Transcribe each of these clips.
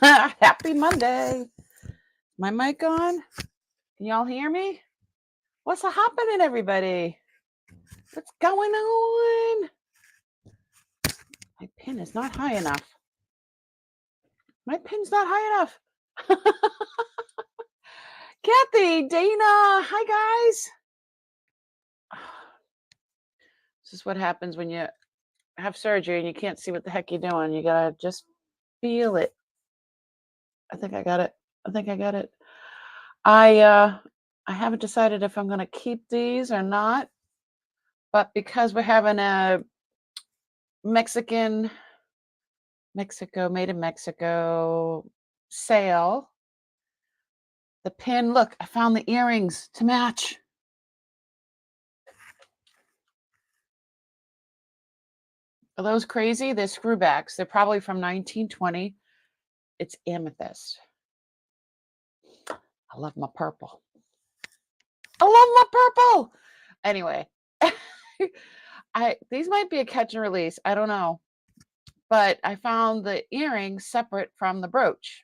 Happy Monday. My mic on? Can y'all hear me? What's happening, everybody? What's going on? My pin is not high enough. My pin's not high enough. Kathy, Dana, hi guys. This is what happens when you have surgery and you can't see what the heck you're doing. You gotta just feel it. I think I got it. I haven't decided if I'm gonna keep these or not, but because we're having a Mexico made in Mexico sale, the pin, look, I found the earrings to match. Are those crazy? They're screwbacks. They're probably from 1920. It's amethyst. I love my purple. Anyway, these might be a catch and release. I don't know. But I found the earrings separate from the brooch.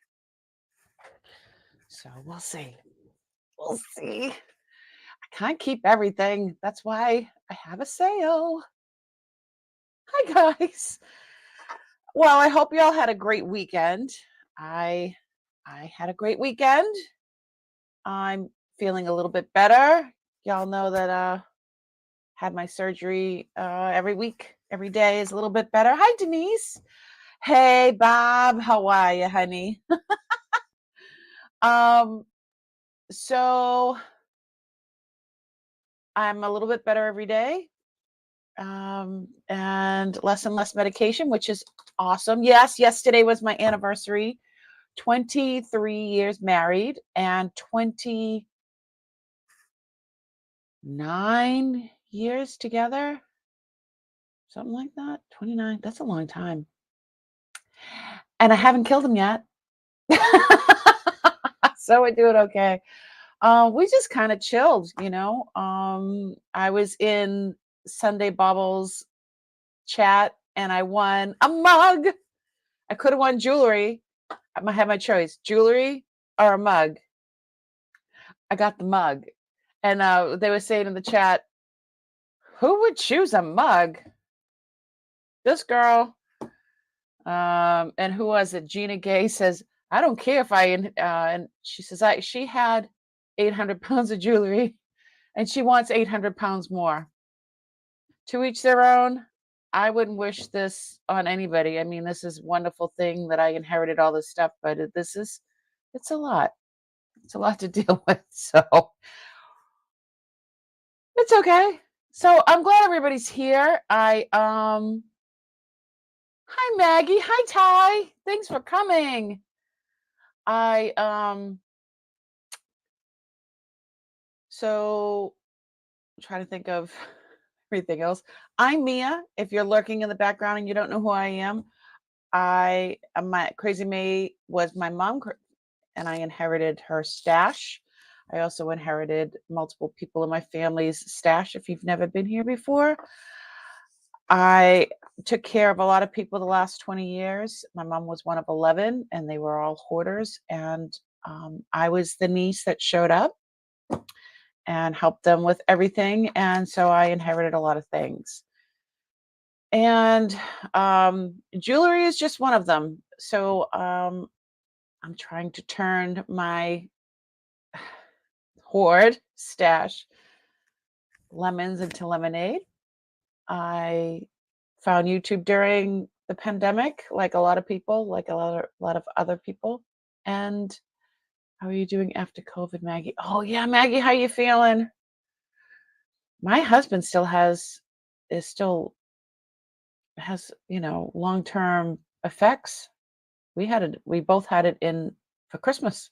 So we'll see. We'll see. I can't keep everything. That's why I have a sale. Hi, guys. Well, I hope you all had a great weekend. I had a great weekend. I'm feeling a little bit better. Y'all know that I had my surgery every week. Every day is a little bit better. Hi, Denise. Hey, Bob. How are you, honey? So I'm a little bit better every day. And less medication, which is awesome. Yes, yesterday was my anniversary. 23 years married and 29 years together. Something like that. 29. That's a long time. And I haven't killed him yet. So we're doing okay. We just kind of chilled, you know. I was in Sunday Bubbles chat and I won a mug. I could have won jewelry. I had my choice, jewelry or a mug. I got the mug. And they were saying in the chat, who would choose a mug? This girl. And who was it? Gina Gay says, I don't care if and she says, she had 800 pounds of jewelry and she wants 800 pounds more. To each their own. I wouldn't wish this on anybody. I mean, this is a wonderful thing that I inherited all this stuff, but it's a lot. It's a lot to deal with. So it's okay. So I'm glad everybody's here. Hi Maggie. Hi Ty. Thanks for coming. So I'm trying to think of everything else. I'm Mia. If you're lurking in the background and you don't know who I am, my Crazy May was my mom, and I inherited her stash. I also inherited multiple people in my family's stash. If you've never been here before, I took care of a lot of people the last 20 years. My mom was one of 11, and they were all hoarders. And I was the niece that showed up and helped them with everything. And so I inherited a lot of things. And jewelry is just one of them. So I'm trying to turn my hoard stash lemons into lemonade. I found YouTube during the pandemic, like a lot of people, like a lot of other people. And how are you doing after COVID, Maggie? Oh yeah, Maggie, how you feeling? My husband still has, long-term effects. We both had it for Christmas.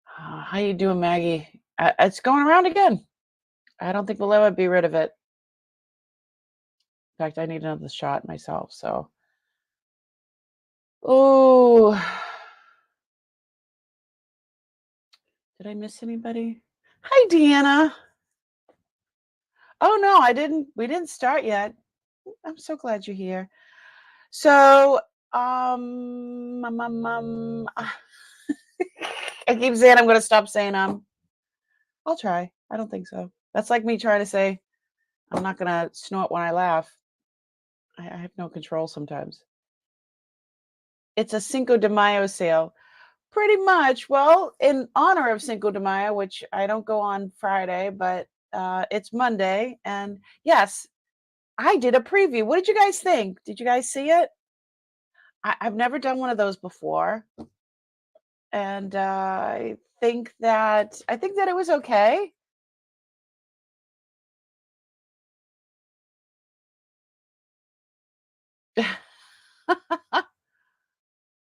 How you doing, Maggie? It's going around again. I don't think we'll ever be rid of it. In fact, I need another shot myself, so. Oh, did I miss anybody? Hi, Deanna. Oh no, we didn't start yet. I'm so glad you're here. So I keep saying I'm going to stop saying I'll try. I don't think so. That's like me trying to say I'm not going to snort when I laugh. I have no control sometimes. It's a Cinco de Mayo sale. Pretty much. Well, in honor of Cinco de Mayo, which I don't go on Friday, but it's Monday. And yes, I did a preview. What did you guys think? Did you guys see it? I've never done one of those before. And I think that it was okay.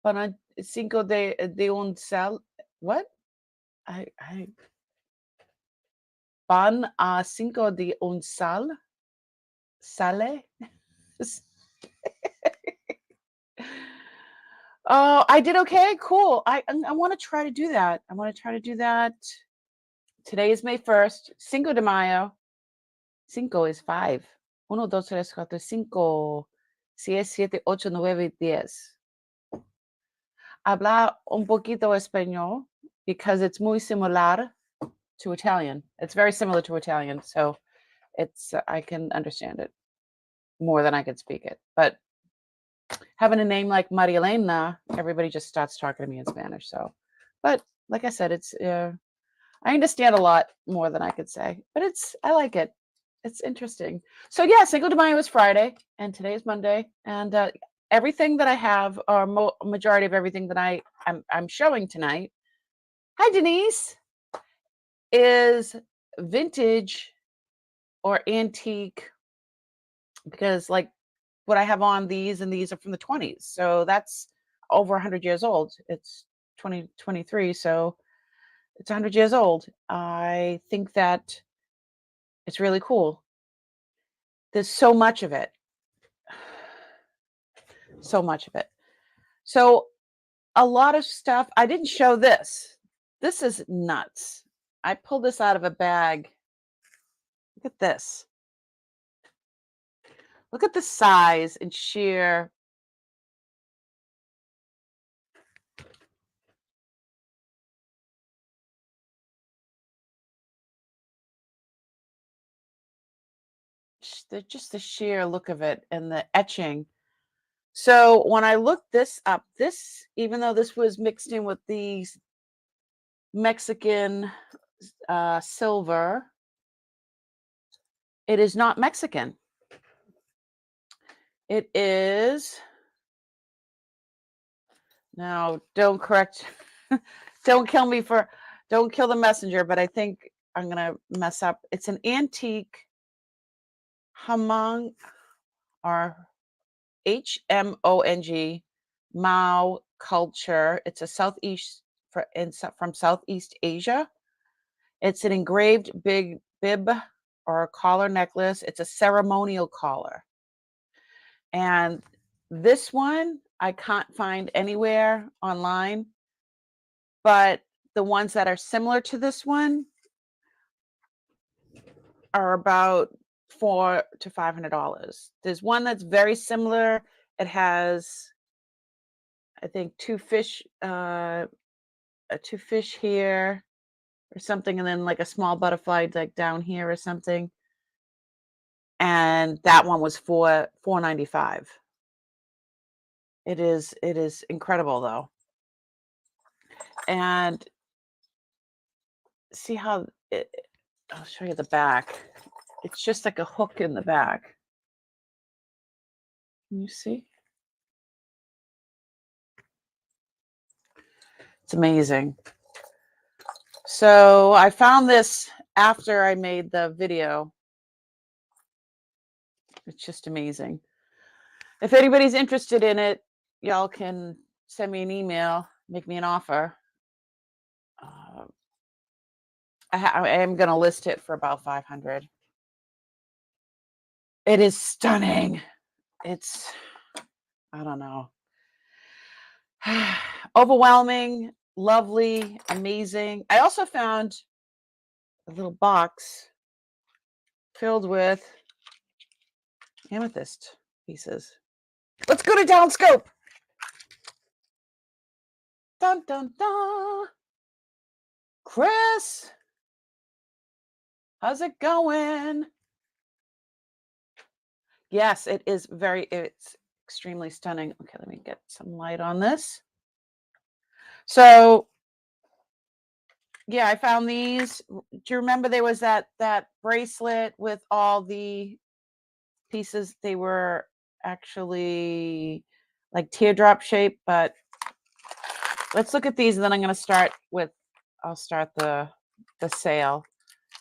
Para Cinco de un sal. What? I Pan a Cinco de un sale. Oh, I did okay. Cool. I want to try to do that. I want to try to do that. Today is May 1st. Cinco de Mayo. Cinco is 5. 1, 2, 3, 4, 5, 6, 7, 8, 9, 10. Habla un poquito español because it's muy similar to Italian. It's very similar to Italian, so it's I can understand it more than I can speak it. But having a name like Maria Elena, everybody just starts talking to me in Spanish. So, but like I said, it's I understand a lot more than I could say, but I like it. It's interesting. So yeah, Cinco de Mayo is Friday, and today is Monday, and everything that I have, or majority of everything that I'm showing tonight. Hi, Denise. Is vintage or antique, because like what I have on these and these are from the 20s. So that's over 100 years old. It's 2023, so it's 100 years old. I think that it's really cool. There's so much of it. So much of it. So a lot of stuff. I didn't show this. This is nuts. I pulled this out of a bag. Look at this. Look at the size and sheer. Just the sheer look of it and the etching. So when I looked this up, even though this was mixed in with these Mexican silver, it is not Mexican. It is, now don't correct, don't kill the messenger, but I think I'm going to mess up. It's an antique Hmong, or HMONG, Mao culture. It's a from Southeast Asia. It's an engraved bib or a collar necklace. It's a ceremonial collar. And this one I can't find anywhere online, but the ones that are similar to this one are about $400 to $500. There's one that's very similar. It has, I think, two fish here or something, and then like a small butterfly like down here or something. And that one was $495. It is incredible though. And see how I'll show you the back. It's just like a hook in the back. Can you see? It's amazing. So I found this after I made the video. It's just amazing. If anybody's interested in it, y'all can send me an email, make me an offer. I am going to list it for about $500. It is stunning. It's, I don't know. Overwhelming, lovely, amazing. I also found a little box filled with amethyst pieces. Let's go to Downscope. Dun, dun, dun. Chris, how's it going? Yes, it's extremely stunning. Okay, let me get some light on this. So, yeah, I found these. Do you remember there was that bracelet with all the pieces? They were actually like teardrop shape, but let's look at these and then I'll start the sale.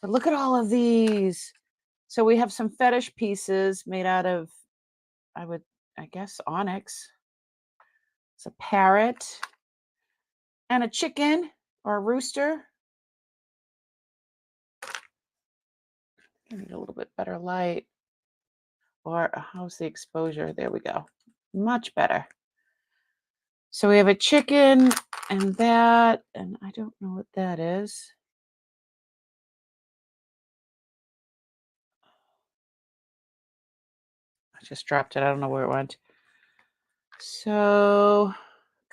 But look at all of these. So we have some fetish pieces made out of, I guess, onyx. It's a parrot and a chicken or a rooster. I need a little bit better light. Or how's the exposure? There we go. Much better. So we have a chicken and that, and I don't know what that is. I just dropped it. I don't know where it went. So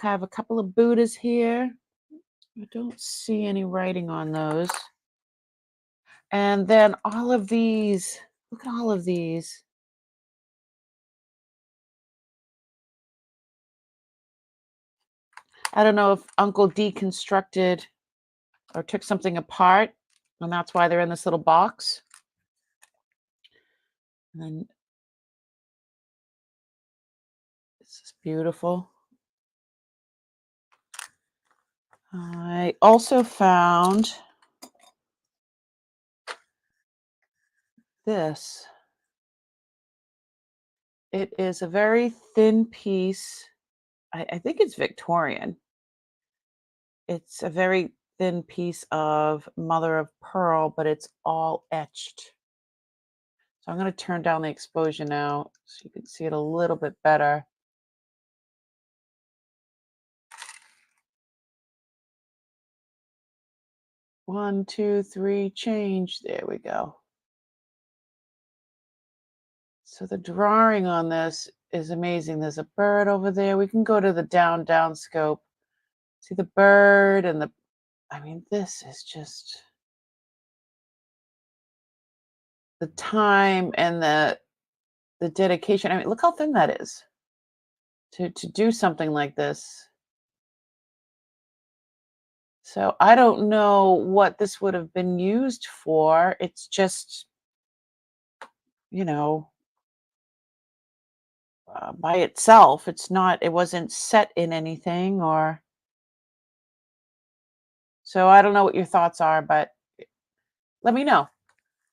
I have a couple of Buddhas here. I don't see any writing on those. And then all of these. Look at all of these. I don't know if Uncle deconstructed or took something apart, and that's why they're in this little box. And then this is beautiful. I also found this. It is a very thin piece. I think it's Victorian. It's a very thin piece of mother of pearl, but it's all etched. So I'm going to turn down the exposure now so you can see it a little bit better. One, two, three, change. There we go. So the drawing on this is amazing. There's a bird over there. We can go to the down scope. See the bird and this is just the time and the dedication. I mean, look how thin that is to do something like this. So I don't know what this would have been used for. It's just, by itself. It wasn't set in anything or. So I don't know what your thoughts are, but let me know.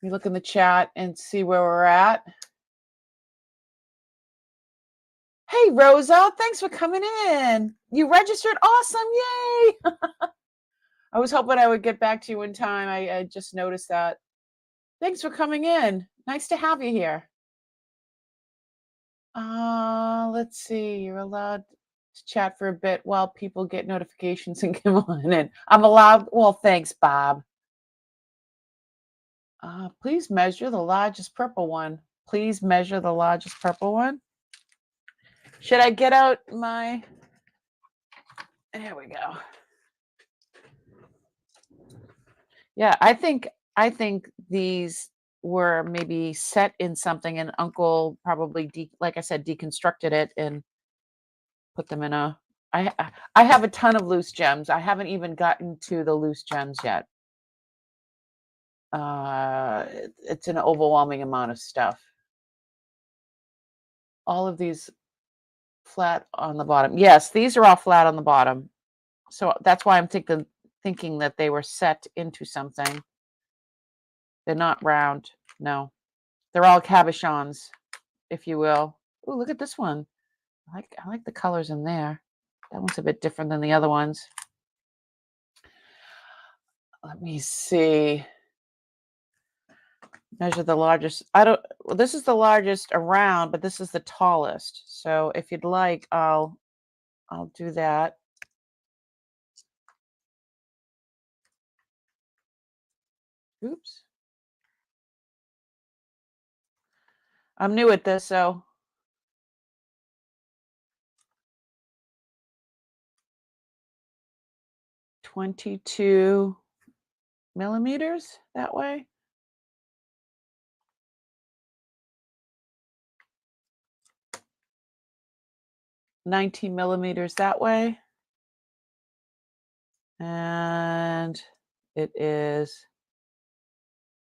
You look in the chat and see where we're at. Hey, Rosa, thanks for coming in. You registered. Awesome. Yay. I was hoping I would get back to you in time. I just noticed that. Thanks for coming in. Nice to have you here. Let's see. You're allowed to chat for a bit while people get notifications and come on in. I'm allowed. Well, thanks, Bob. Please measure the largest purple one. Please measure the largest purple one. Should I get out my... There we go. Yeah, I think these were maybe set in something and Uncle probably, like I said, deconstructed it and put them in a... I have a ton of loose gems. I haven't even gotten to the loose gems yet. It's an overwhelming amount of stuff. All of these flat on the bottom. Yes, these are all flat on the bottom. So that's why I'm thinking that they were set into something. They're not round. No, they're all cabochons, if you will. Oh, look at this one. I like the colors in there. That one's a bit different than the other ones. Let me see. Measure the largest. Well, this is the largest around, but this is the tallest. So if you'd like, I'll do that. Oops. I'm new at this, so. 22 millimeters that way. 19 millimeters that way. And it is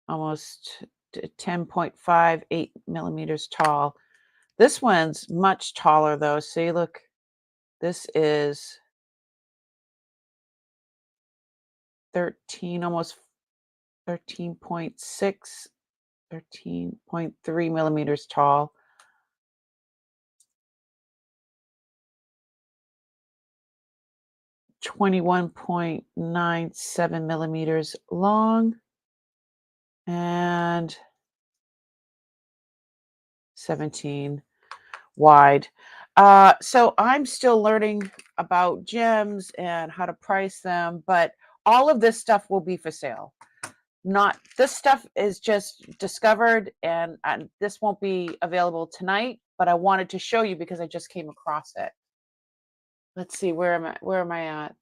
almost 10.58 millimeters tall. This one's much taller though. See, look, this is 13, almost 13.6, 13.3 millimeters tall. 21.97 millimeters long and 17 wide. So I'm still learning about gems and how to price them, but all of this stuff will be for sale. Not this stuff is just discovered, and this won't be available tonight, but I wanted to show you because I just came across it. Let's see, where am I at?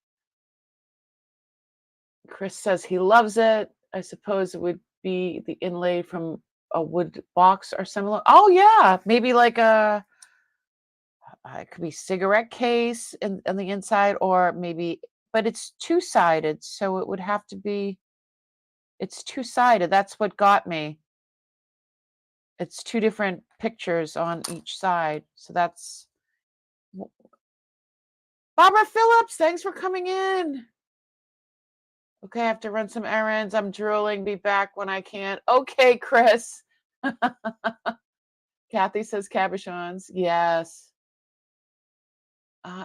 Chris says he loves it. I suppose it would be the inlay from a wood box or similar. Oh yeah, maybe like a it could be cigarette case on the inside, or maybe, but it's two-sided, so it would have to be, it's two-sided. That's what got me. It's two different pictures on each side. So that's Barbara Phillips. Thanks for coming in. Okay, I have to run some errands. I'm drooling. Be back when I can. Okay, Chris. Kathy says cabochons. Yes.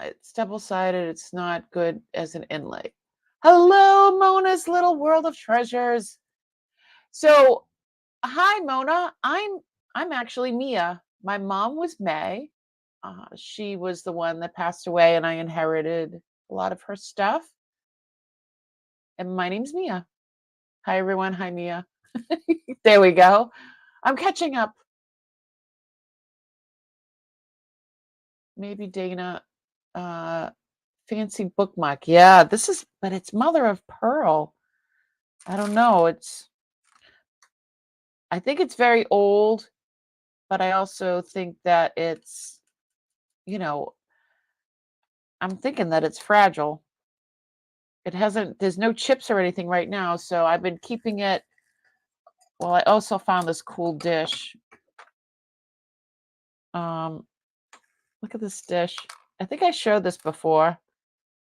It's double-sided. It's not good as an inlay. Hello, Mona's little world of treasures. So, hi, Mona. I'm actually Mia. My mom was May. She was the one that passed away, and I inherited a lot of her stuff. And my name's Mia. Hi, everyone. Hi, Mia. There we go. I'm catching up. Maybe Dana. Fancy bookmark. Yeah, this is, but it's mother of pearl. I don't know. I think it's very old, but I also think that it's, I'm thinking that it's fragile. It hasn't, there's no chips or anything right now, so I've been keeping it. Well, I also found this cool dish. Look at this dish. I think I showed this before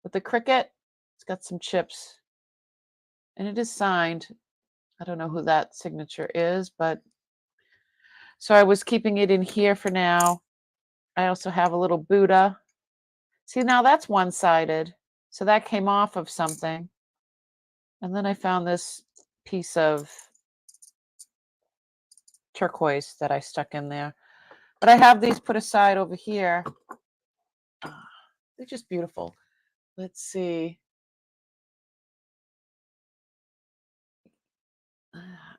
with the cricket. It's got some chips, and it is signed. I don't know who that signature is, but so I was keeping it in here for now. I also have a little Buddha. See, now that's one-sided. So that came off of something. And then I found this piece of turquoise that I stuck in there. But I have these put aside over here. They're just beautiful. Let's see.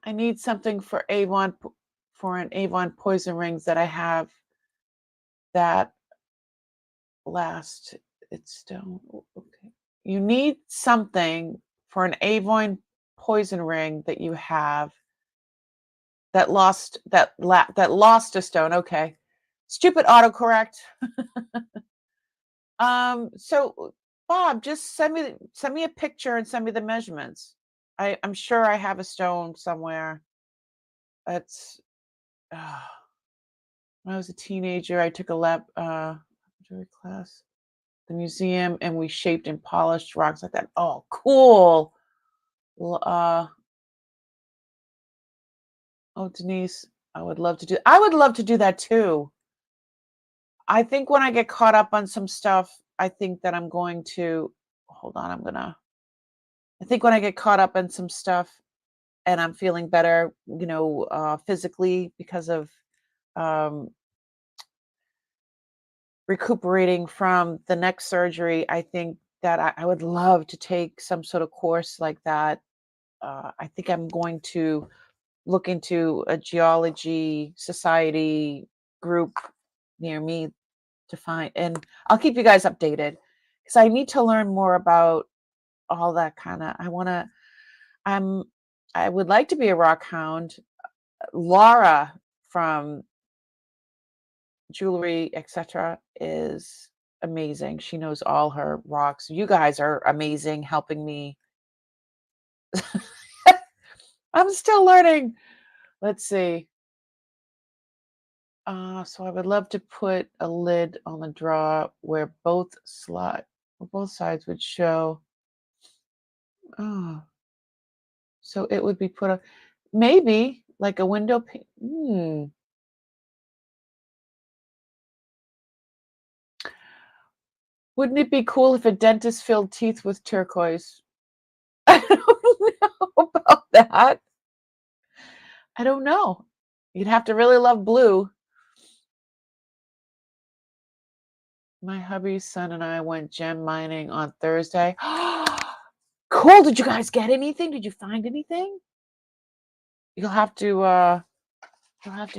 I need something for Avon, for an Avon poison rings that I have that last. It's stone. Okay. You need something for an Avon poison ring that you have that lost a stone. Okay. Stupid autocorrect. So Bob, just send me a picture and send me the measurements. I'm sure I have a stone somewhere. That's when I was a teenager, I took a lab jewelry class, the museum, and we shaped and polished rocks like that. Oh, cool. Oh, Denise, I would love to do that too. I think when I get caught up on some stuff, I think that I'm going to hold on. I think when I get caught up in some stuff and I'm feeling better, physically because of um, recuperating from the neck surgery, I think that I would love to take some sort of course like that. I think I'm going to look into a geology society group near me to find, and I'll keep you guys updated because I need to learn more about all that kind of, I'm, I would like to be a rock hound. Laura from Jewelry, etc., is amazing. She knows all her rocks. You guys are amazing helping me. I'm still learning. Let's see. So I would love to put a lid on the drawer where both sides would show. Oh, so it would be put up, maybe like a window pane. Wouldn't it be cool if a dentist filled teeth with turquoise? I don't know about that. I don't know. You'd have to really love blue. My hubby's son and I went gem mining on Thursday. Cool. Did you guys get anything? Did you find anything? You'll have to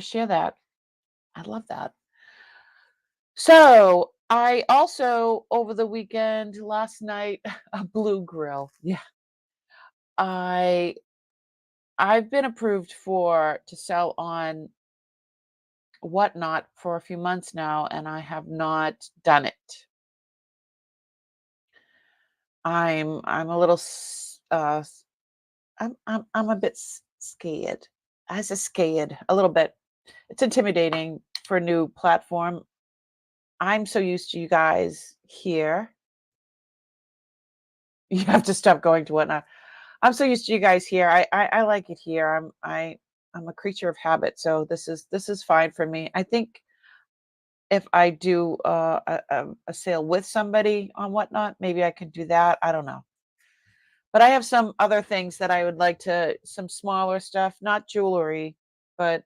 share that. I'd love that. So I also over the weekend, last night, a blue grill. Yeah. I've been approved to sell on Whatnot for a few months now, and I have not done it. I'm a little I'm a bit scared. As a scared a little bit. It's intimidating for a new platform. I'm so used to you guys here. You have to stop going to Whatnot. I'm so used to you guys here. I like it here. I'm a creature of habit, so this is fine for me. I think if I do a sale with somebody on Whatnot, maybe I could do that. I don't know. But I have some other things that I would like to, some smaller stuff, not jewelry, but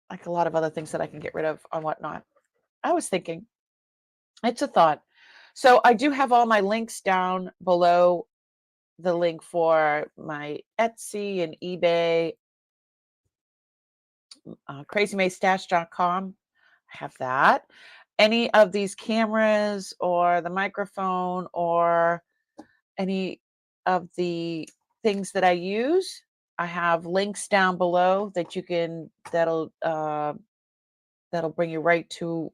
like a lot of other things that I can get rid of on Whatnot. I was thinking, it's a thought. So I do have all my links down below, the link for my Etsy and eBay, crazymaystash.com. I have that. Any of these cameras or the microphone or any of the things that I use, I have links down below that you can, that'll bring you right to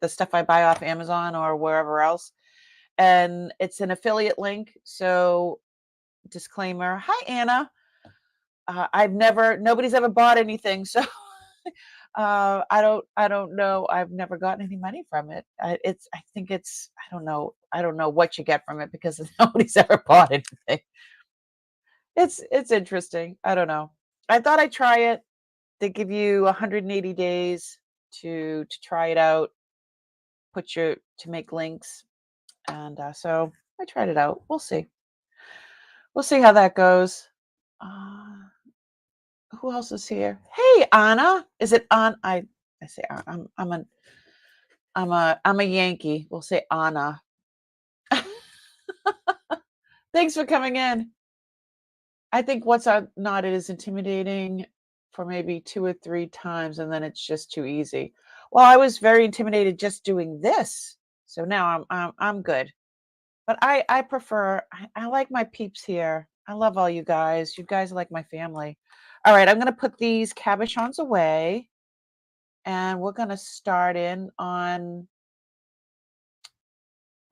the stuff I buy off Amazon or wherever else. And it's an affiliate link. So disclaimer, hi Anna. Nobody's ever bought anything. So I don't know. I've never gotten any money from it. I think it's, I don't know what you get from it because nobody's ever bought anything. It's interesting. I don't know. I thought I'd try it. They give you 180 days to try it out, to make links. And so I tried it out. We'll see. We'll see how that goes. Who else is here? Hey, Anna. Is it on? I say I'm a Yankee. We'll say Anna. Thanks for coming in. I think what's not it is intimidating for maybe 2 or 3 times, and then it's just too easy. Well, I was very intimidated just doing this, so now I'm good. But I prefer, I like my peeps here. I love all you guys. You guys are like my family. All right, I'm gonna put these cabochons away, and we're gonna start in on.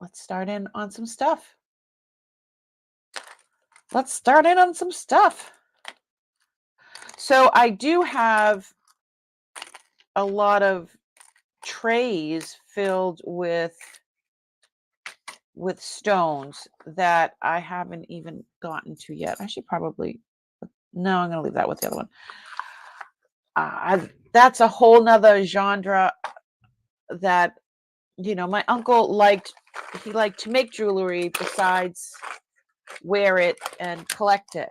Let's start in on some stuff. Let's start in on some stuff. So I do have a lot of trays filled with stones that I haven't even gotten to yet. I should probably, no, I'm going to leave that with the other one. That's a whole nother genre that, my uncle liked to make jewelry besides wear it and collect it.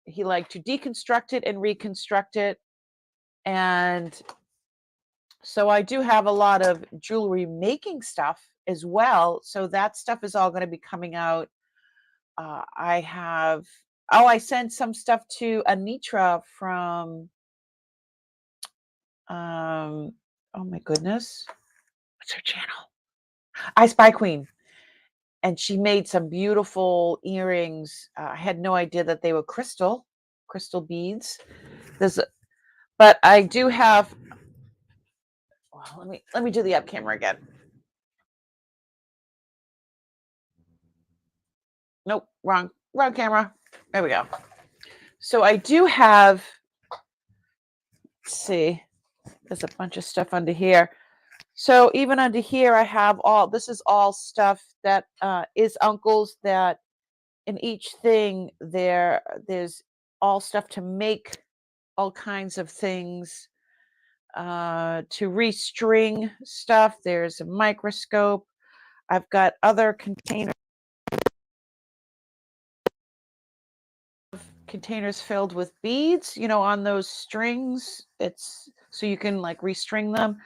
He liked to deconstruct it and reconstruct it. And so I do have a lot of jewelry making stuff as well. So that stuff is all going to be coming out. I sent some stuff to Anitra from, oh my goodness, what's her channel? I Spy Queen. and she made some beautiful earrings. I had no idea that they were crystal beads. There's, but I do have. Well, let me do the up camera again. Nope, wrong camera. There we go. So I do have. Let's see. There's a bunch of stuff under here. So even under here, I have all. This is all stuff that is uncle's. That in each thing there's all stuff to make all kinds of things, to restring stuff. There's a microscope. I've got other containers filled with beads, on those strings. It's so you can like restring them.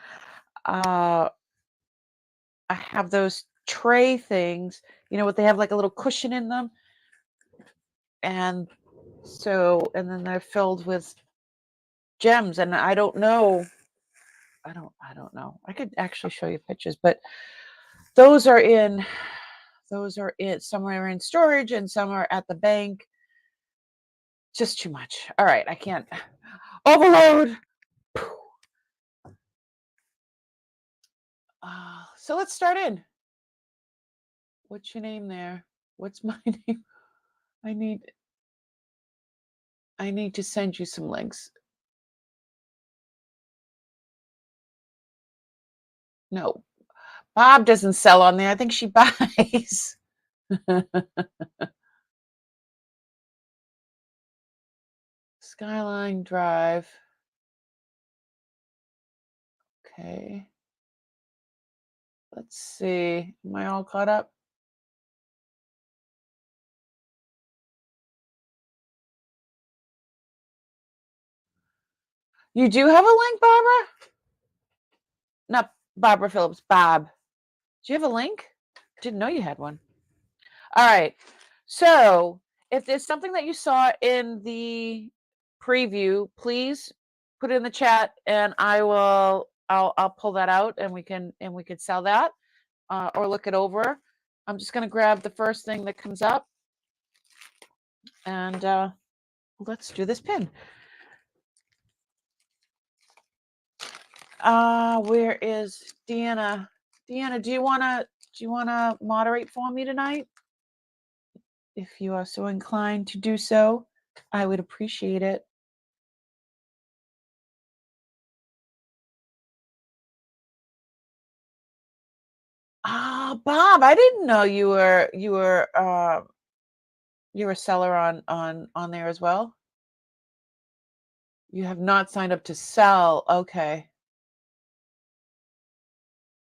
I have those tray things, what they have like a little cushion in them. And then they're filled with gems, and I don't know. I don't know. I could actually show you pictures, but those are in some are in storage and some are at the bank. Just too much. All right, I can't overload. So let's start in. What's your name there? What's my name? I need to send you some links. No, Bob doesn't sell on there. I think she buys. Skyline Drive. Okay. Let's see. Am I all caught up? You do have a link, Barbara? Not Barbara Phillips, Bob. Do you have a link? Didn't know you had one. All right. So if there's something that you saw in the preview, please put it in the chat, and I'll pull that out, and we can sell that, or look it over. I'm just gonna grab the first thing that comes up, and let's do this pin. Where is Deanna? Deanna, do you wanna moderate for me tonight? If you are so inclined to do so, I would appreciate it. Bob, I didn't know you were a seller on there as well. You have not signed up to sell. Okay.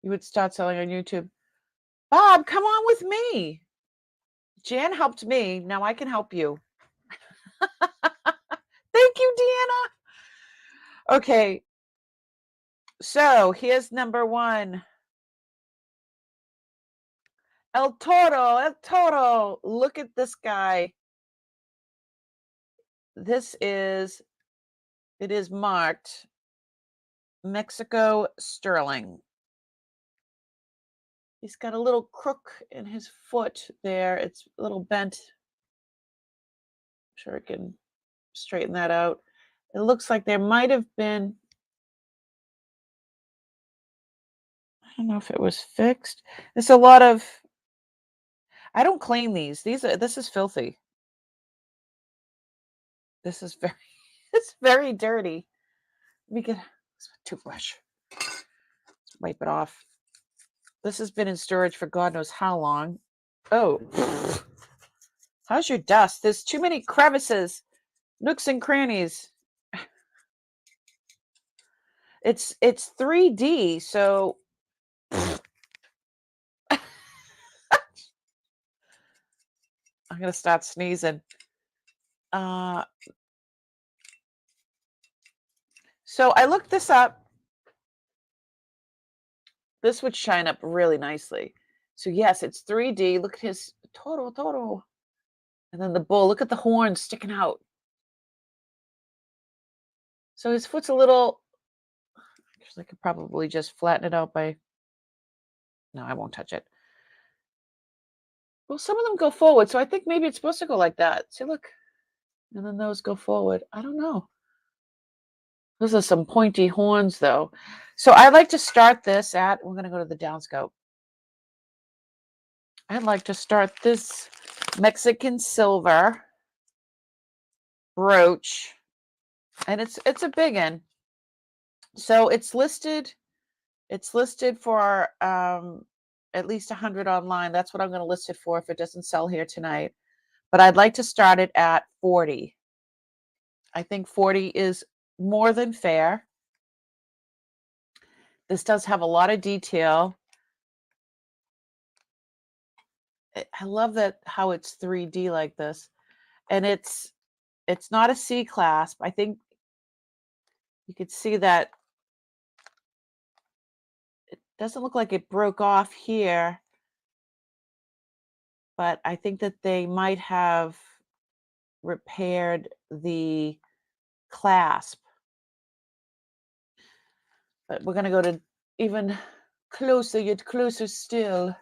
You would start selling on YouTube. Bob, come on with me. Jan helped me. Now I can help you. Thank you, Deanna. Okay. So here's number one. El Toro. Look at this guy. It is marked Mexico Sterling. He's got a little crook in his foot there. It's a little bent. I'm sure I can straighten that out. It looks like there might have been, I don't know if it was fixed. There's a lot of, I don't clean these. This is filthy. This is it's very dirty. Let me get a toothbrush. Let's wipe it off. This has been in storage for God knows how long. Oh, how's your dust? There's too many crevices, nooks and crannies. It's 3D, so I'm gonna start sneezing. So I looked this up. This would shine up really nicely. So yes, it's 3D. Look at his Toro. And then the bull. Look at the horn sticking out. So his foot's a little, actually I could probably just flatten it out by, no, I won't touch it. Well, some of them go forward, so I think maybe it's supposed to go like that. See, look. And then those go forward. I don't know. Those are some pointy horns, though. So I like to start this at, we're going to go to the downscope. I'd like to start this Mexican silver brooch, and it's a big one. So it's listed for at least 100 online. That's what I'm going to list it for if it doesn't sell here tonight. But I'd like to start it at 40. I think 40 is more than fair. This does have a lot of detail. I love that how it's 3D like this. And it's not a C clasp. I think you could see that it doesn't look like it broke off here, but I think that they might have repaired the clasp. But we're going to go to even closer, yet closer still.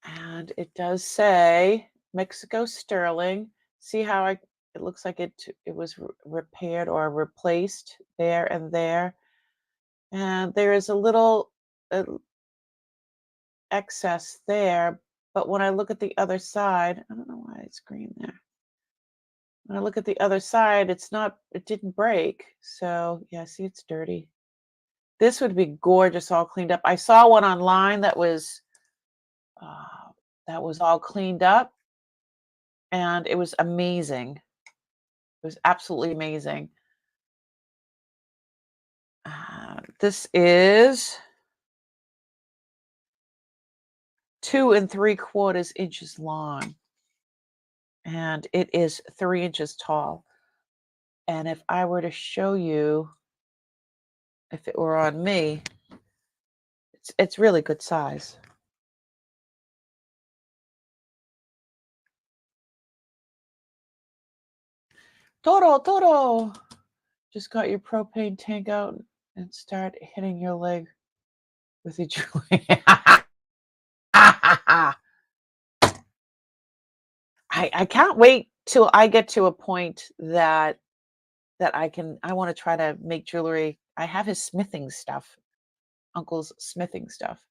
And it does say Mexico sterling. See how it looks like it was repaired or replaced there and there. And there is a little excess there. But when I look at the other side, I don't know why it's green there. When I look at the other side, it didn't break. So yeah, see, it's dirty. This would be gorgeous, all cleaned up. I saw one online that was all cleaned up, and it was amazing. It was absolutely amazing. This is 2 3/4 inches long, and it is 3 inches tall. And if I were to show you, if it were on me, it's really good size. Toro, just got your propane tank out and start hitting your leg with your jewelry. I can't wait till I get to a point that I want to try to make jewelry. I have his smithing stuff, uncle's smithing stuff.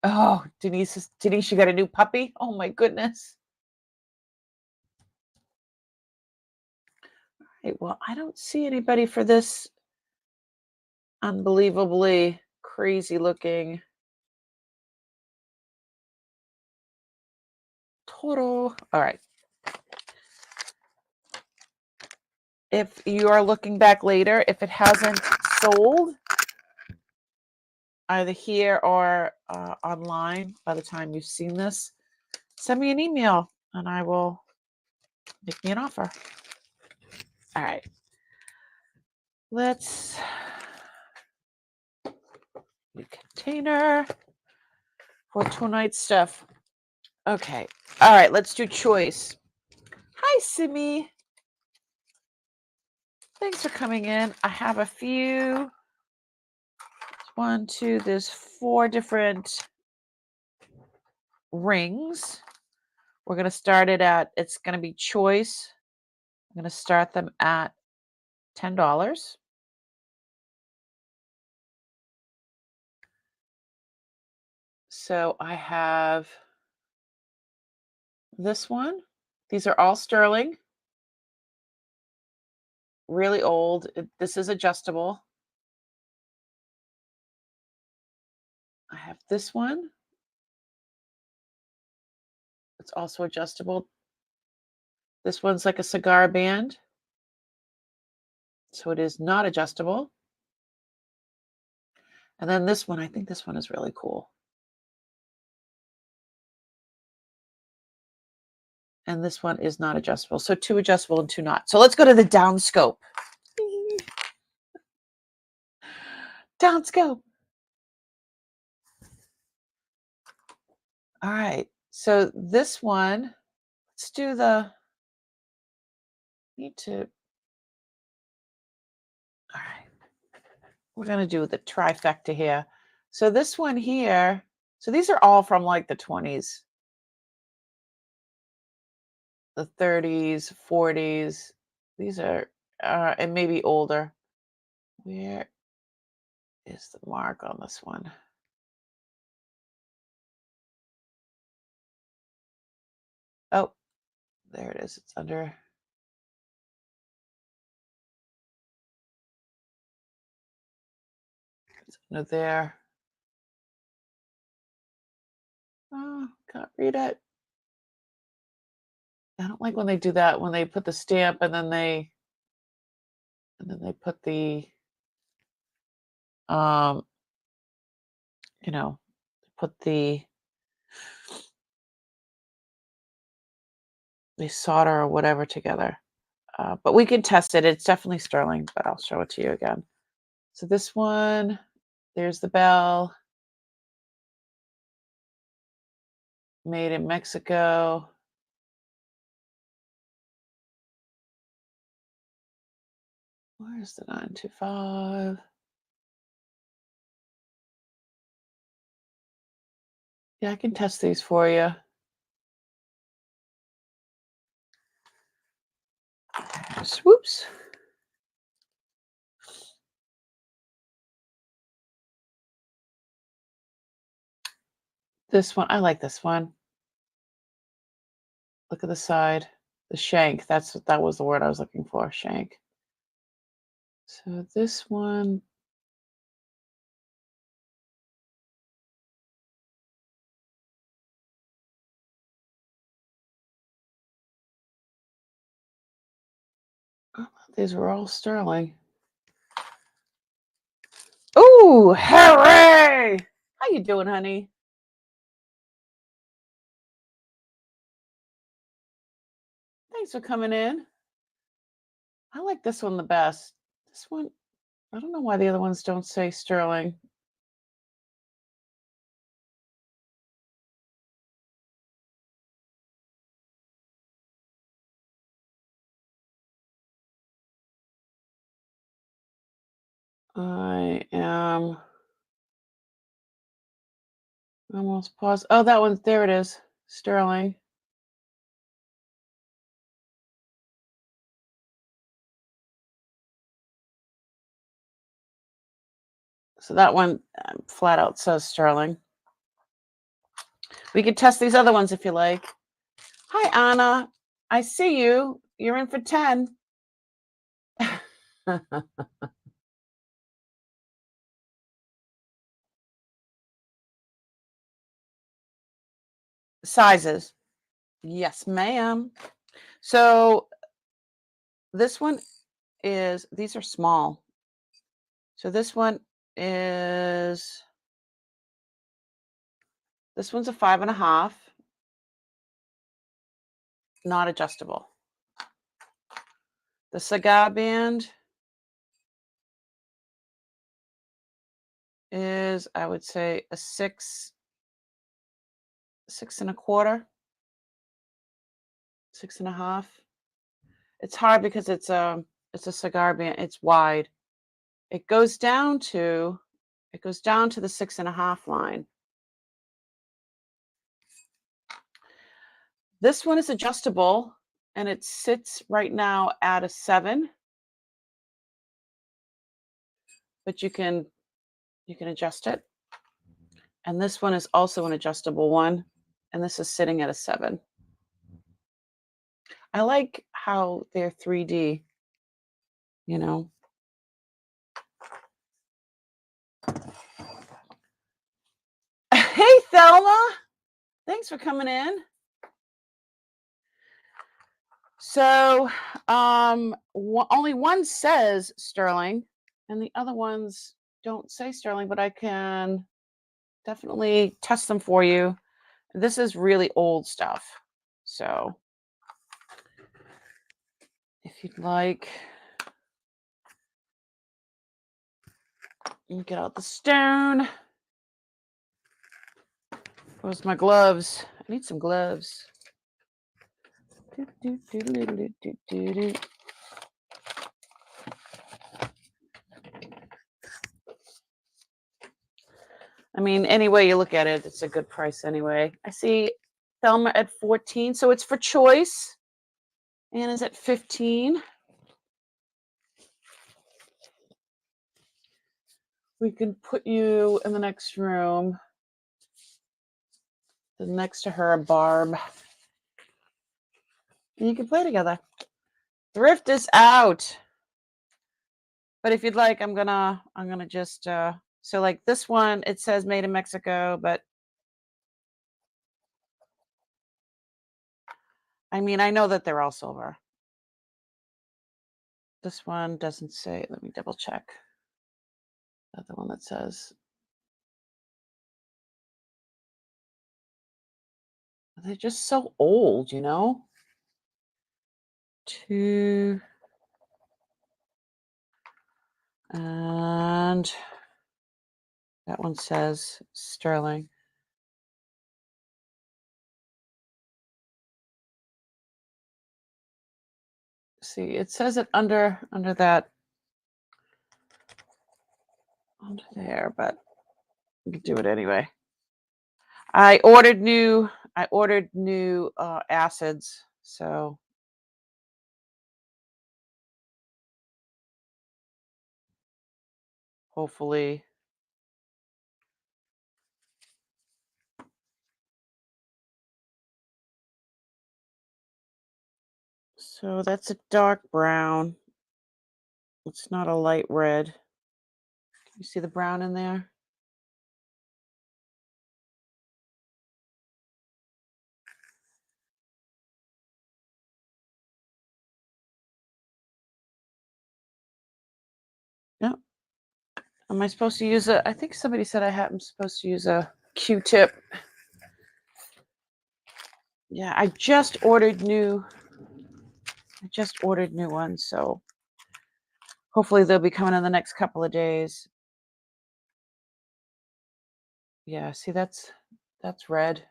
Oh, Denise, you got a new puppy? Oh my goodness. All right, well, I don't see anybody for this unbelievably crazy looking Toro. All right. If you are looking back later, if it hasn't sold, either here or online by the time you've seen this, send me an email and I will make me an offer. All right. Let's new container for tonight's stuff. Okay. All right. Let's do choice. Hi, Simi. Thanks for coming in. I have a few. 1, 2, there's 4 different rings. We're going to start it at, it's going to be choice. I'm going to start them at $10. So I have this one. These are all sterling. Really old. This is adjustable. I have this one. It's also adjustable. This one's like a cigar band. So it is not adjustable. And then this one, I think this one is really cool. And this one is not adjustable. So 2 adjustable and 2 not. So let's go to the downscope. Downscope. All right. So this one, let's do all right. We're going to do the trifecta here. So this one here, so these are all from like the 20s, the 30s, 40s. These are, and maybe older. Where is the mark on this one? Oh, there it is. It's under. It's under there. Oh, can't read it. I don't like when they do that, when they put the stamp and then they put the you know, put the they solder or whatever together. But we can test it. It's definitely sterling, but I'll show it to you again. So this one, there's the bell. Made in Mexico. Where's the 925? Yeah, I can test these for you. Swoops. This one, I like this one. Look at the side. The shank. That was the word I was looking for. Shank. So this one. Oh, these were all sterling. Ooh, hooray! How you doing, honey? Thanks for coming in. I like this one the best. This one, I don't know why the other ones don't say sterling. I am almost paused. Oh, that one, there it is. Sterling. So that one flat out says sterling. We could test these other ones if you like. Hi, Anna. I see you. You're in for 10. Sizes. Yes, ma'am. So this one is, these are small. So this one's a 5.5, not adjustable. The cigar band is, I would say, a 6 1/4, 6.5. It's hard because it's a cigar band. It's wide. It goes down to the 6.5 line. This one is adjustable and it sits right now at a 7, but you can adjust it. And this one is also an adjustable one, and this is sitting at a 7. I like how they're 3D, you know. Hey, Thelma. Thanks for coming in. So, only one says sterling, and the other ones don't say sterling, but I can definitely test them for you. This is really old stuff. So, if you'd like, you can get out the stone. Where's my gloves? I need some gloves. I mean, any way you look at it, it's a good price anyway. I see Thelma at 14, so it's for choice. Anna's at 15. We can put you in the next room. Next to her, Barb. And you can play together. Thrift is out. But if you'd like, I'm gonna just so like this one, it says made in Mexico, but I mean, I know that they're all silver. This one doesn't say. Let me double check. That's the one that says. They're just so old, you know? Two. And that one says sterling. See, it says it under that under there, but we can do it anyway. I ordered new acids, so hopefully so that's a dark brown. It's not a light red. Can you see the brown in there? No. Am I supposed to use I think somebody said I'm supposed to use a Q-tip. Yeah, I just ordered new ones, so hopefully they'll be coming in the next couple of days. Yeah, see that's red.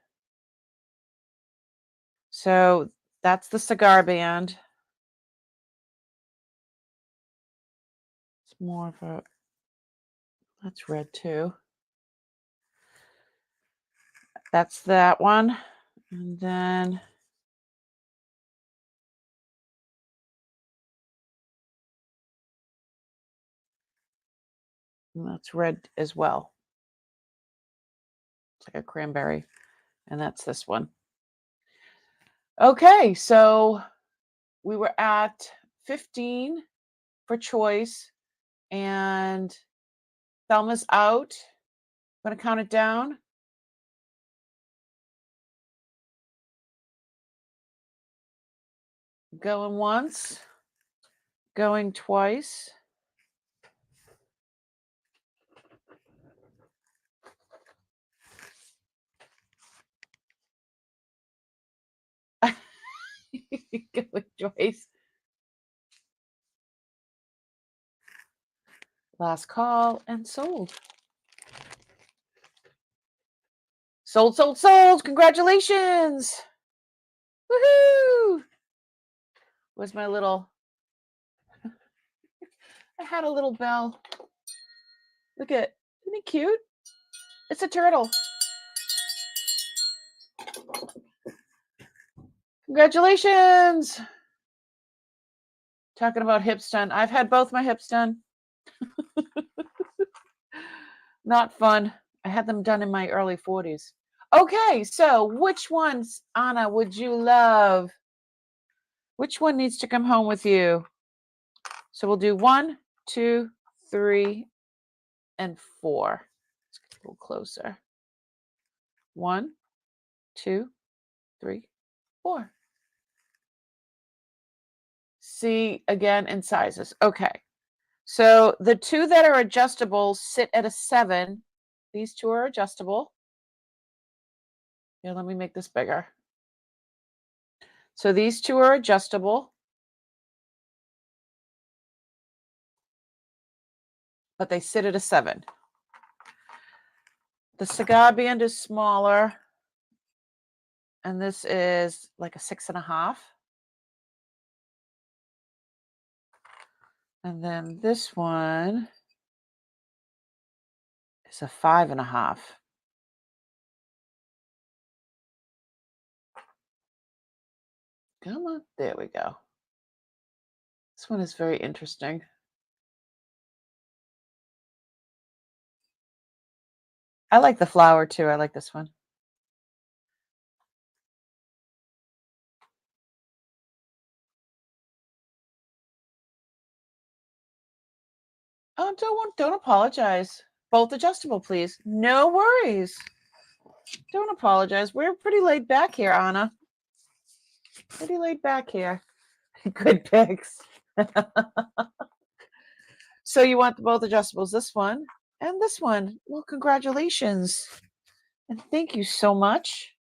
So that's the cigar band. It's more of a that's red too. That's that one. And then that's red as well. It's like a cranberry. And that's this one. Okay, so we were at 15 for choice, and Thelma's out. I'm going to count it down. Going once, going twice. Going twice. Last call and sold. Sold, sold, sold. Congratulations. Woohoo. Where's my little... I had a little bell. Look at, isn't he cute? It's a turtle. Congratulations. Talking about hips done. I've had both my hips done. Not fun. I had them done in my early 40s. Okay, so which ones, Anna, would you love? Which one needs to come home with you? So we'll do 1, 2, 3, and 4. Let's get a little closer. 1, 2, 3, 4. See again in sizes. Okay. So the two that are adjustable sit at a 7. These two are adjustable. Here, let me make this bigger. So these two are adjustable, but they sit at a 7. The cigar band is smaller, and this is like a 6.5. And then this one is a 5.5. Come on. There we go. This one is very interesting. I like the flower too. I like this one. Oh, don't apologize. Both adjustable, please. No worries. Don't apologize. We're pretty laid back here, Anna. Pretty laid back here. Good picks. So you want both adjustables, this one and this one. Well, congratulations. And thank you so much.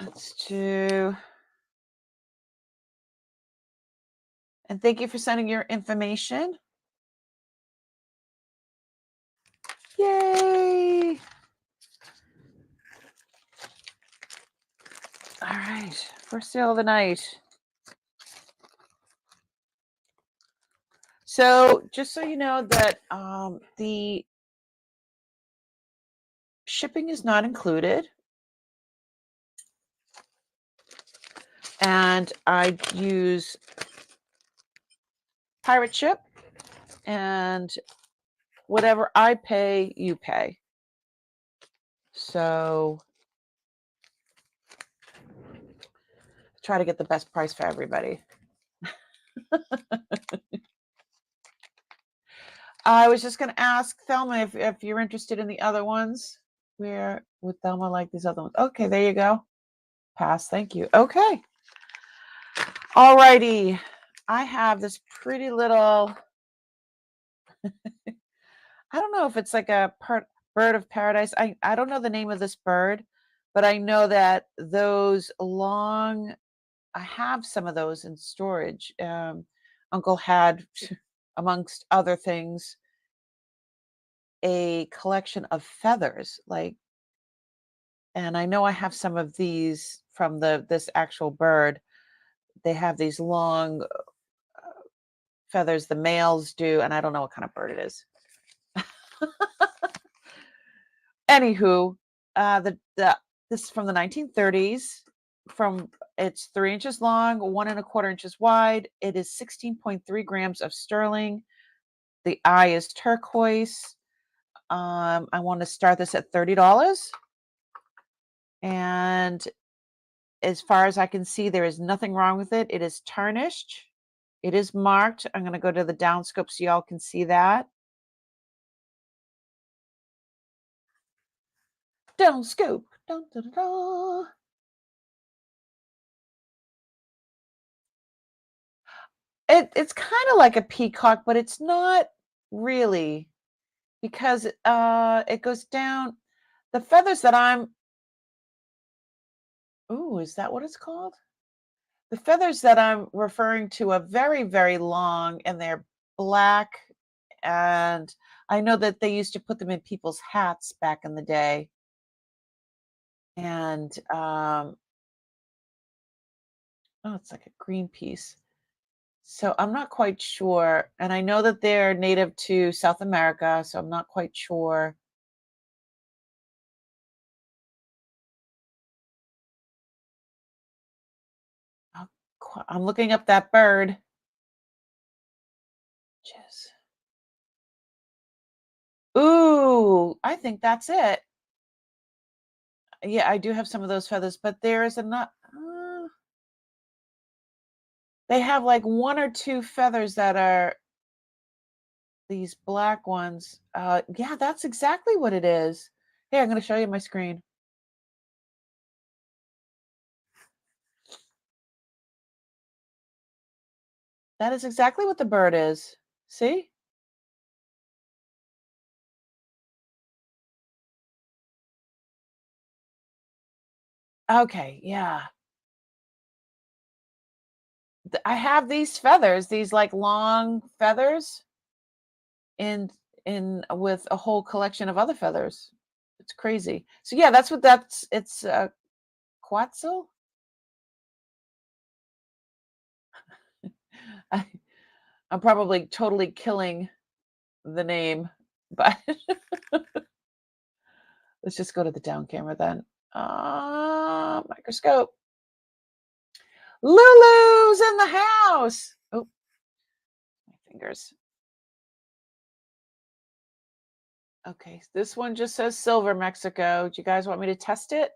Let's do. And thank you for sending your information. Yay. All right. First sale of the night. So just so you know that the shipping is not included. And I use pirate ship, and whatever I pay, you pay. So try to get the best price for everybody. I was just going to ask Thelma if you're interested in the other ones. Where would Thelma like these other ones? Okay, there you go. Pass. Thank you. Okay. All righty. I have this pretty little, I don't know if it's like a bird of paradise. I don't know the name of this bird, but I know that those long, I have some of those in storage. Uncle had, amongst other things, a collection of feathers, like, and I know I have some of these from this actual bird. They have these long feathers, the males do, and I don't know what kind of bird it is. Anywho, this is from the 1930s. It's 3 inches long, 1.25 inches wide. It is 16.3 grams of sterling. The eye is turquoise. I want to start this at $30. And as far as I can see, there is nothing wrong with it. It is tarnished. It is marked. I'm going to go to the downscope so y'all can see that. Downscope. Dun, dun, dun, dun. It's kind of like a peacock, but it's not really, because it goes down. The feathers that I'm, ooh, is that what it's called? The feathers that I'm referring to are very, very long, and they're black. And I know that they used to put them in people's hats back in the day. And oh, it's like a green piece. So I'm not quite sure. And I know that they're native to South America, so I'm not quite sure. I'm looking up that bird. Jeez. Ooh, I think that's it. Yeah, I do have some of those feathers, but there is a not. They have like 1 or 2 feathers that are these black ones. Yeah, that's exactly what it is. Here, I'm going to show you my screen. That is exactly what the bird is. See? Okay, yeah. I have these feathers, these like long feathers in with a whole collection of other feathers. It's crazy. So yeah, it's Quetzal. I, I'm probably totally killing the name. but let's just go to the down camera then. Microscope. Lulu's in the house. Oh, my fingers. Okay, this one just says silver Mexico. Do you guys want me to test it?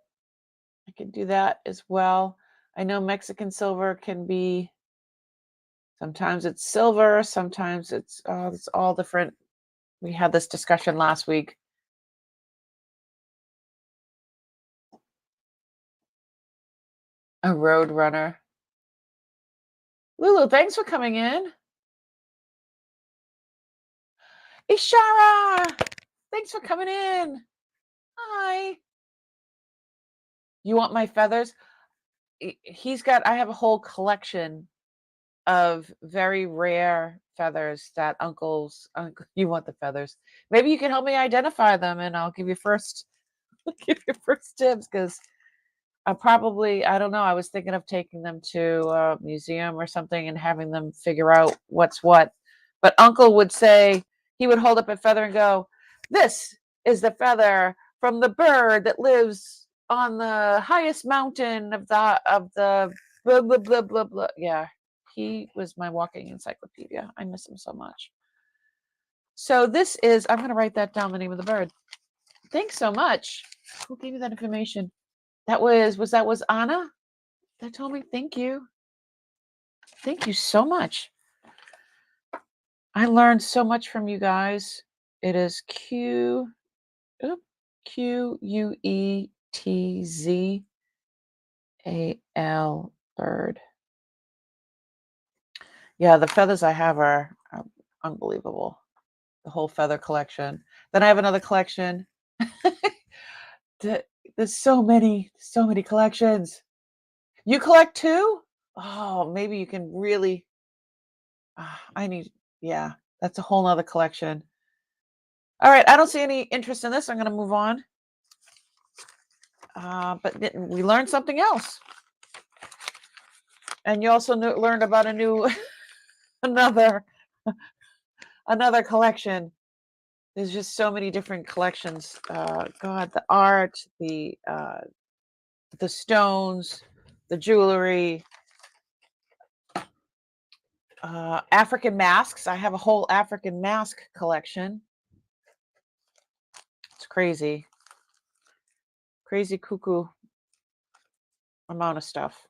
I can do that as well. I know Mexican silver can be, sometimes it's silver, sometimes it's all different. We had this discussion last week. A road runner. Lulu, thanks for coming in. Ishara, thanks for coming in. Hi. You want my feathers? I have a whole collection of very rare feathers that you want the feathers. Maybe you can help me identify them and I'll give you first dibs, because I don't know. I was thinking of taking them to a museum or something and having them figure out what's what. But Uncle would say, he would hold up a feather and go, "This is the feather from the bird that lives on the highest mountain of the blah blah blah blah blah." Yeah, he was my walking encyclopedia. I miss him so much. So this is, I'm going to write that down, the name of the bird. Thanks so much. Who gave you that information? That was Anna that told me. Thank you. Thank you so much. I learned so much from you guys. It is Quetzal bird. Yeah, the feathers I have are unbelievable. The whole feather collection. Then I have another collection. There's so many collections. You collect too? Oh, maybe you can really. Yeah, that's a whole nother collection. All right, I don't see any interest in this. I'm going to move on. But we learned something else. And you also learned about a new, another collection. There's just so many different collections. God, the art, the stones, the jewelry, African masks. I have a whole African mask collection. It's crazy. Crazy cuckoo amount of stuff.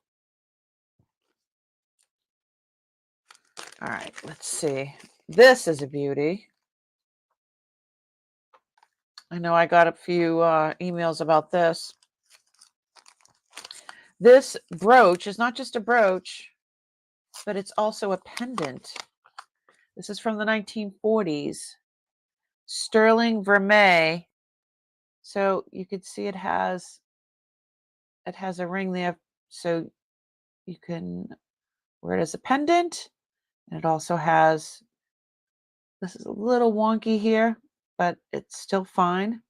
All right, let's see. This is a beauty. I know I got a few emails about this. This brooch is not just a brooch, but it's also a pendant. This is from the 1940s. Sterling vermeil. So you could see it has a ring there, so you can wear it as a pendant. And it also has, this is a little wonky here, but it's still fine.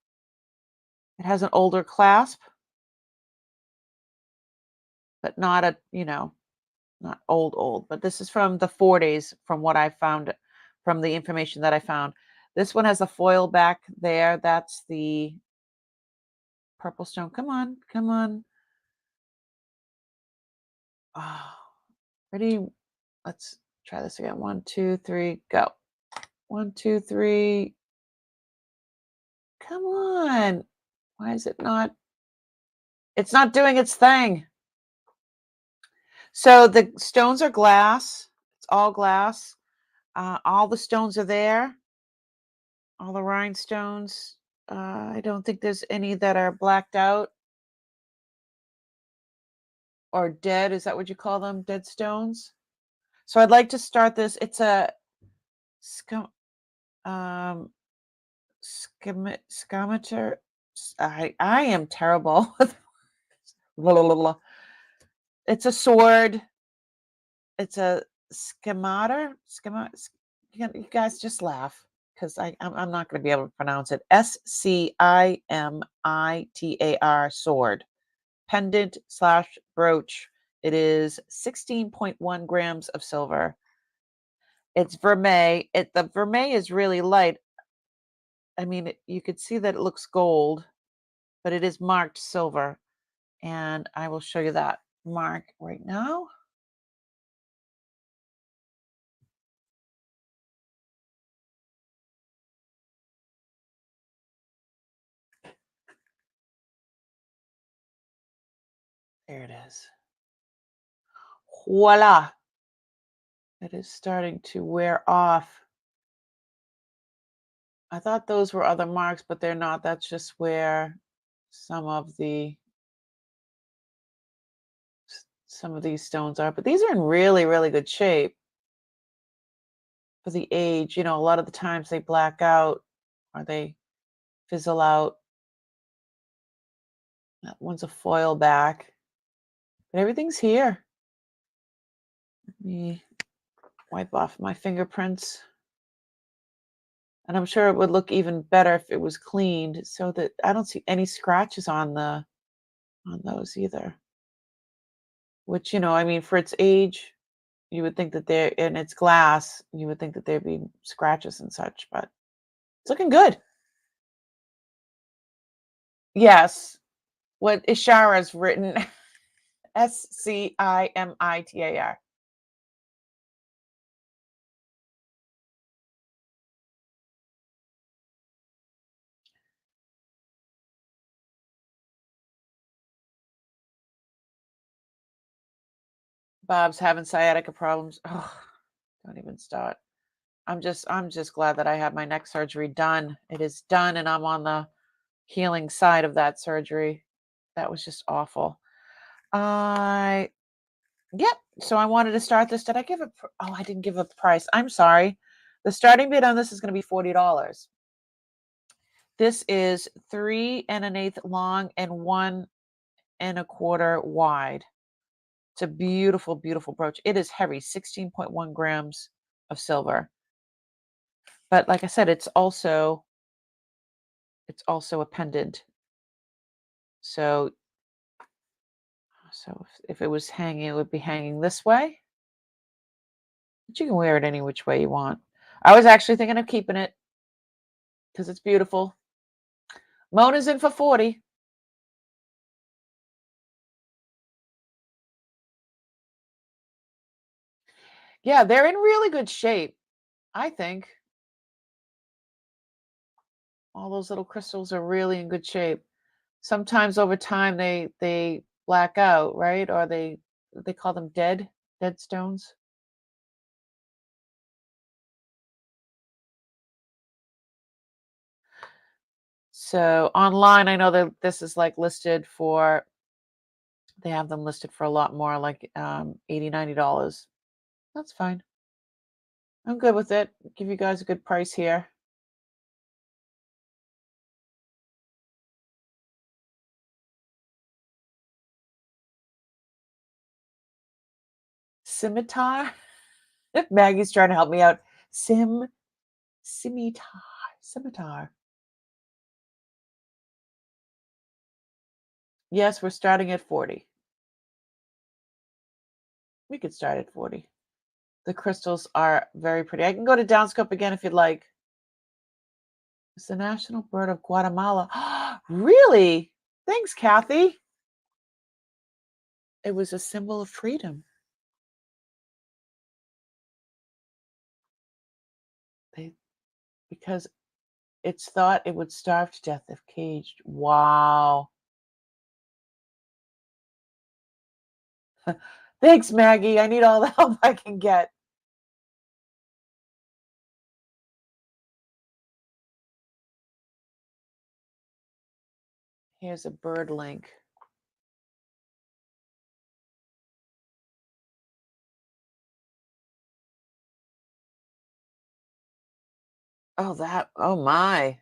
It has an older clasp, but not a, not old, but this is from the 40s from what I found, from the information that I found. This one has a foil back there. That's the purple stone. Come on, come on. Oh, ready? Let's try this again. 1, 2, 3, go. 1, 2, 3. Come on. Why is it not? It's not doing its thing. So the stones are glass. It's all glass. All the stones are there. All the rhinestones. I don't think there's any that are blacked out or dead. Is that what you call them? Dead stones? So I'd like to start this. It's a scameter. I am terrible. It's a sword. It's a schemater. You guys just laugh because I'm not going to be able to pronounce it. SCIMITAR sword. Pendant / brooch. It is 16.1 grams of silver. It's vermeil. The vermeil is really light. I mean, you could see that it looks gold, but it is marked silver. And I will show you that mark right now. There it is. Voila. It is starting to wear off. I thought those were other marks, but they're not. That's just where some of the some of these stones are. But these are in really, really good shape for the age. You know, a lot of the times they black out or they fizzle out. That one's a foil back. But everything's here. Let me wipe off my fingerprints. And I'm sure it would look even better if it was cleaned so that I don't see any scratches on those either. Which, you know, I mean, for its age, you would think that they're and it's glass, you would think that there'd be scratches and such, but it's looking good. Yes. What Ishara's written Scimitar. Bob's having sciatica problems. Oh, don't even start. I'm just glad that I had my neck surgery done. It is done and I'm on the healing side of that surgery. That was just awful. I Yep. So I wanted to start this. Did I give a oh, I didn't give a price. I'm sorry. The starting bid on this is going to be $40. This is 3 1/8 long and 1 1/4 wide. It's a beautiful, beautiful brooch. It is heavy, 16.1 grams of silver. But like I said, it's also a pendant. So if it was hanging, it would be hanging this way. But you can wear it any which way you want. I was actually thinking of keeping it because it's beautiful. Mona's in for 40. Yeah, they're in really good shape, I think. All those little crystals are really in good shape. Sometimes over time they black out, right? Or they call them dead stones. So online, I know that this is like listed for they have them listed for a lot more, like 80, $90. That's fine. I'm good with it. Give you guys a good price here. Scimitar. Maggie's trying to help me out. Scimitar. Scimitar. Yes, we're starting at 40. We could start at 40. The crystals are very pretty. I can go to Downscope again if you'd like. It's the national bird of Guatemala. Really? Thanks, Kathy. It was a symbol of freedom. They because it's thought it would starve to death if caged. Wow. Thanks, Maggie. I need all the help I can get. Here's a bird link. Oh my.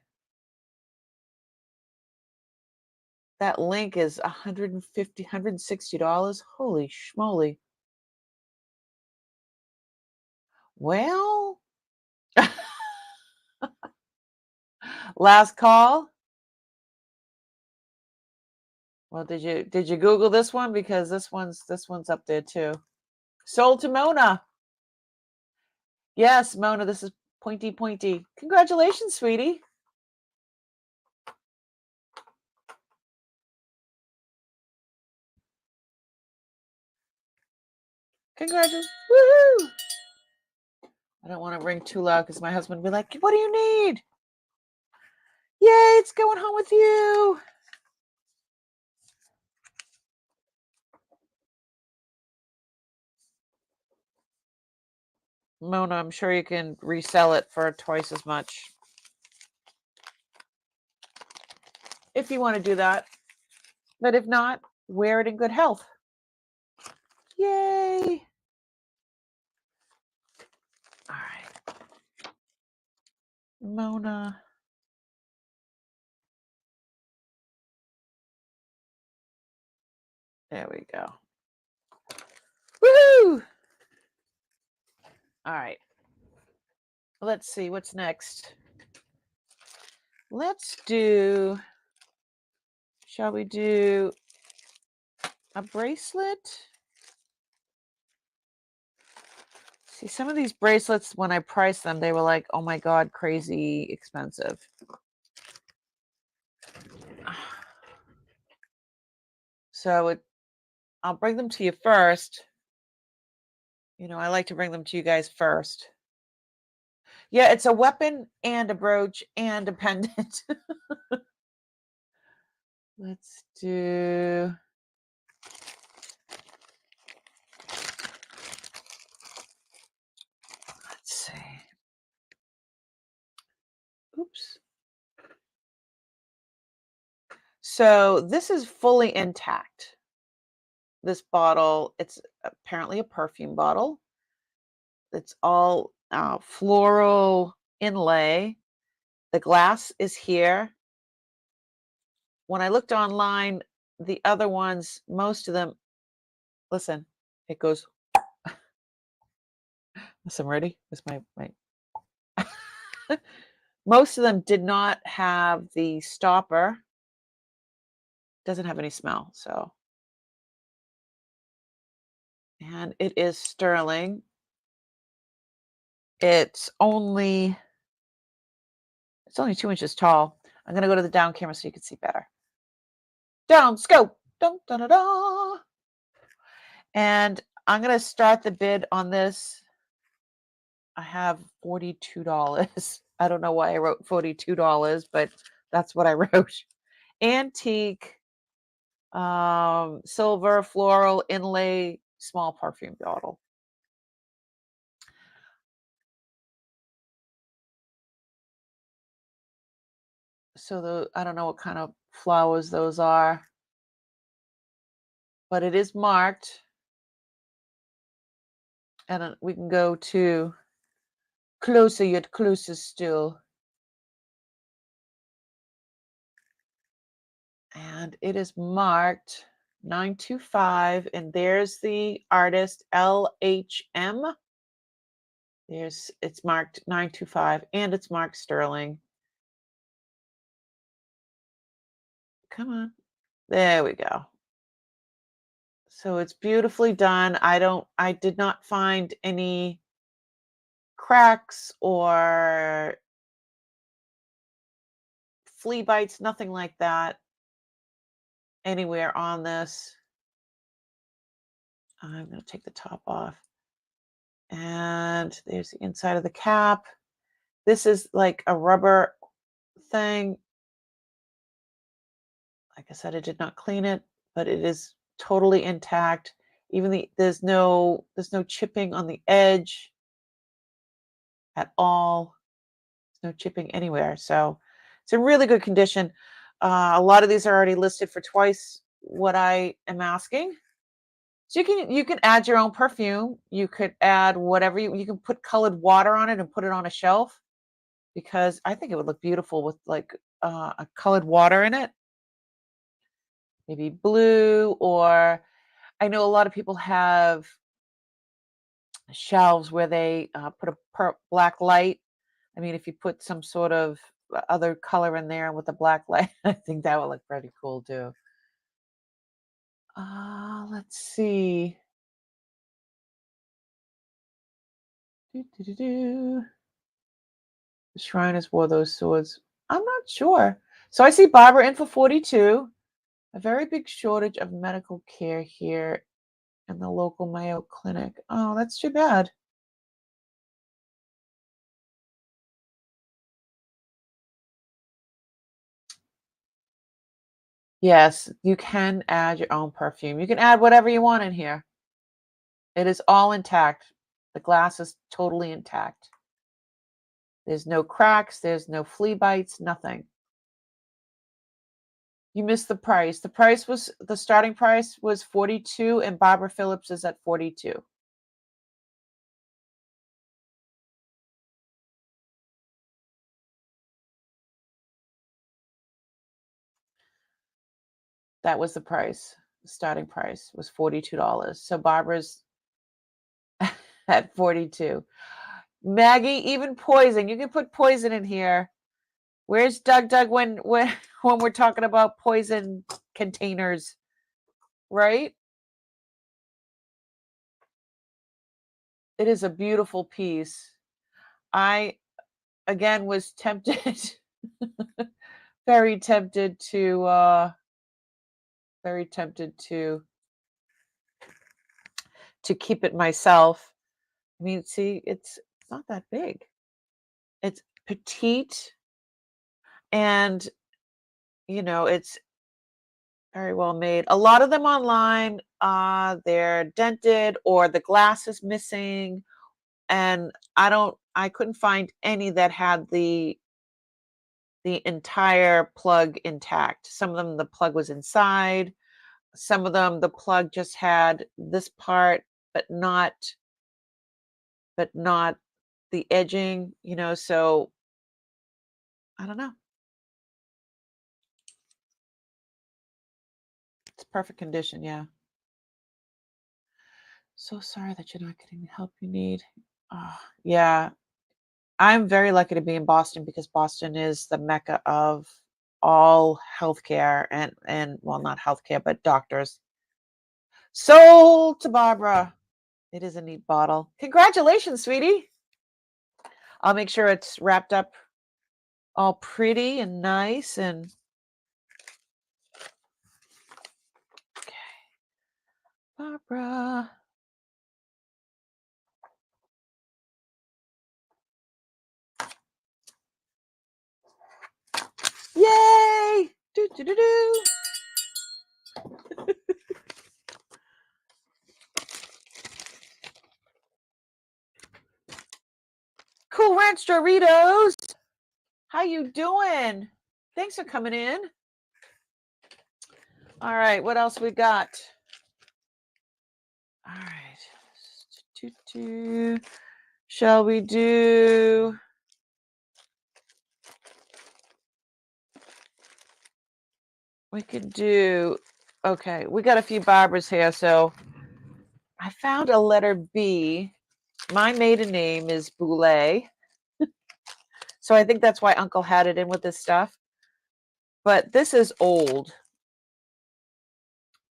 That link is $150, $160. Holy schmoly. Well, last call. Well, did you Google this one? Because this one's up there too. Sold to Mona. Yes, Mona, this is pointy pointy. Congratulations, sweetie. Congratulations. Woohoo! I don't want to ring too loud because my husband will be like, what do you need? Yay, it's going home with you. Mona, I'm sure you can resell it for twice as much. If you want to do that. But if not, wear it in good health. Yay. All right. Mona. There we go. Woohoo! All right. Let's see what's next. Let's do, shall we do a bracelet? See, some of these bracelets, when I priced them, they were like, oh my God, crazy expensive. So I'll bring them to you first. You know, I like to bring them to you guys first. Yeah, it's a weapon and a brooch and a pendant. Let's do. Let's see. Oops. So this is fully intact. This bottle, it's apparently a perfume bottle. It's all floral inlay. The glass is here. When I looked online, the other ones, most of them, listen, it goes. Listen, ready? This my most of them did not have the stopper. Doesn't have any smell, so. And it is sterling. It's only 2 inches tall. I'm gonna go to the down camera so you can see better. Down scope. Dun, dun, dun, dun. And I'm gonna start the bid on this. I have $42. I don't know why I wrote $42, but that's what I wrote. Antique, silver, floral, inlay, small perfume bottle. So I don't know what kind of flowers those are, but it is marked. And we can go to closer, yet closer still. And it is marked 925, and there's the artist LHM. It's marked 925, and it's marked sterling. Come on. There we go. So it's beautifully done. I did not find any cracks or flea bites, nothing like that anywhere on this. I'm going to take the top off. And there's the inside of the cap. This is like a rubber thing. Like I said, I did not clean it, but it is totally intact. Even there's no chipping on the edge at all. There's no chipping anywhere. So it's in really good condition. A lot of these are already listed for twice what I am asking. So you can add your own perfume. You could add whatever you can put colored water on it and put it on a shelf, because I think it would look beautiful with like a colored water in it. Maybe blue, or I know a lot of people have shelves where they put a black light. I mean, if you put some sort of other color in there with a black light, I think that would look pretty cool too. Let's see. The Shriners wore those swords. I'm not sure. So I see Barbara in for 42. A very big shortage of medical care here in the local Mayo Clinic. Oh, that's too bad. Yes, you can add your own perfume. You can add whatever you want in here. It is all intact. The glass is totally intact. There's no cracks, there's no flea bites, nothing. You missed the price. The starting price was 42 and Barbara Phillips is at 42. That was the price. The starting price was $42. So Barbara's at 42. Maggie, even poison. You can put poison in here. Where's Doug when when we're talking about poison containers, right? It is a beautiful piece. I again was tempted very tempted to very tempted to keep it myself. I mean, see, it's not that big. It's petite and it's very well made. A lot of them online, they're dented or the glass is missing, and I couldn't find any that had the entire plug intact. Some of them, the plug was inside. Some of them, the plug just had this part, but not the edging, so I don't know. It's perfect condition, yeah. So sorry that you're not getting the help you need. Yeah, I'm very lucky to be in Boston because Boston is the mecca of all healthcare and well, not healthcare, but doctors. Sold to Barbara. It is a neat bottle. Congratulations, sweetie. I'll make sure it's wrapped up all pretty and nice and okay. Barbara. Yay! Do do do do. Cool Ranch Doritos. How you doing? Thanks for coming in. All right, what else we got? All right. Shall we do? We could do. Okay, we got a few Barbaras here. So I found a letter B. My maiden name is Boulay. So I think that's why Uncle had it in with this stuff. But this is old.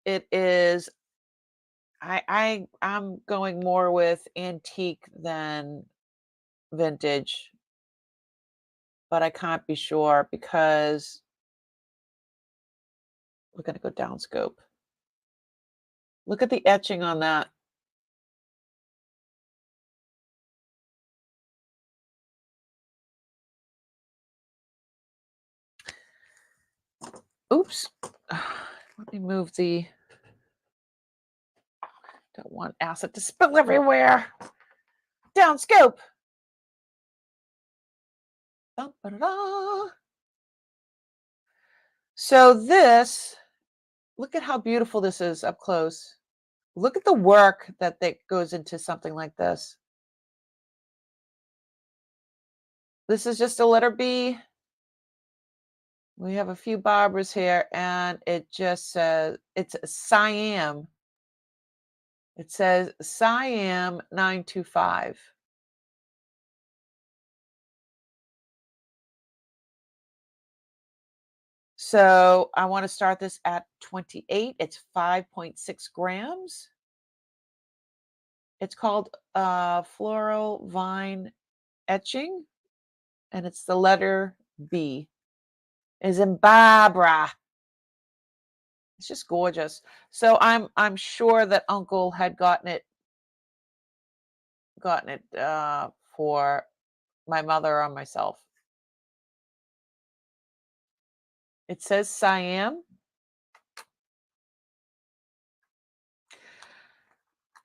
It is. I'm going more with antique than vintage, but I can't be sure because we're going to go down scope. Look at the etching on that. Oops. Let me move the. Don't want acid to spill everywhere. Down scope. Da-da-da. So this, look at how beautiful this is up close. Look at the work that goes into something like this. This is just a letter B. We have a few Barbaras here, and it just says it's Siam. It says Siam 925. So I want to start this at 28. It's 5.6 grams. It's called floral vine etching, and it's the letter B. Is in Barbara. It's just gorgeous. So I'm sure that Uncle had gotten it for my mother or myself. It says Siam.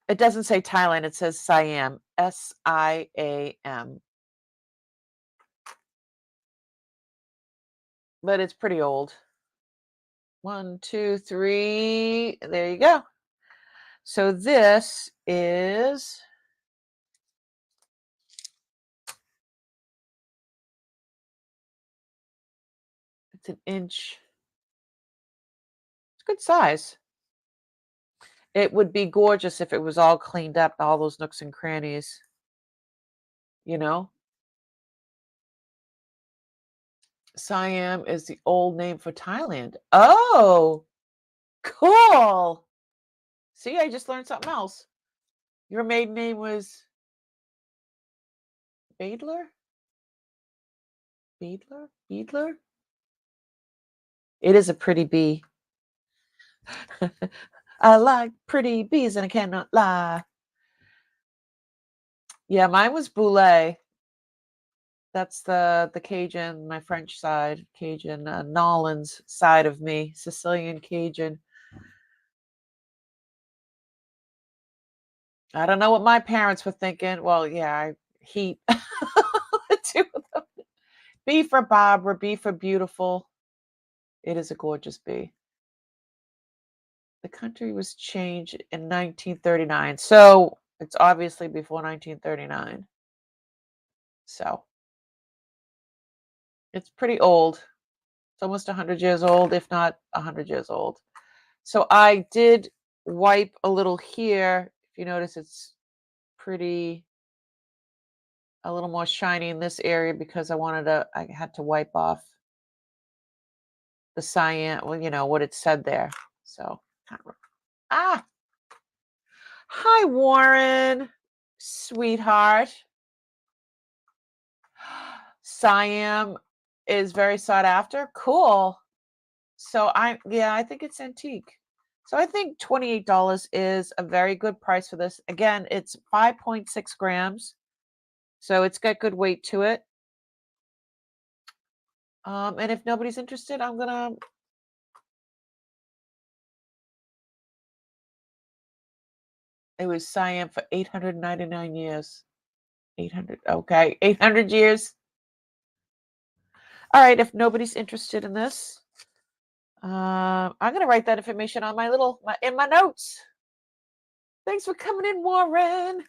It doesn't say Thailand. It says Siam. Siam. But it's pretty old. 1, 2, 3. There you go. So this is it's an inch. It's good size. It would be gorgeous if it was all cleaned up, all those nooks and crannies, you know? Siam is the old name for Thailand. Oh, cool. See, I just learned something else. Your maiden name was Badler? Beadler? Beadler? It is a pretty bee. I like pretty bees and I cannot lie. Yeah, mine was Boulay. That's the Cajun, my French side, Cajun, Nolans side of me, Sicilian Cajun. I don't know what my parents were thinking. Well, yeah, heat. The two of them. B for Barbara, B for beautiful. It is a gorgeous bee. The country was changed in 1939. So it's obviously before 1939. So it's pretty old. It's almost 100 years old, if not 100 years old. So I did wipe a little here. If you notice, it's pretty, a little more shiny in this area because I had to wipe off the cyan, well, what it said there. So, ah, hi, Warren, sweetheart. Siam is very sought after. Cool. So I think it's antique. So I think $28 is a very good price for this. Again, it's 5.6 grams. So it's got good weight to it. And if nobody's interested, it was Siam for 899 years. 800, okay, 800 years. All right, if nobody's interested in this, I'm going to write that information on in my notes. Thanks for coming in, Warren.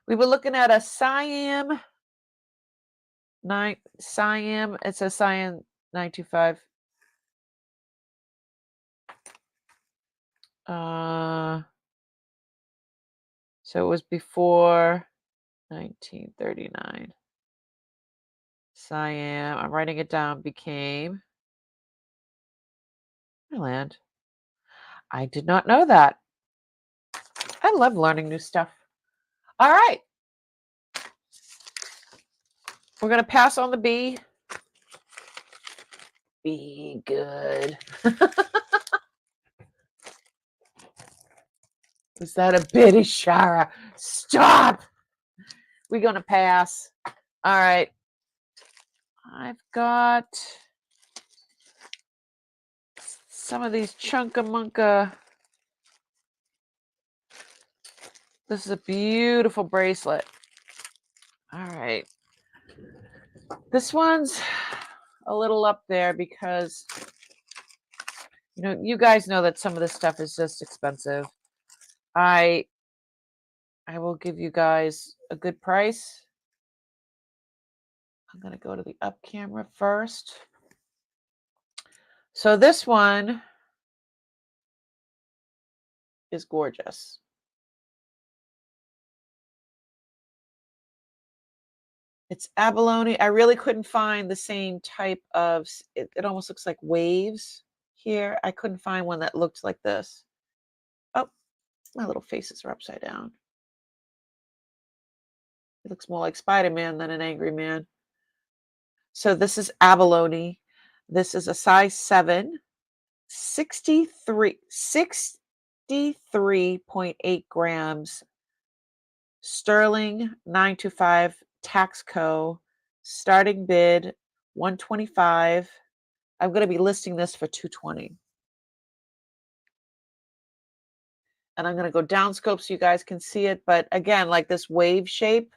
We were looking at a Siam Siam. It says Siam 925. So it was before 1939. Siam, I'm writing it down, became Thailand. I did not know that. I love learning new stuff. All right. We're going to pass on the B. Be good. Is that a bitty Shara? Stop. We're going to pass. All right. I've got some of these chunka-munka. This is a beautiful bracelet. All right. This one's a little up there because, you guys know that some of this stuff is just expensive. I will give you guys a good price. I'm going to go to the up camera first. So this one is gorgeous. It's abalone. I really couldn't find the same type of, it almost looks like waves here. I couldn't find one that looked like this. Oh, my little faces are upside down. It looks more like Spider-Man than an angry man. So this is abalone. This is a size 7. 63.8 grams, sterling 925 tax co, starting bid 125. I'm going to be listing this for 220. And I'm going to go down scope so you guys can see it. But again, like this wave shape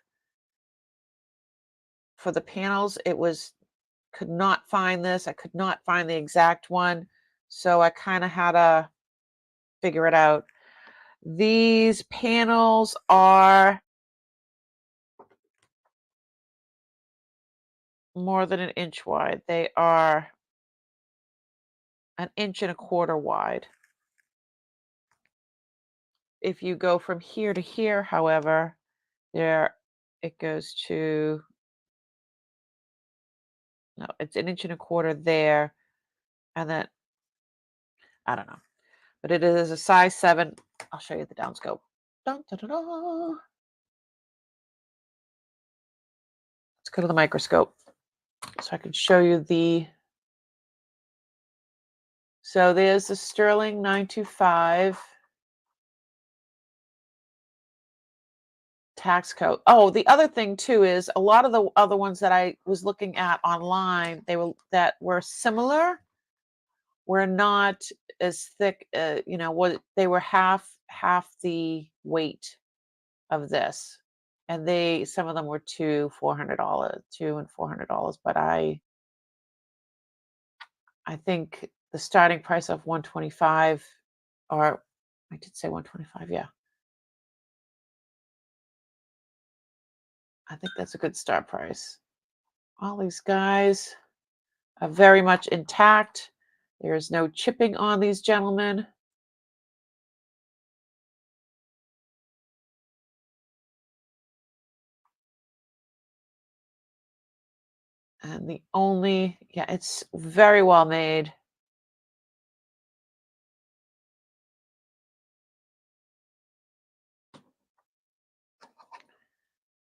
for the panels, could not find this. I could not find the exact one. So I kind of had to figure it out. These panels are more than an inch wide. They are an inch and a quarter wide. If you go from here to here, however, there it goes to, no, it's an inch and a quarter there. And then, I don't know, but it is a size 7. I'll show you the down scope. Dun, dun, dun, dun. Let's go to the microscope so I can show you so there's the sterling 925 tax code. Oh, the other thing too is a lot of the other ones that I was looking at online, that were similar, were not as thick. They were half the weight of this, and some of them were $200 and $400. But I think the starting price of 125, or I did say 125, yeah. I think that's a good start price. All these guys are very much intact. There is no chipping on these gentlemen. And it's very well made.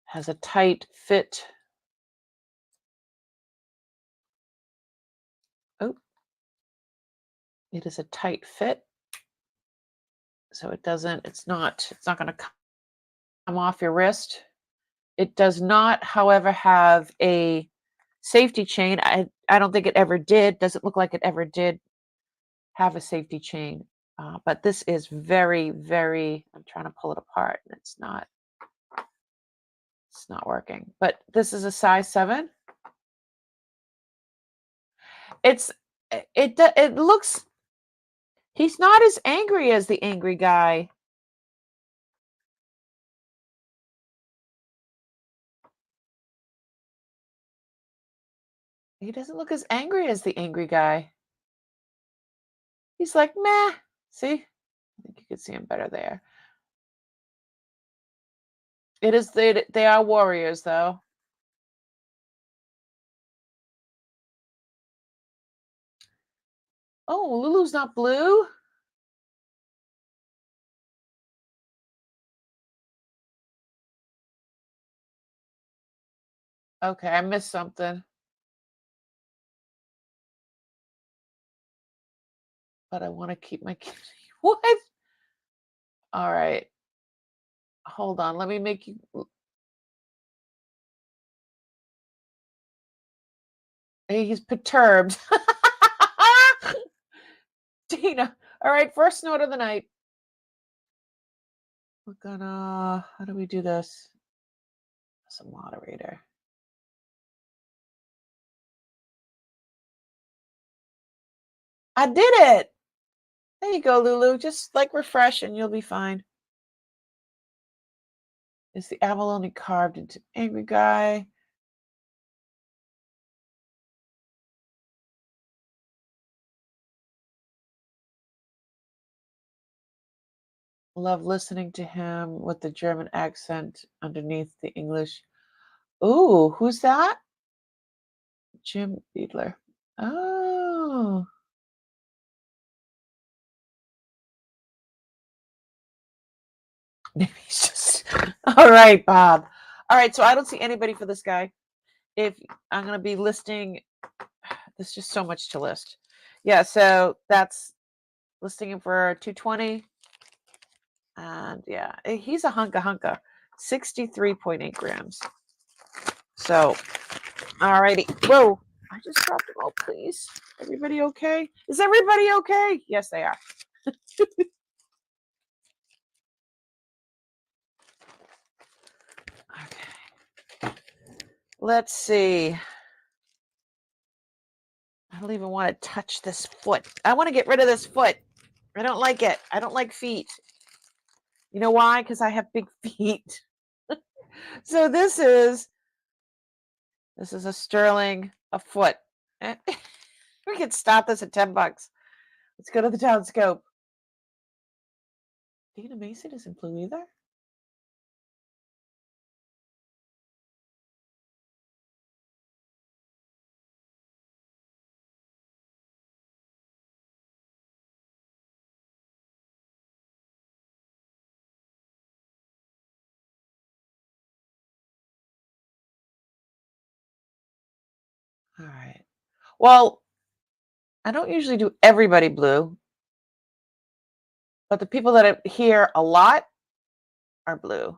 Has a tight fit. Oh, it is a tight fit. So it's not going to come off your wrist. It does not, however, have a safety chain. I don't think it ever did. Doesn't look like it ever did have a safety chain. But this is very, very, I'm trying to pull it apart and it's not working. But this is a size 7. It looks, he's not as angry as the angry guy. He doesn't look as angry as the angry guy. He's like, meh. See? I think you could see him better there. They are warriors, though. Oh, Lulu's not blue? Okay, I missed something. But I want to keep my what? All right. Hold on. Let me make you. He's perturbed. Tina. All right. First note of the night. We're gonna. How do we do this? As a moderator. I did it. There you go, Lulu. Just like refresh and you'll be fine. Is the abalone carved into angry guy? Love listening to him with the German accent underneath the English. Ooh, who's that? Jim Beadler. Oh. Maybe he's just all right, Bob. All right, so I don't see anybody for this guy. If I'm gonna be listing, there's just so much to list. Yeah, so that's listing him for 220. And yeah, he's a hunka, 63.8 grams. So, alrighty. Whoa, I just dropped them. Oh, please. Everybody okay? Is everybody okay? Yes, they are. Okay. Let's see. I don't even want to touch this foot. I want to get rid of this foot. I don't like it. I don't like feet. You know why? Because I have big feet. So this is a sterling a foot. We could stop this at $10. Let's go to the town scope. Dana Mason isn't blue either. All right. Well, I don't usually do everybody blue, but the people that are here a lot are blue.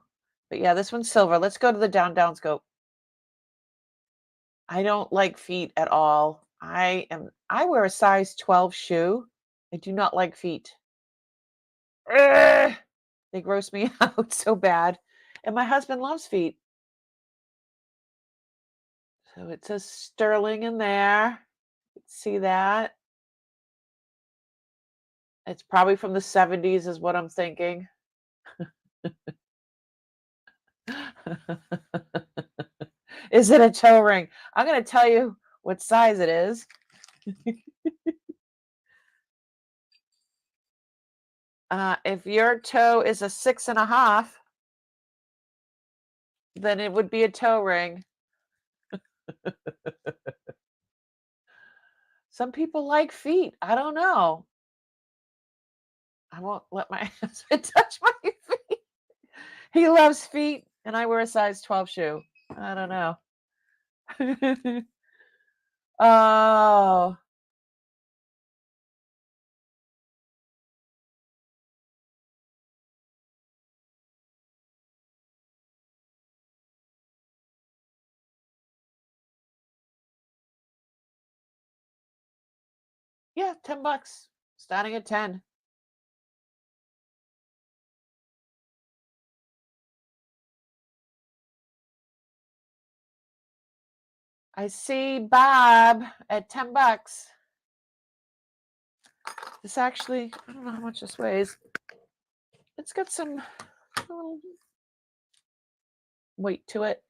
But yeah, this one's silver. Let's go to the down scope. I don't like feet at all. I wear a size 12 shoe. I do not like feet. Ugh, they gross me out so bad. And my husband loves feet. So it says sterling in there. See that? It's probably from the 70s is what I'm thinking. Is it a toe ring? I'm going to tell you what size it is. If your toe is a 6.5, then it would be a toe ring. Some people like feet. I don't know. I won't let my husband touch my feet. He loves feet, and I wear a size 12 shoe. I don't know. Oh, yeah, $10, starting at 10. I see Bob at $10. This actually, I don't know how much this weighs. It's got some weight to it.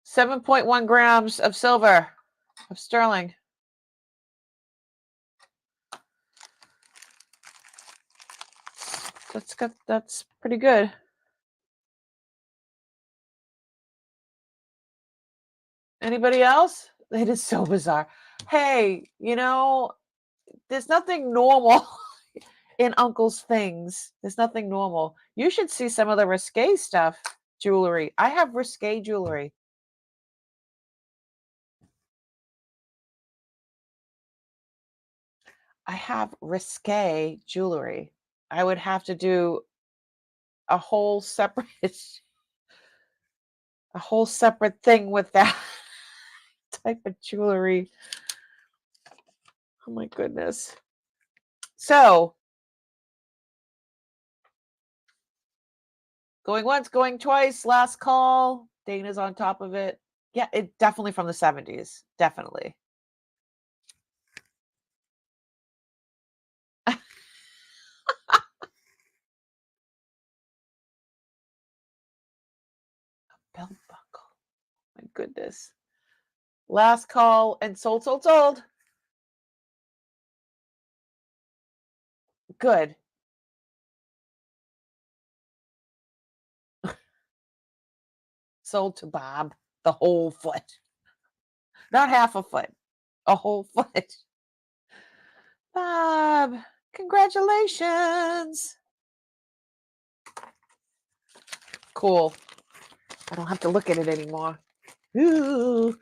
7.1 grams of silver, of sterling. That's pretty good. Anybody else? It is so bizarre. Hey, there's nothing normal in Uncle's things. There's nothing normal. You should see some of the risque stuff, jewelry. I have risque jewelry. I have risque jewelry. I would have to do a whole separate thing with that type of jewelry. Oh my goodness. So, going once, going twice, last call. Dana's on top of it. Yeah, it definitely from the 70s. Definitely. Belt buckle. My goodness. Last call and sold. Good. Sold to Bob the whole foot. Not half a foot, a whole foot. Bob, congratulations. Cool. I don't have to look at it anymore. Ooh.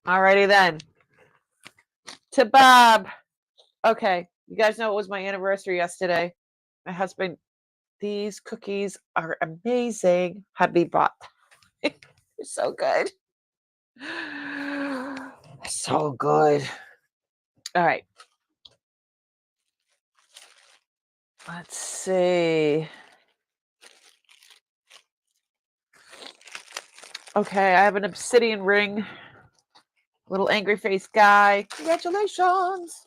Alrighty then. To Bob. Okay, you guys know it was my anniversary yesterday. My husband, these cookies are amazing. Hubby bought. They're so good. So good. All right. Let's see. Okay, I have an obsidian ring. Little angry face guy. Congratulations.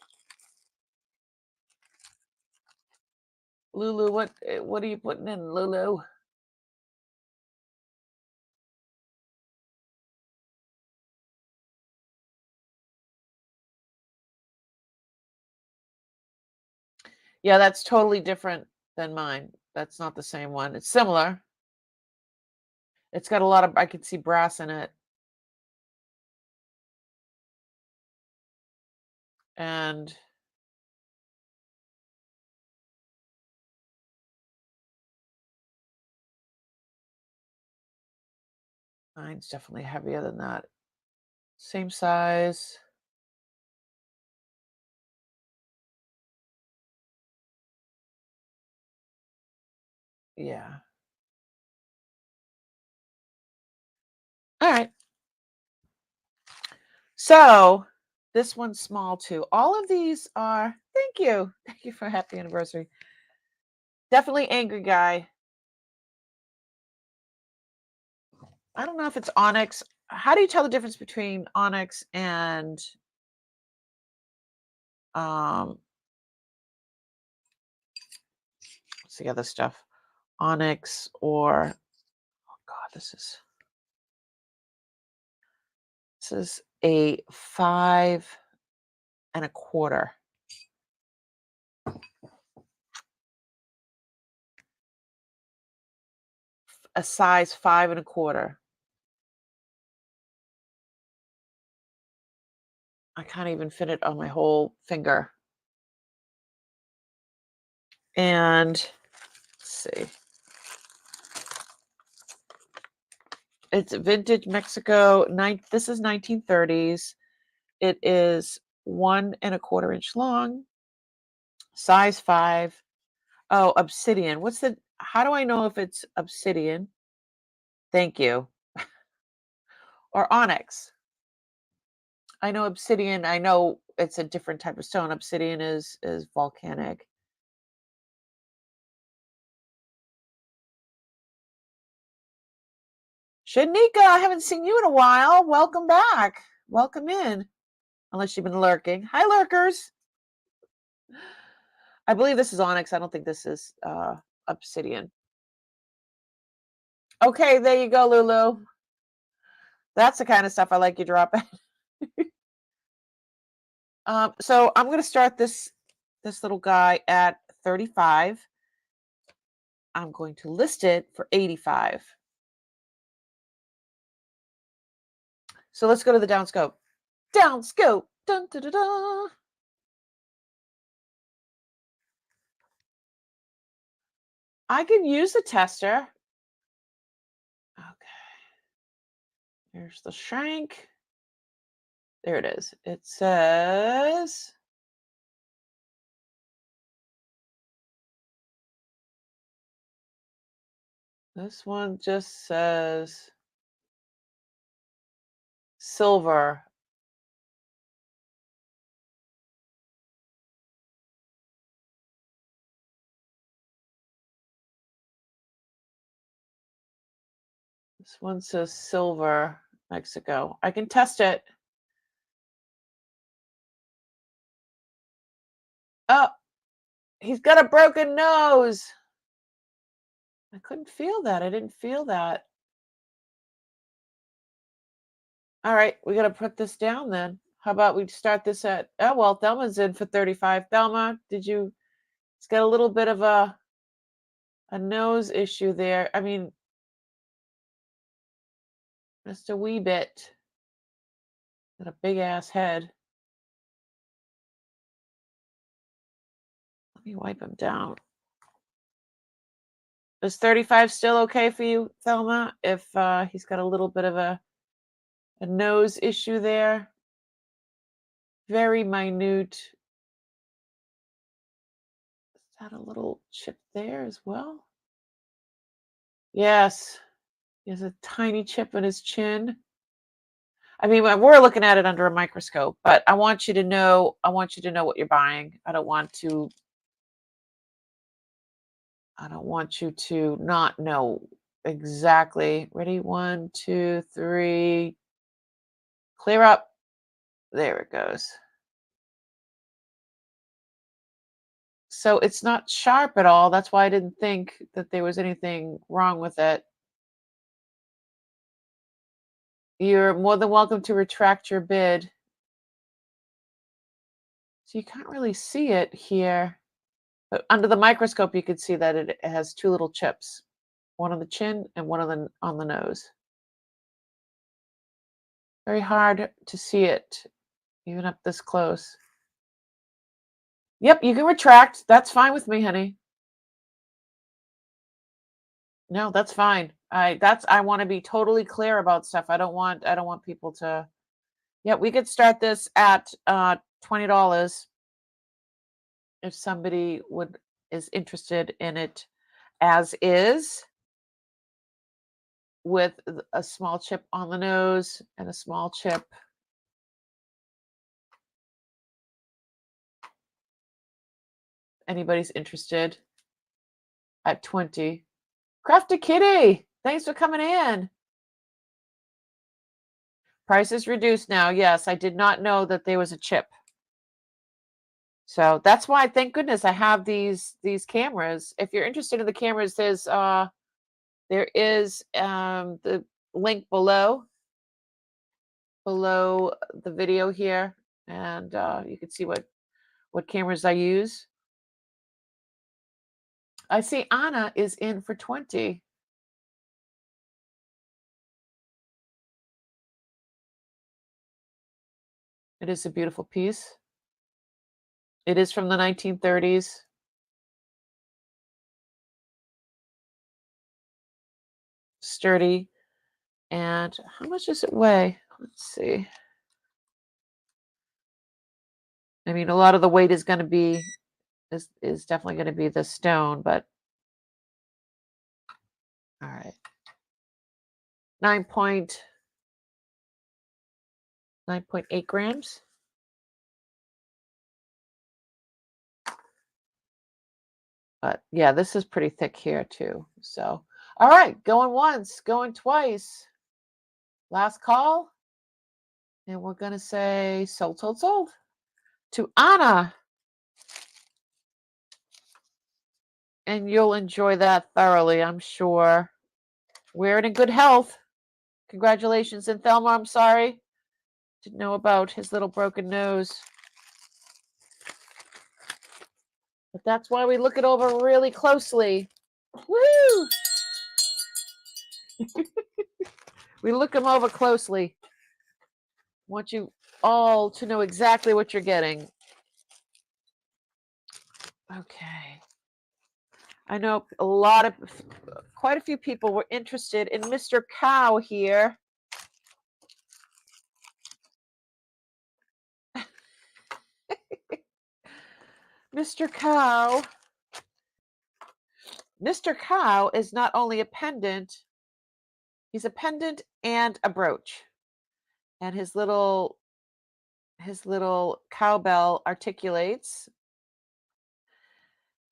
Lulu, what are you putting in, Lulu? Yeah, that's totally different than mine. That's not the same one. It's similar. It's got a lot of, I can see brass in it. And mine's definitely heavier than that. Same size. Yeah. All right. So this one's small too. All of these are, thank you. Thank you for a happy anniversary. Definitely angry guy. I don't know if it's onyx. How do you tell the difference between onyx and what's the other stuff? Onyx or oh god, this is a 5.25. A size 5.25. I can't even fit it on my whole finger. And let's see. It's vintage Mexico. This is 1930s. It is 1.25 inch long, size 5. Oh, obsidian. How do I know if it's obsidian? Thank you. Or onyx. I know obsidian. I know it's a different type of stone. Obsidian is volcanic. Shanika, I haven't seen you in a while. Welcome back. Welcome in. Unless you've been lurking. Hi, lurkers. I believe this is onyx. I don't think this is obsidian. Okay, there you go, Lulu. That's the kind of stuff I like you dropping. So I'm going to start this little guy at 35. I'm going to list it for 85. So let's go to the downscope. Downscope. Dun, dun, dun, dun. I can use the tester. Okay. Here's the shank. There it is. It says this one just says silver. This one says silver, Mexico. I can test it. Oh, he's got a broken nose. I couldn't feel that. I didn't feel that. All right, we got to put this down then. How about we start this at, oh, well, Thelma's in for 35. Thelma, it's got a little bit of a nose issue there. I mean, just a wee bit. Got a big ass head. Let me wipe him down. Is 35 still okay for you, Thelma? If he's got a little bit of a a nose issue there. Very minute. Is that a little chip there as well? Yes. He has a tiny chip in his chin. I mean, we're looking at it under a microscope, but I want you to know what you're buying. I don't want you to not know exactly. Ready? 1, 2, 3. Clear up. There it goes. So it's not sharp at all. That's why I didn't think that there was anything wrong with it. You're more than welcome to retract your bid. So you can't really see it here. But under the microscope, you could see that it has 2 little chips, one on the chin and one on the nose. Very hard to see it, even up this close. Yep, you can retract. That's fine with me, honey. No, that's fine. I want to be totally clear about stuff. I don't want people to. Yeah, we could start this at $20 if somebody is interested in it as is, with a small chip on the nose and a small chip. Anybody's interested at 20. Crafty Kitty, thanks for coming in. Price is reduced now. Yes, I did not know that there was a chip. So that's why, thank goodness, I have these cameras. If you're interested in the cameras, there is the link below the video here, and you can see what cameras I use. I see Anna is in for 20. It is a beautiful piece. It is from the 1930s. Sturdy. And how much does it weigh? Let's see. I mean, a lot of the weight is going to be is definitely going to be the stone, but all right. 9.8 grams. But yeah, this is pretty thick here too. So, all right, going once, going twice. Last call. And we're going to say sold, sold, sold to Anna. And you'll enjoy that thoroughly, I'm sure. We're in good health. Congratulations. And Thelma, I'm sorry. Didn't know about his little broken nose. But that's why we look it over really closely. Woo! We look them over closely. Want you all to know exactly what you're getting. Okay. I know quite a few people were interested in Mr. Cow here. Mr. Cow. Mr. Cow is not only a pendant, he's a pendant and a brooch. And his little cowbell articulates.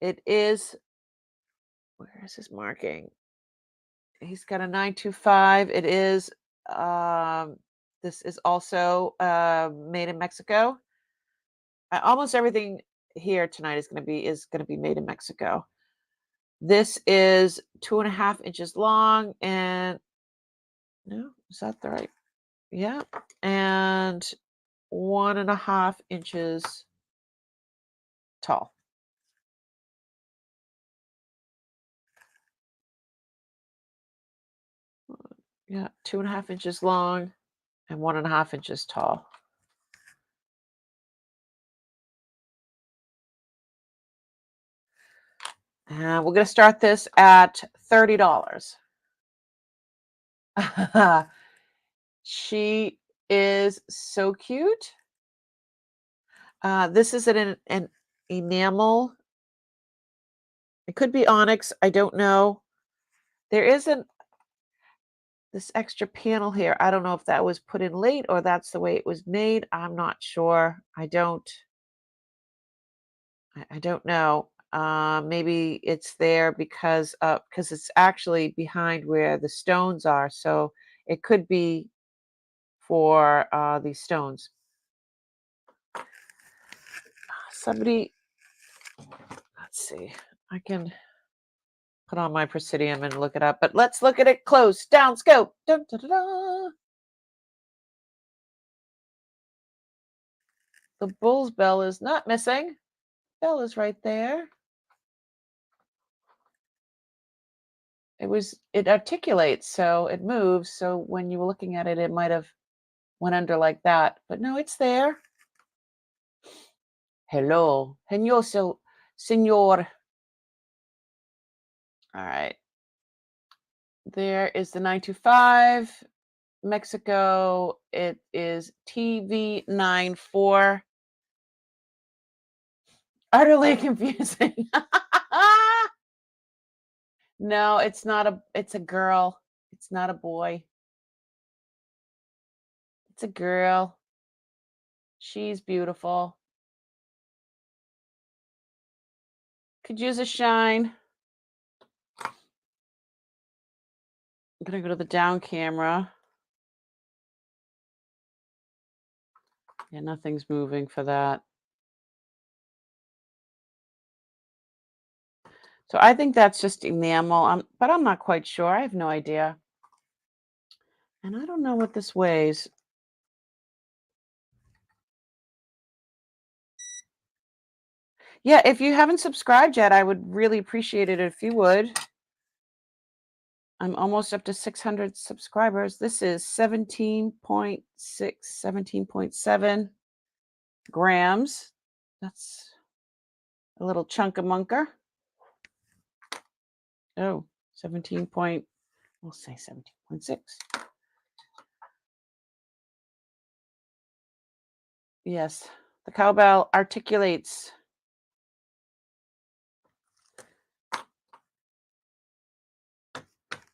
It is, where is his marking? He's got a 925. It is, this is also made in Mexico. Almost everything here tonight is going to be made in Mexico. This is 2.5 inches long, and no, is that the right? Yeah, and 1.5 inches tall. Yeah, 2.5 inches long and 1.5 inches tall. And we're going to start this at $30. She is so cute. This is an enamel. It could be onyx. I don't know. There isn't this extra panel here. I don't know if that was put in late or that's the way it was made. I'm not sure. I don't know. Maybe it's there because it's actually behind where the stones are. So it could be for these stones. Somebody, let's see. I can put on my Presidium and look it up, but let's look at it close. Down scope. Dun, dun, dun, dun. The bull's bell is not missing. Bell is right there. It articulates, so it moves. So when you were looking at it, it might have went under like that, but no, it's there. Hello. Senor. All right. There is the 925. Mexico, it is TV94. Utterly confusing. No, it's a girl. It's not a boy. It's a girl. She's beautiful. Could use a shine. I'm going to go to the down camera. Yeah, nothing's moving for that. So I think that's just enamel, but I'm not quite sure. I have no idea. And I don't know what this weighs. Yeah, if you haven't subscribed yet, I would really appreciate it if you would. I'm almost up to 600 subscribers. This is 17.6, 17.7 grams. That's a little chunk of munker. Oh, 17 point, we'll say 17.6. Yes, the cowbell articulates.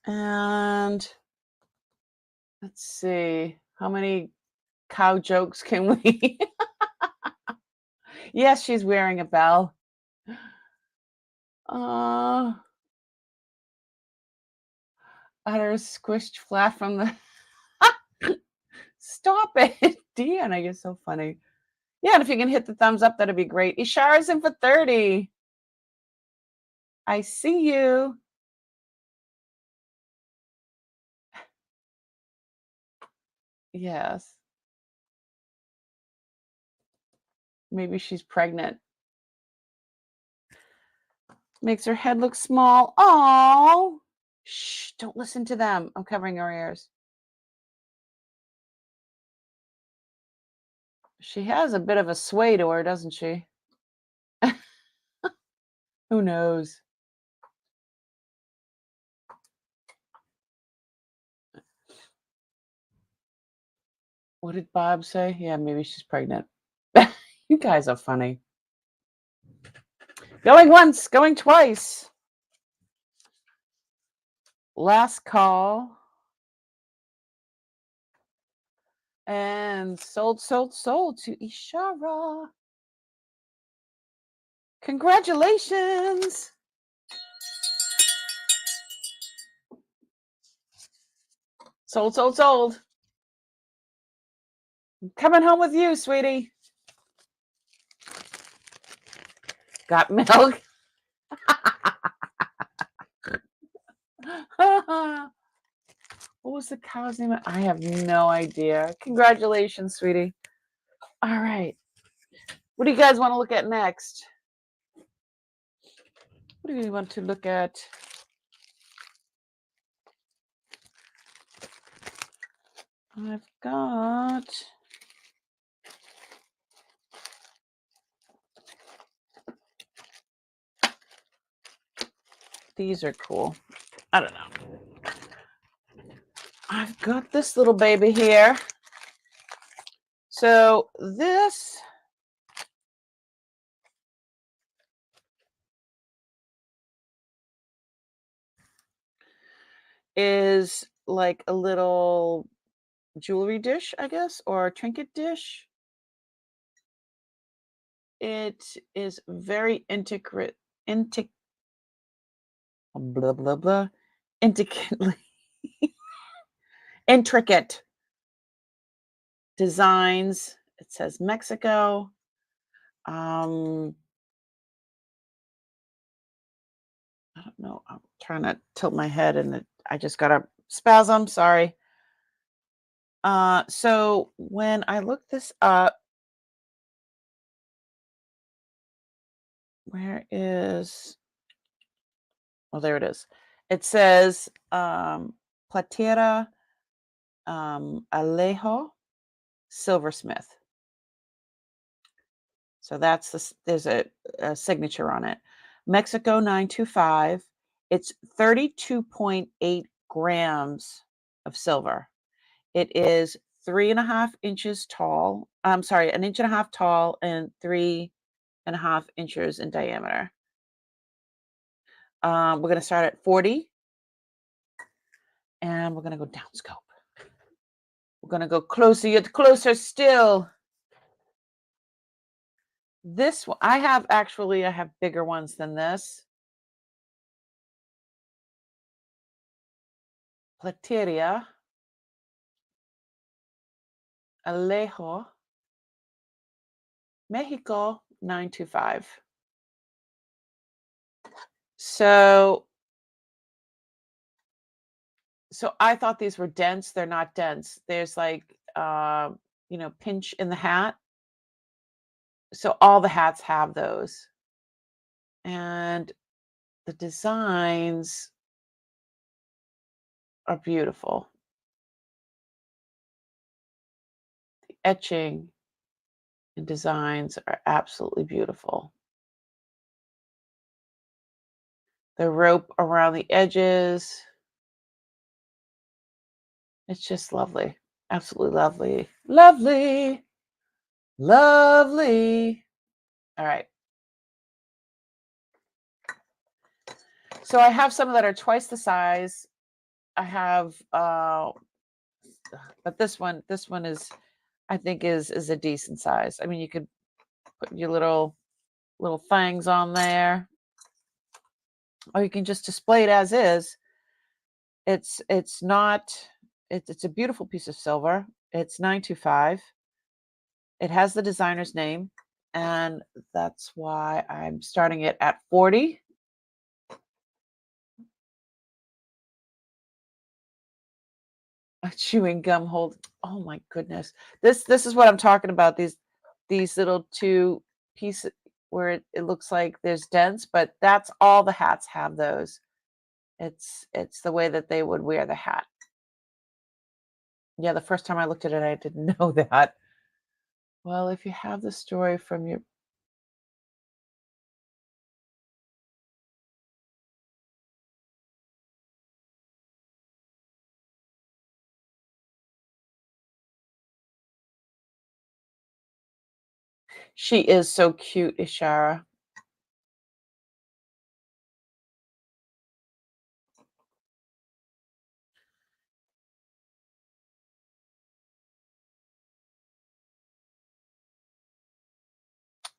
And let's see, how many cow jokes can we? Yes, she's wearing a bell. Utter squished flat from the. Stop it, Deanna, you're so funny. Yeah, and if you can hit the thumbs up, that'd be great. Ishara's in for 30. I see you. Yes. Maybe she's pregnant. Makes her head look small. Oh, shh, don't listen to them. I'm covering her ears. She has a bit of a sway to her, doesn't she? Who knows? What did Bob say? Yeah, maybe she's pregnant. You guys are funny. Going once, going twice. Last call. And sold to Ishara. Congratulations. Sold. I'm coming home with you, sweetie. Got milk. What was the cow's name? I have no idea. Congratulations, sweetie. All right. What do you guys want to look at next? What do you want to look at? I've got these are cool. I don't know. I've got this little baby here. So this is like a little jewelry dish, I guess, or a trinket dish. It is very intricate, blah blah blah, intricately intricate designs. It says Mexico. Um, I don't know. I'm trying to tilt my head, and I just got a spasm. Sorry. So when I looked this up, where is? Oh, there it is. It says Platera Alejo silversmith. So that's there's a signature on it. Mexico 925. It's 32.8 grams of silver. It is 3.5 inches tall. I'm sorry, an inch and a half tall and 3.5 inches in diameter. We're going to start at 40 and we're going to go down scope. We're going to go closer, yet closer still. This one, I have bigger ones than this. Plateria Alejo, Mexico 925. So I thought these were dense. They're not dense. There's like pinch in the hat. So all the hats have those. And the designs are beautiful. The etching and designs are absolutely beautiful. The rope around the edges. It's just lovely. Absolutely lovely. Lovely. Lovely. All right. So I have some that are twice the size. I have but this one is, I think is a decent size. I mean, you could put your little things on there, or you can just display it as is. It's a beautiful piece of silver. It's 925. It has the designer's name, and that's why I'm starting it at 40. A chewing gum hold. Oh my goodness. This is what I'm talking about. These little two pieces where it looks like there's dents, but that's all the hats have those. It's the way that they would wear the hat. Yeah, the first time I looked at it, I didn't know that. Well, if you have the story from your She is so cute, Ishara.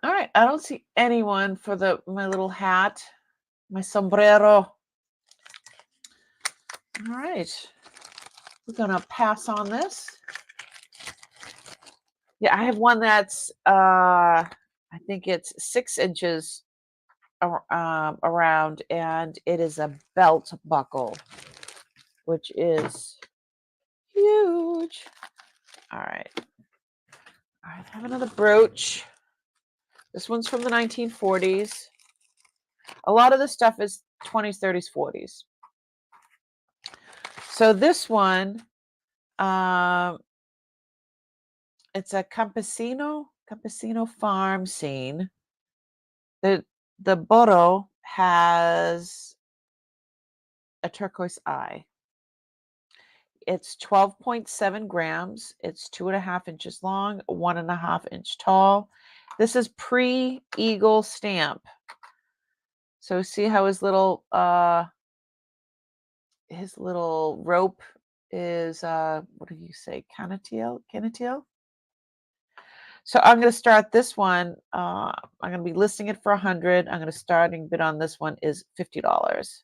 All right, I don't see anyone for my little hat, my sombrero. All right, we're gonna pass on this. Yeah, I have one that's I think it's 6 inches around, and it is a belt buckle, which is huge. All right, I have another brooch. This one's from the 1940s. A lot of the stuff is 20s, 30s, 40s. So this one, it's a campesino farm scene. The burro has a turquoise eye. It's 12.7 grams. It's 2.5 inches long, 1.5 inch tall. This is pre-eagle stamp. So see how his little rope is what do you say? Canateel? So I'm going to start this one. I'm going to be listing it for 100. I'm going to starting bid on this one is $50.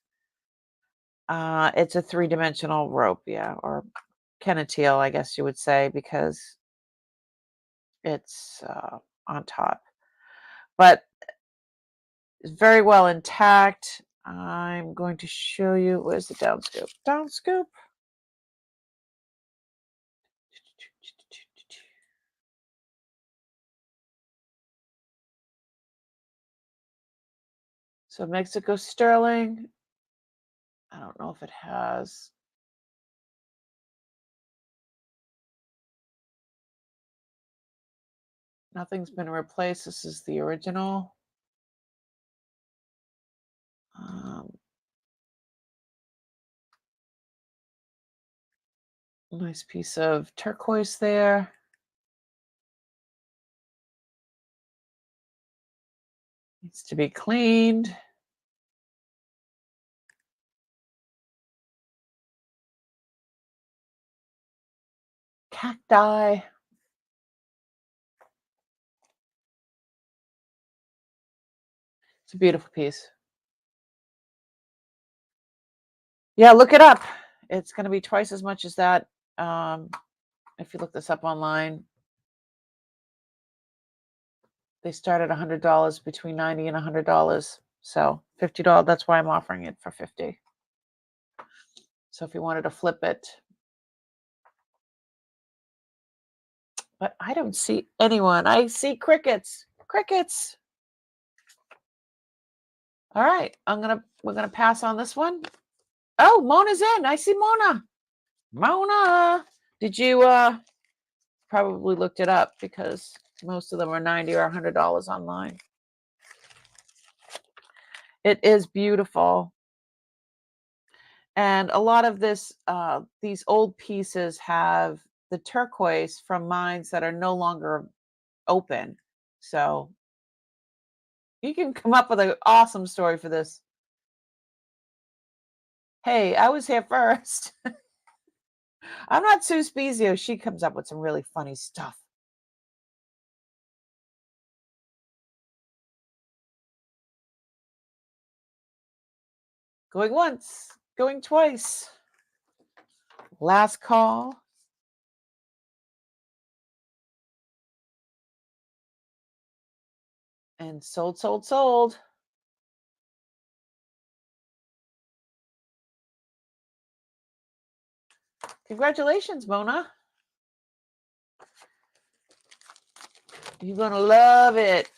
It's a 3-dimensional rope, yeah, or canateel, I guess you would say, because it's on top. But it's very well intact. I'm going to show you. Where's the down scoop? Down scoop. So Mexico sterling. I don't know if it has. Nothing's been replaced. This is the original. Nice piece of turquoise there. Needs to be cleaned. Cacti. It's a beautiful piece. Yeah, look it up. It's going to be twice as much as that. If you look this up online, they start at $100, between $90 and $100. So $50. That's why I'm offering it for $50. So if you wanted to flip it, but I don't see anyone. I see crickets. Crickets. All right, we're gonna pass on this one. Oh, Mona's in. I see Mona. Mona, did you probably looked it up because most of them are $90 or $100 online. It is beautiful. And a lot of these old pieces have the turquoise from mines that are no longer open. So you can come up with an awesome story for this. Hey, I was here first. I'm not Sue Spezio. She comes up with some really funny stuff. Going once, going twice. Last call. And sold, sold, sold. Congratulations, Mona. You're going to love it.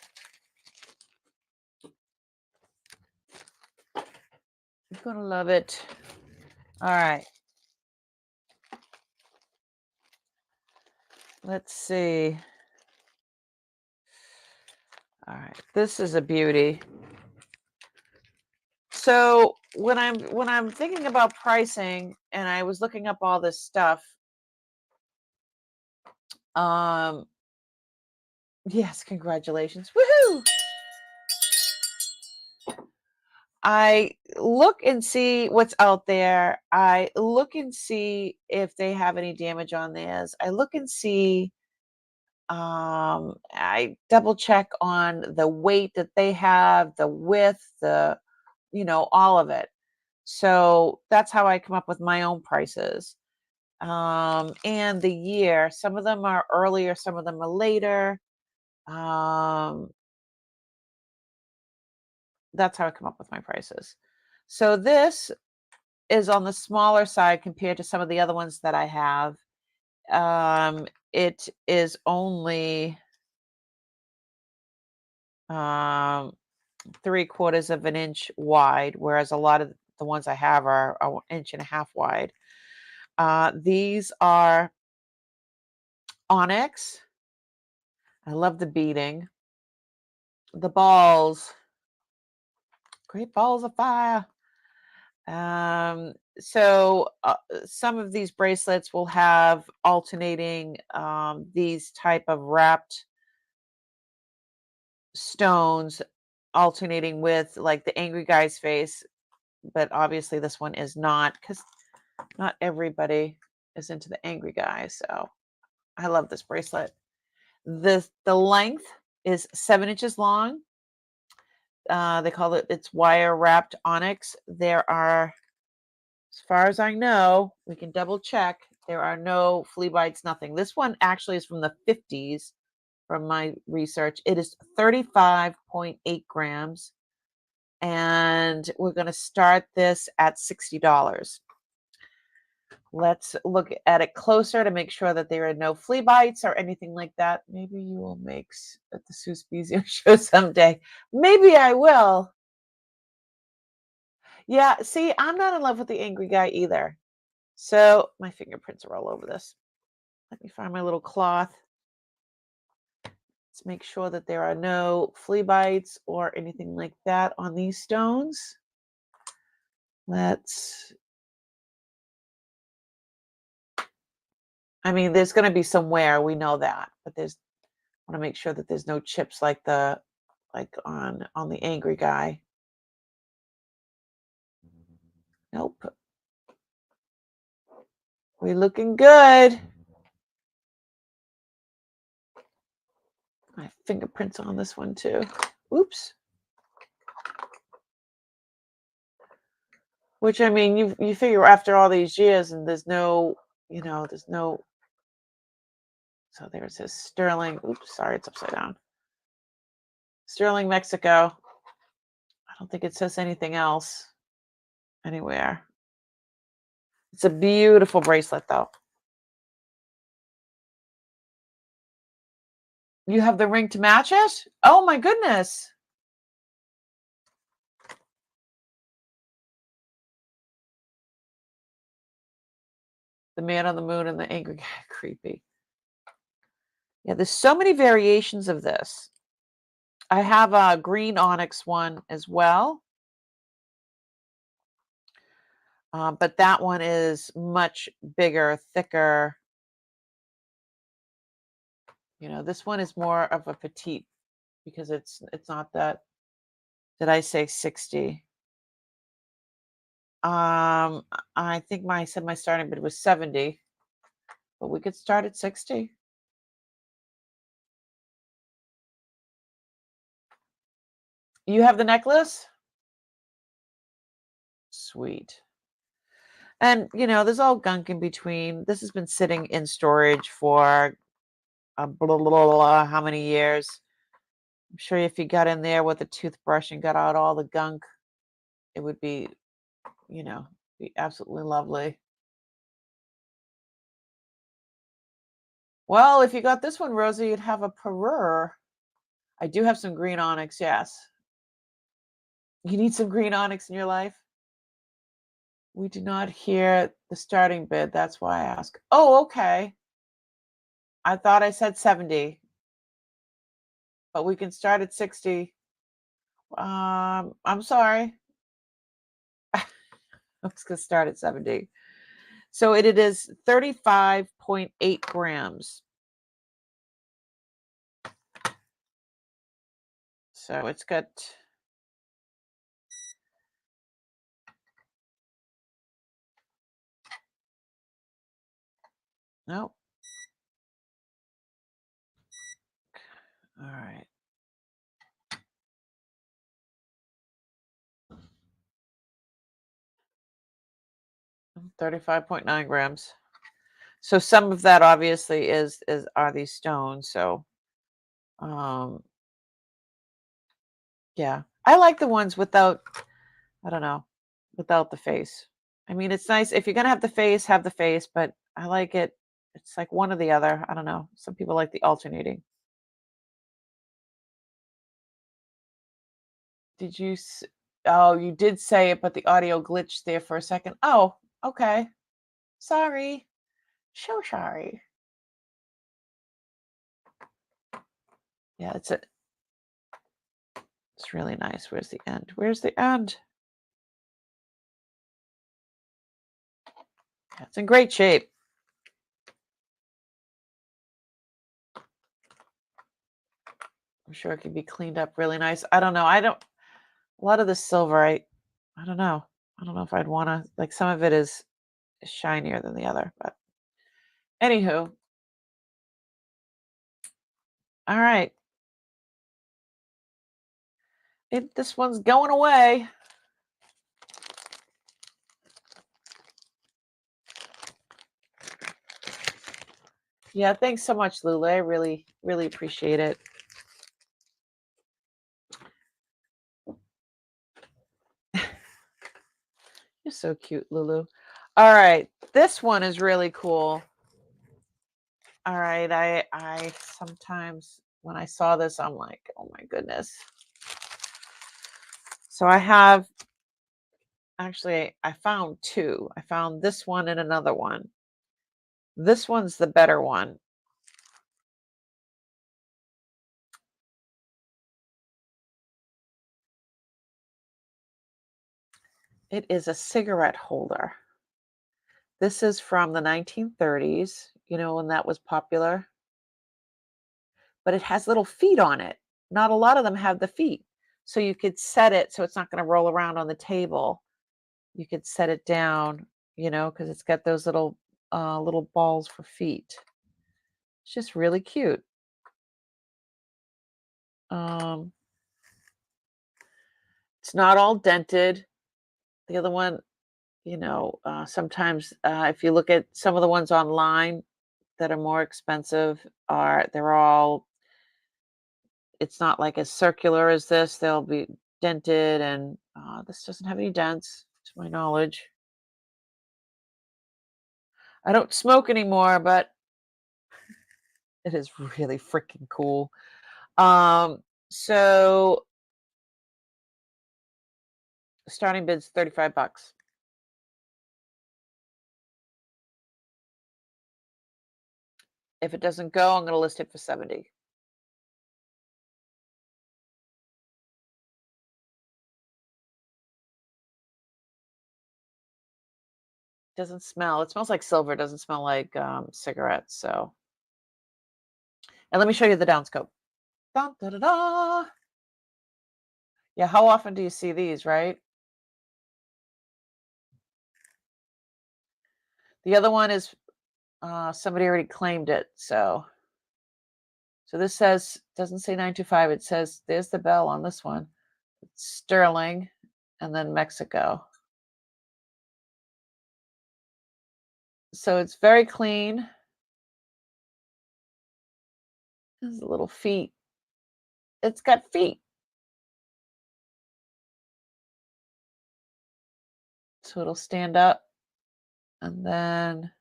You're going to love it. All right. Let's see. All right. This is a beauty. So when I'm thinking about pricing and I was looking up all this stuff, yes, congratulations. Woohoo! I look and see what's out there. I look and see if they have any damage on theirs. I look and see, I double check on the weight that they have, the width, all of it. So that's how I come up with my own prices. And the year, some of them are earlier, some of them are later. That's how I come up with my prices. So this is on the smaller side compared to some of the other ones that I have. It is only 3/4 of an inch wide, whereas a lot of the ones I have are 1.5 inches wide. These are onyx. I love the beading. The balls, great balls of fire. so some of these bracelets will have alternating these type of wrapped stones alternating with like the angry guy's face, but obviously this one is not because not everybody is into the angry guy. So I love this bracelet. The length is 7 inches long. They call it, it's wire wrapped onyx. There are, as far as I know, we can double check. There are no flea bites, nothing. This one actually is from the 50s from my research. It is 35.8 grams. And we're going to start this at $60. Let's look at it closer to make sure that there are no flea bites or anything like that. Maybe you will make at the Suspizio show someday. Maybe I will. Yeah, see, I'm not in love with the angry guy either. So my fingerprints are all over this. Let me find my little cloth. Let's make sure that there are no flea bites or anything like that on these stones. I mean, there's going to be some wear, we know that, but I want to make sure that there's no chips like on the angry guy. Nope. We're looking good. My fingerprints on this one too. Oops. Which, I mean, you figure after all these years and there's no, there's no. So there it says Sterling. Oops, sorry, it's upside down. Sterling, Mexico. I don't think it says anything else anywhere. It's a beautiful bracelet though. You have the ring to match it? Oh my goodness. The man on the moon and the angry guy. Creepy. Yeah, there's so many variations of this. I have a green onyx one as well. But that one is much bigger, thicker. This one is more of a petite because it's not that. Did I say 60? I think I said my starting bid was 70, but we could start at 60. You have the necklace? Sweet. And there's all gunk in between. This has been sitting in storage for how many years? I'm sure if you got in there with a toothbrush and got out all the gunk, it would be, be absolutely lovely. Well, if you got this one, Rosie, you'd have a parure. I do have some green onyx, yes. You need some green onyx in your life? We do not hear the starting bid. That's why I ask. Oh, okay. I thought I said 70, but we can start at 60. I'm sorry. I was going to start at 70. So it is 35.8 grams. So it's got. Nope. All right. 35.9 grams. So some of that obviously are these stones. So yeah. I like the ones without, I don't know, without the face. I mean, it's nice if you're gonna have the face, but I like it. It's like one or the other. I don't know. Some people like the alternating. Did you oh, you did say it, but the audio glitched there for a second. Oh, okay. Sorry. So sorry. Yeah, it's really nice. Where's the end? Where's the end? It's in great shape. I'm sure it could be cleaned up really nice. I don't know. A lot of the silver, I don't know. I don't know if I'd want to, like, some of it is shinier than the other, but anywho, all right. This one's going away. Yeah, thanks so much, Lulu. I really, really appreciate it. You're so cute, Lulu. All right, this one is really cool. All right, I sometimes when I saw this, I'm like, oh my goodness. So I found two. I found this one and another one. This one's the better one. It is a cigarette holder. This is from the 1930s, you know, when that was popular. But it has little feet on it. Not a lot of them have the feet. So you could set it so it's not going to roll around on the table. You could set it down, you know, because it's got those little balls for feet. It's just really cute. Um, it's not all dented. The other one, you know, sometimes if you look at some of the ones online that are more expensive, they're all, it's not like as circular as this. They'll be dented, and this doesn't have any dents, to my knowledge. I don't smoke anymore, but it is really freaking cool. So starting bid's $35. If it doesn't go, I'm going to list it for 70. Doesn't smell. It smells like silver. It doesn't smell like cigarettes. So, and let me show you the downscope. Dun, da, da, da. Yeah, how often do you see these, right? The other one is somebody already claimed it. So this says, doesn't say 925. It says there's the bell on this one. It's Sterling and then Mexico. So it's very clean. There's the little feet. It's got feet. So it'll stand up, and then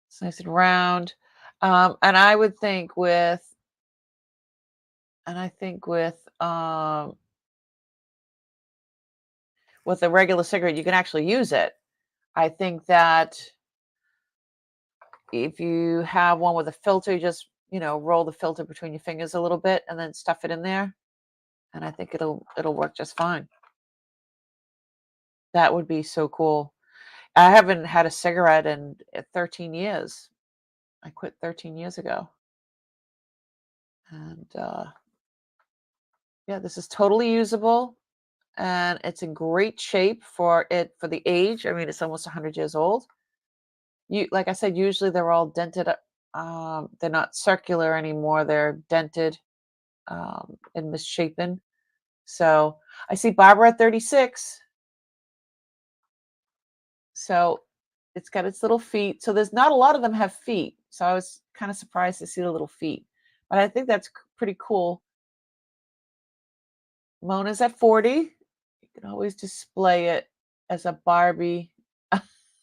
it's nice and round. And I would think with a regular cigarette, you can actually use it. I think that if you have one with a filter, you just, you know, roll the filter between your fingers a little bit and then stuff it in there. And I think it'll work just fine. That would be so cool. I haven't had a cigarette in 13 years. I quit 13 years ago. And yeah, this is totally usable, and it's in great shape for the age. I mean, it's almost 100 years old. Like I said, usually they're all dented. They're not circular anymore. They're dented and misshapen. So I see Barbara at 36. So it's got its little feet. So there's not a lot of them have feet. So I was kind of surprised to see the little feet. But I think that's pretty cool. Mona's at 40. You can always display it as a Barbie,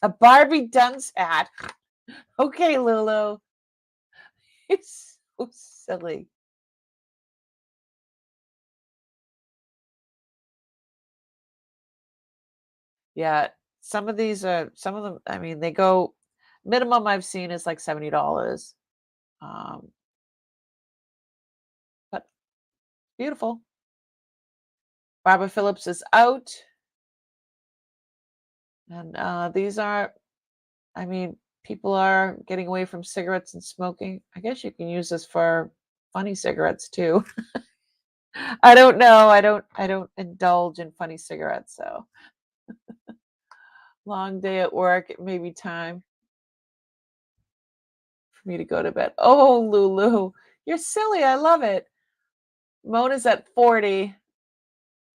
a Barbie dunce hat. Okay, Lulu. It's so silly. Yeah, some of them, I mean, they go, minimum I've seen is like $70. Um, but beautiful. Barbara Phillips is out. And these are, I mean, people are getting away from cigarettes and smoking. I guess you can use this for funny cigarettes too. I don't know. I don't indulge in funny cigarettes, so long day at work, it may be time for me to go to bed. Oh, Lulu, you're silly. I love it. Mona's at 40.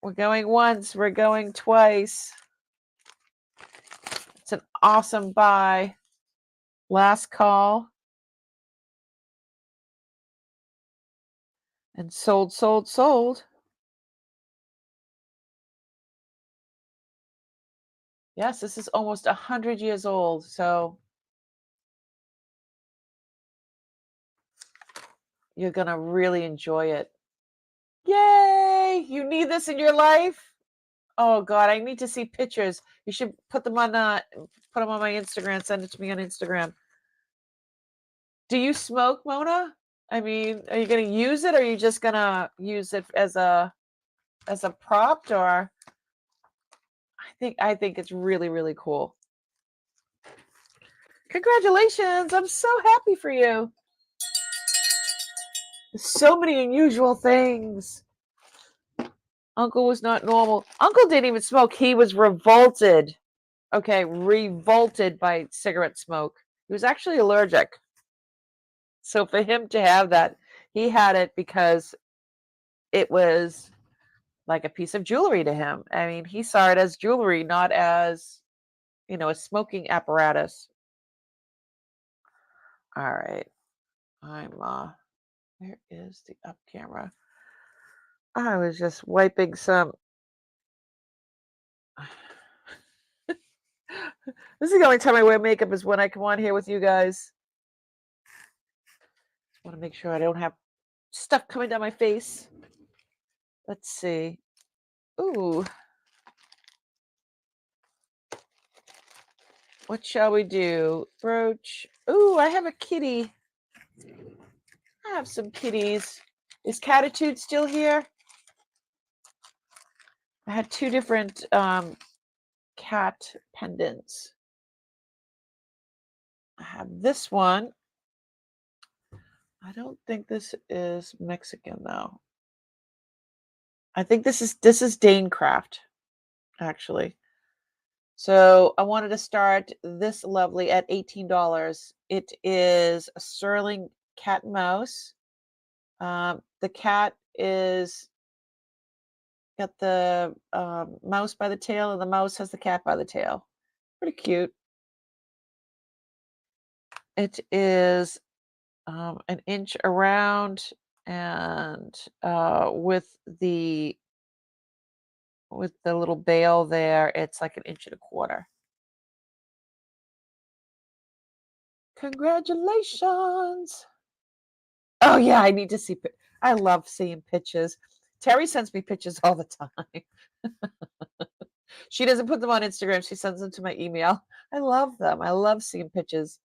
We're going once, we're going twice. It's an awesome buy. Last call. And sold, sold, sold. Yes, this is almost 100 years old, so you're going to really enjoy it. Yay! You need this in your life? Oh God, I need to see pictures. You should put them on my Instagram, send it to me on Instagram. Do you smoke, Mona? I mean, are you going to use it, or are you just going to use it as a prop? Or I think it's really, really cool. Congratulations. I'm so happy for you. So many unusual things. Uncle was not normal. Uncle didn't even smoke. He was revolted. Okay, revolted by cigarette smoke. He was actually allergic. So for him to have that, he had it because it was like a piece of jewelry to him. I mean, he saw it as jewelry, not as, a smoking apparatus. All right. Where is the up camera? I was just wiping some. This is the only time I wear makeup is when I come on here with you guys. Just want to make sure I don't have stuff coming down my face. Let's see. Ooh. What shall we do? Brooch. Ooh, I have a kitty. I have some kitties. Is Catitude still here? I had two different cat pendants. I have this one. I don't think this is Mexican though. I think this is Danecraft, actually. So I wanted to start this lovely at $18. It is a sterling cat and mouse. The cat is got the mouse by the tail, and the mouse has the cat by the tail. Pretty cute. It is an inch around, and with the little bail there, it's like an inch and a quarter. Congratulations. Oh yeah, I need to see. I love seeing pictures. Terry sends me pictures all the time. She doesn't put them on Instagram. She sends them to my email. I love them. I love seeing pictures.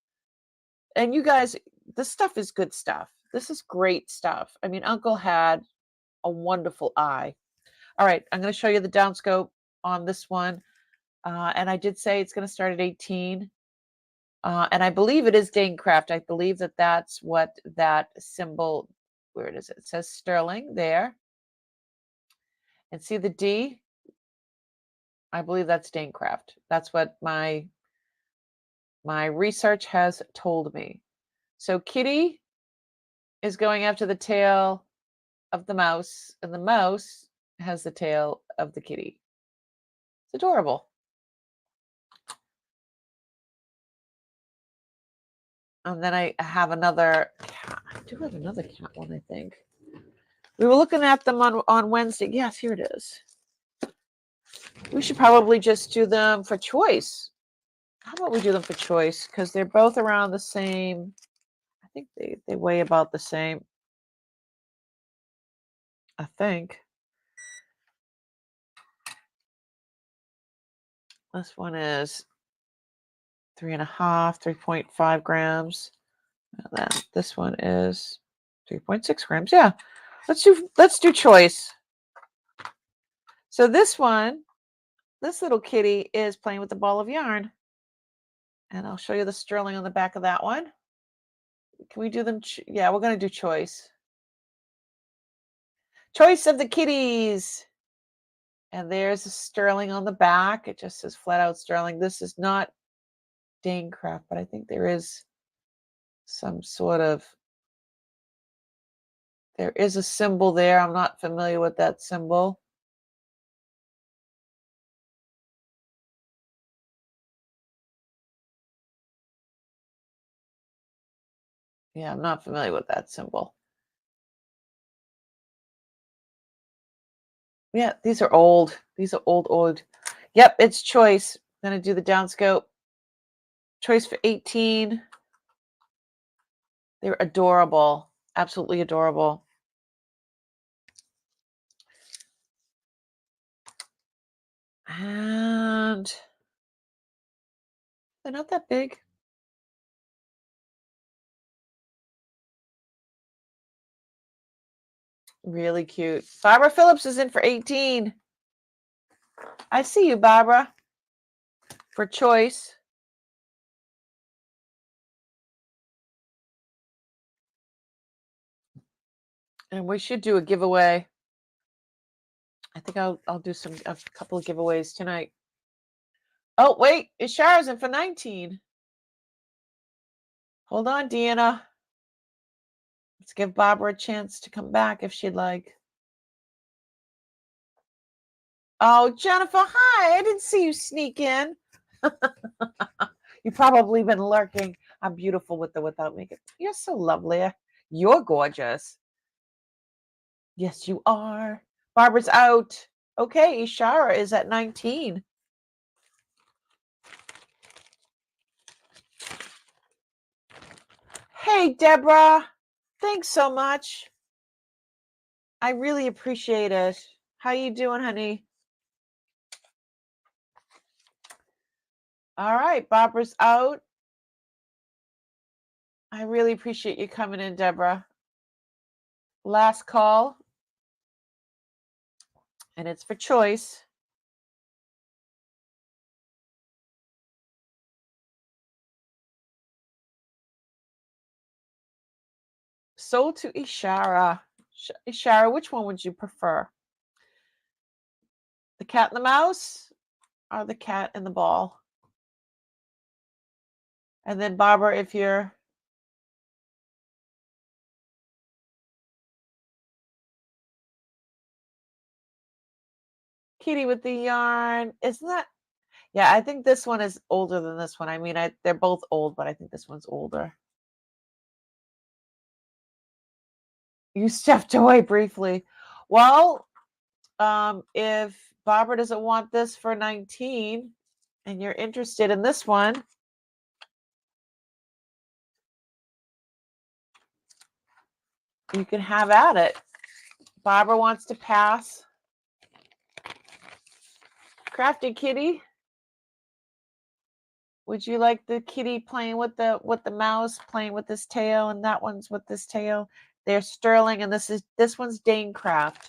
And you guys, this stuff is good stuff. This is great stuff. I mean, Uncle had a wonderful eye. All right, I'm going to show you the downscope on this one. And I did say it's going to start at 18. And I believe it is Danecraft. I believe that that's what that symbol, where it is. It says sterling there. And see the D? I believe that's Danecraft. That's what my research has told me. So Kitty is going after the tail of the mouse, and the mouse has the tail of the kitty. It's adorable. And then I have another cat. I do have another cat one, I think. We were looking at them on Wednesday. Yes, here it is. We should probably just do them for choice. How about we do them for choice? Because they're both around the same. I think they weigh about the same. I think. This one is 3.5, 3.5 grams. And then this one is 3.6 grams. Yeah. Let's do choice. So this one this little kitty is playing with the ball of yarn. And I'll show you the sterling on the back of that one. Can we do them? Yeah, we're going to do choice. Choice of the kitties. And there's a sterling on the back. It just says flat out sterling. This is not Danecraft, but I think there is some sort of, there is a symbol there. I'm not familiar with that symbol. Yeah, I'm not familiar with that symbol. Yeah, these are old. These are old. Yep, it's choice. I'm going to do the downscope. Choice for 18. They're adorable. Absolutely adorable. And they're not that big. Really cute. Barbara Phillips is in for 18. I see you, Barbara. For choice. And we should do a giveaway. I think I'll do a couple of giveaways tonight. Oh, wait. Ishara's in for 19. Hold on, Deanna. Let's give Barbara a chance to come back if she'd like. Oh, Jennifer, hi. I didn't see you sneak in. You've probably been lurking. I'm beautiful with or without makeup. You're so lovely. You're gorgeous. Yes, you are. Barbara's out. Okay, Ishara is at 19. Hey, Deborah. Thanks so much. I really appreciate it. How you doing, honey? All right, Barbara's out. I really appreciate you coming in, Deborah. Last call. And it's for choice. Sold to Ishara. Ishara, which one would you prefer? The cat and the mouse or the cat and the ball? And then Barbara, if you're Kitty with the yarn, isn't that? Yeah, I think this one is older than this one. I mean, they're both old, but I think this one's older. You stepped away briefly. Well, if Barbara doesn't want this for 19 and you're interested in this one, you can have at it. Barbara wants to pass. Crafty Kitty, would you like the kitty playing with the mouse, playing with this tail, and that one's with this tail? They're sterling, and this one's Danecraft.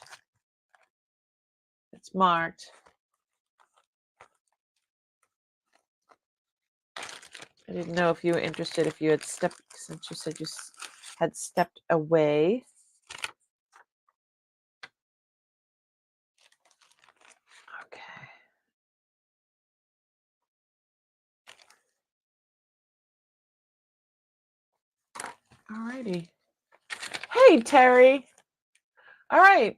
It's marked. I didn't know if you were interested, if you had stepped, since you said you had stepped away. Okay. Alrighty. Hey, Terry. All right.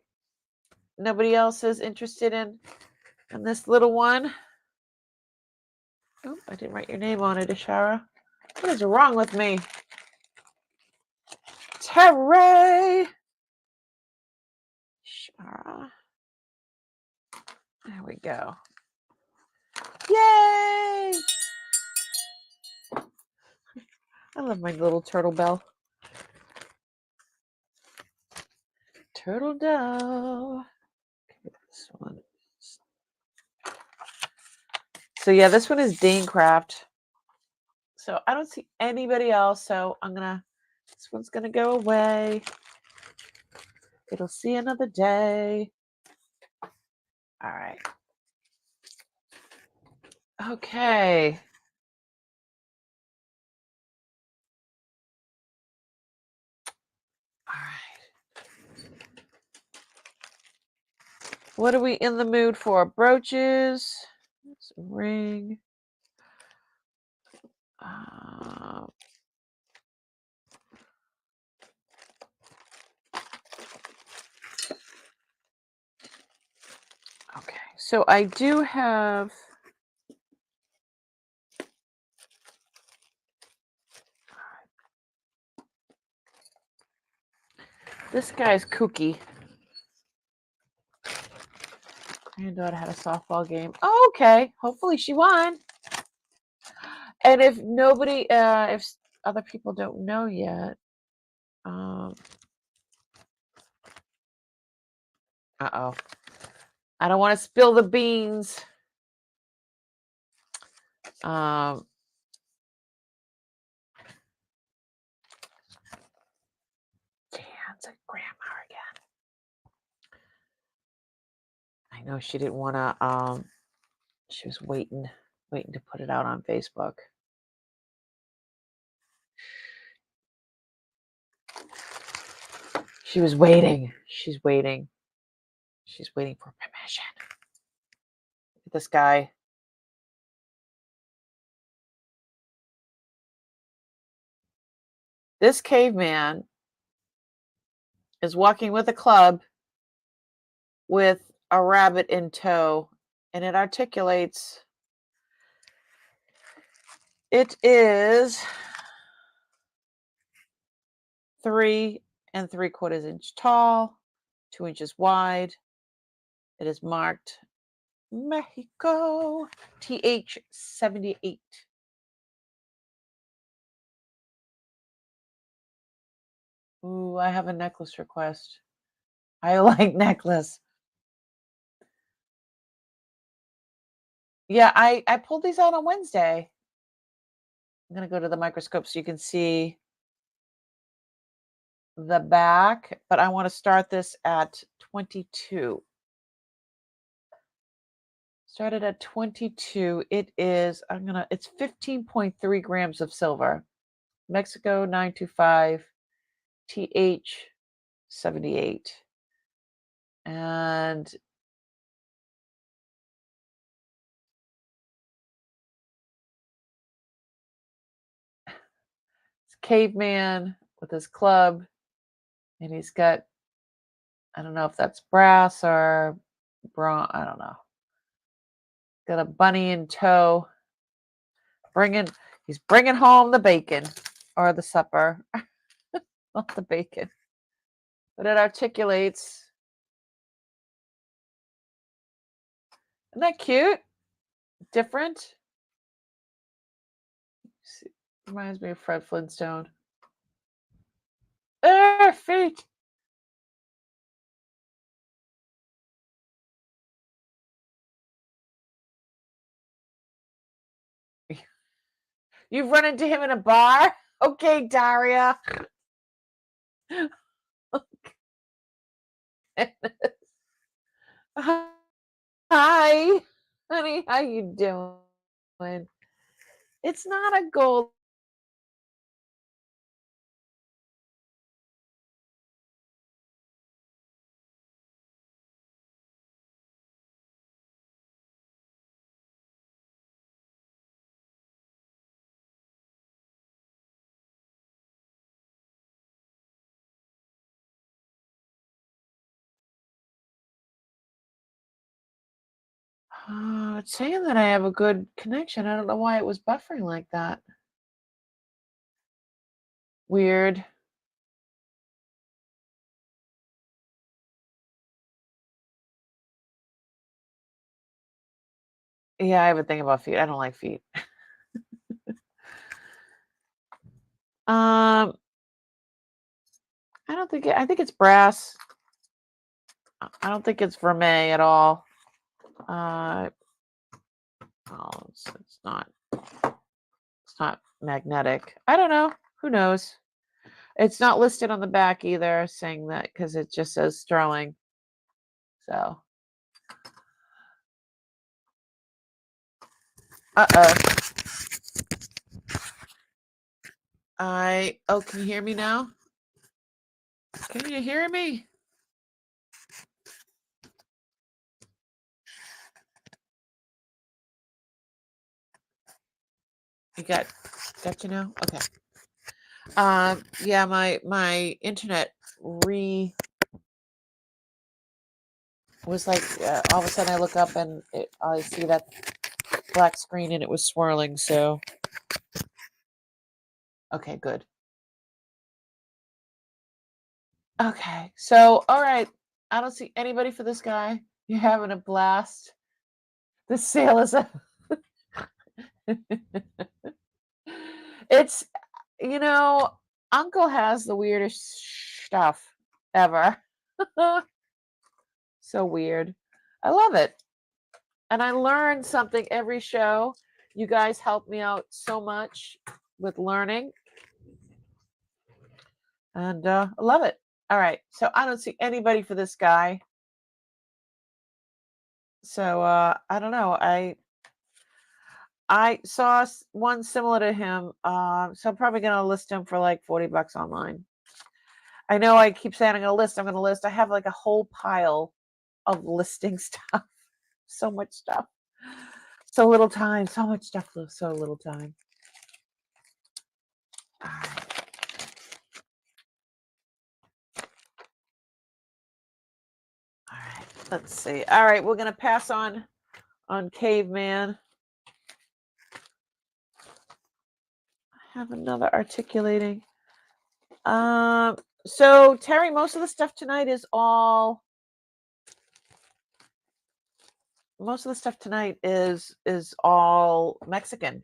Nobody else is interested in this little one? Oh, I didn't write your name on it, Ishara. What is wrong with me? Terry. Ishara. There we go. Yay! I love my little turtle bell. Turtle dove. Okay, this one. So yeah, this one is Danecraft. So I don't see anybody else. So this one's gonna go away. It'll see another day. All right. Okay. All right. What are we in the mood for? Brooches. It's a ring. Uh, okay. So I do have. This guy's kooky. Granddaughter had a softball game. Oh, okay. Hopefully she won. And if nobody, if other people don't know yet, uh-oh. I don't want to spill the beans. Dan's a grandma again. I know she didn't want to, she was waiting to put it out on Facebook. She was waiting. She's waiting. She's waiting for permission. Look at this guy. This caveman is walking with a club with a rabbit in tow, and it articulates. It is 3 3/4 inch tall, 2 inches wide. It is marked Mexico TH78. Ooh, I have a necklace request. I like necklace. Yeah, I pulled these out on Wednesday. I'm gonna go to the microscope so you can see the back, but I want to start this at 22. Started at 22. It is, it's 15.3 grams of silver. Mexico 925 TH78. And it's caveman with his club, and he's got, I don't know if that's brass or bronze, I don't know. Got a bunny in tow. He's bringing home the bacon or the supper. Not the bacon. But it articulates. Isn't that cute? Different. Reminds me of Fred Flintstone. Feet. You've run into him in a bar? Okay, Daria. Hi, honey. How you doing? It's not a gold. It's saying that I have a good connection. I don't know why it was buffering like that. Weird. Yeah, I have a thing about feet. I don't like feet. I don't think I think it's brass. I don't think it's vermeil at all. Oh, it's not. It's not magnetic. I don't know. Who knows? It's not listed on the back either, saying that because it just says sterling. So Uh-oh. Oh, can you hear me now? Can you hear me? You got you now? Okay. Yeah, my internet was like all of a sudden I look up and I see that black screen and it was swirling. So okay, good. Okay, so all right, I don't see anybody for this guy. You're having a blast. This sale is a it's Uncle has the weirdest stuff ever. So weird. I love it. And I learn something every show. You guys help me out so much with learning. And I love it. All right. So I don't see anybody for this guy. So I don't know. I saw one similar to him. So I'm probably going to list him for like $40 online. I know I keep saying I'm going to list. I have like a whole pile of listing stuff. So much stuff. So little time. So much stuff. So little time. All right. All right. Let's see. All right. We're going to pass on Caveman. I have another articulating. So Terry, most of the stuff tonight is all Mexican.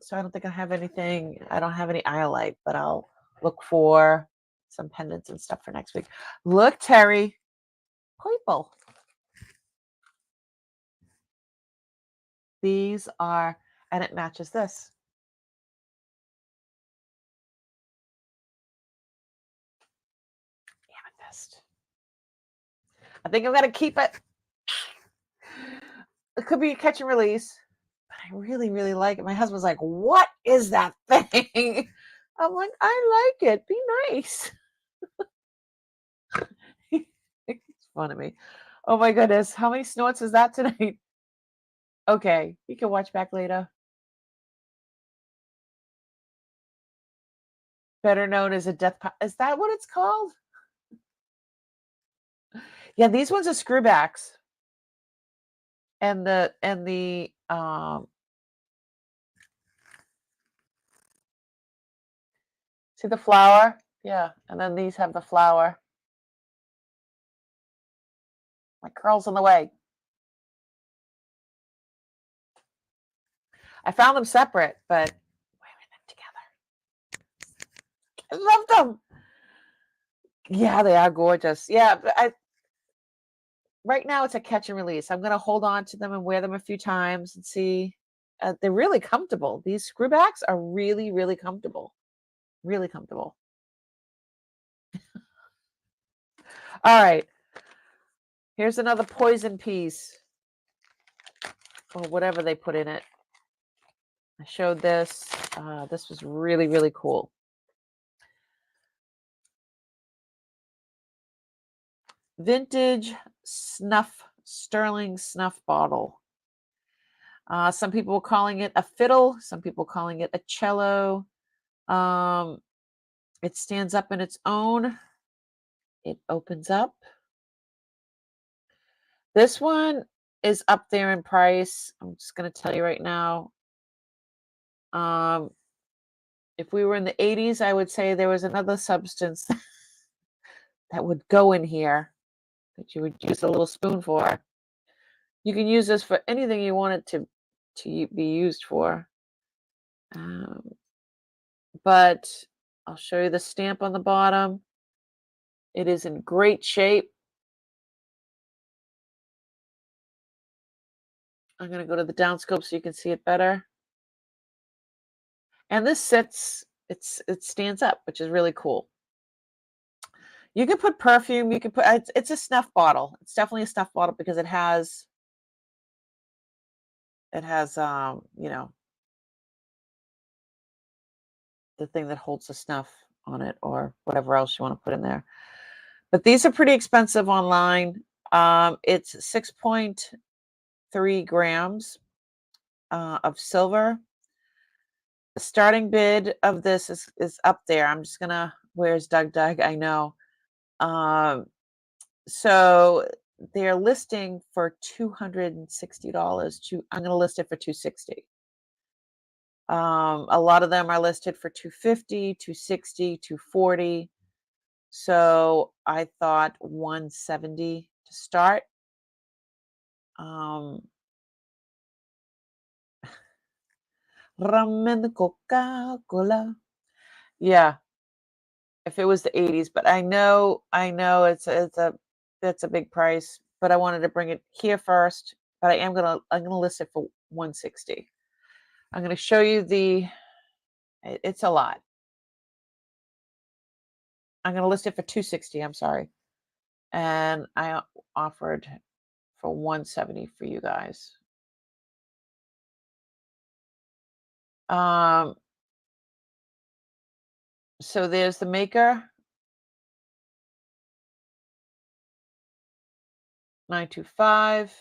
So I don't think I have anything. I don't have any iolite, but I'll look for some pendants and stuff for next week. Look, Terry, purple. These are, and it matches this. Amethyst. I think I'm gonna keep it. It could be a catch and release, but I really, really like it. My husband's like, "What is that thing?" I'm like, "I like it. Be nice." It's fun of me. Oh my goodness, how many snorts is that tonight? Okay, you can watch back later. Better known as a death. Is that what it's called? Yeah, these ones are screwbacks, and the see the flower? Yeah, and then these have the flower. My curl's in the way. I found them separate, but wearing them together. I love them. Yeah, they are gorgeous. Yeah, but right now it's a catch and release. I'm gonna hold on to them and wear them a few times and see. They're really comfortable. These screwbacks are really, really comfortable. Really comfortable. All right. Here's another poison piece, or whatever they put in it. I showed this. This was really, really cool. Vintage snuff, sterling snuff bottle. Some people are calling it a fiddle. Some people calling it a cello. It stands up in its own. It opens up. This one is up there in price. I'm just going to tell you right now. If we were in the 80s, I would say there was another substance that would go in here that you would use a little spoon for. You can use this for anything you want it to be used for. But I'll show you the stamp on the bottom. It is in great shape. I'm going to go to the downscope so you can see it better. And this sits, it stands up, which is really cool. You can put perfume, you can put, it's a snuff bottle. It's definitely a snuff bottle because it has It has, you know, the thing that holds the snuff on it or whatever else you want to put in there. But these are pretty expensive online. It's 6.3 grams of silver. The starting bid of this is up there. I'm just gonna. Where's Doug? I know. Um, so they're listing for $260. I'm gonna list it for 260. A lot of them are listed for 250, 260, 240. So I thought 170 to start. Um, Rum and the Coca-Cola. Yeah, if it was the 80s, but I know that's a big price, but I wanted to bring it here first. But I'm gonna list it for 160. I'm gonna show you it's a lot. I'm gonna list it for 260, I'm sorry. And I offered for 170 for you guys. Um, so there's the maker, 925.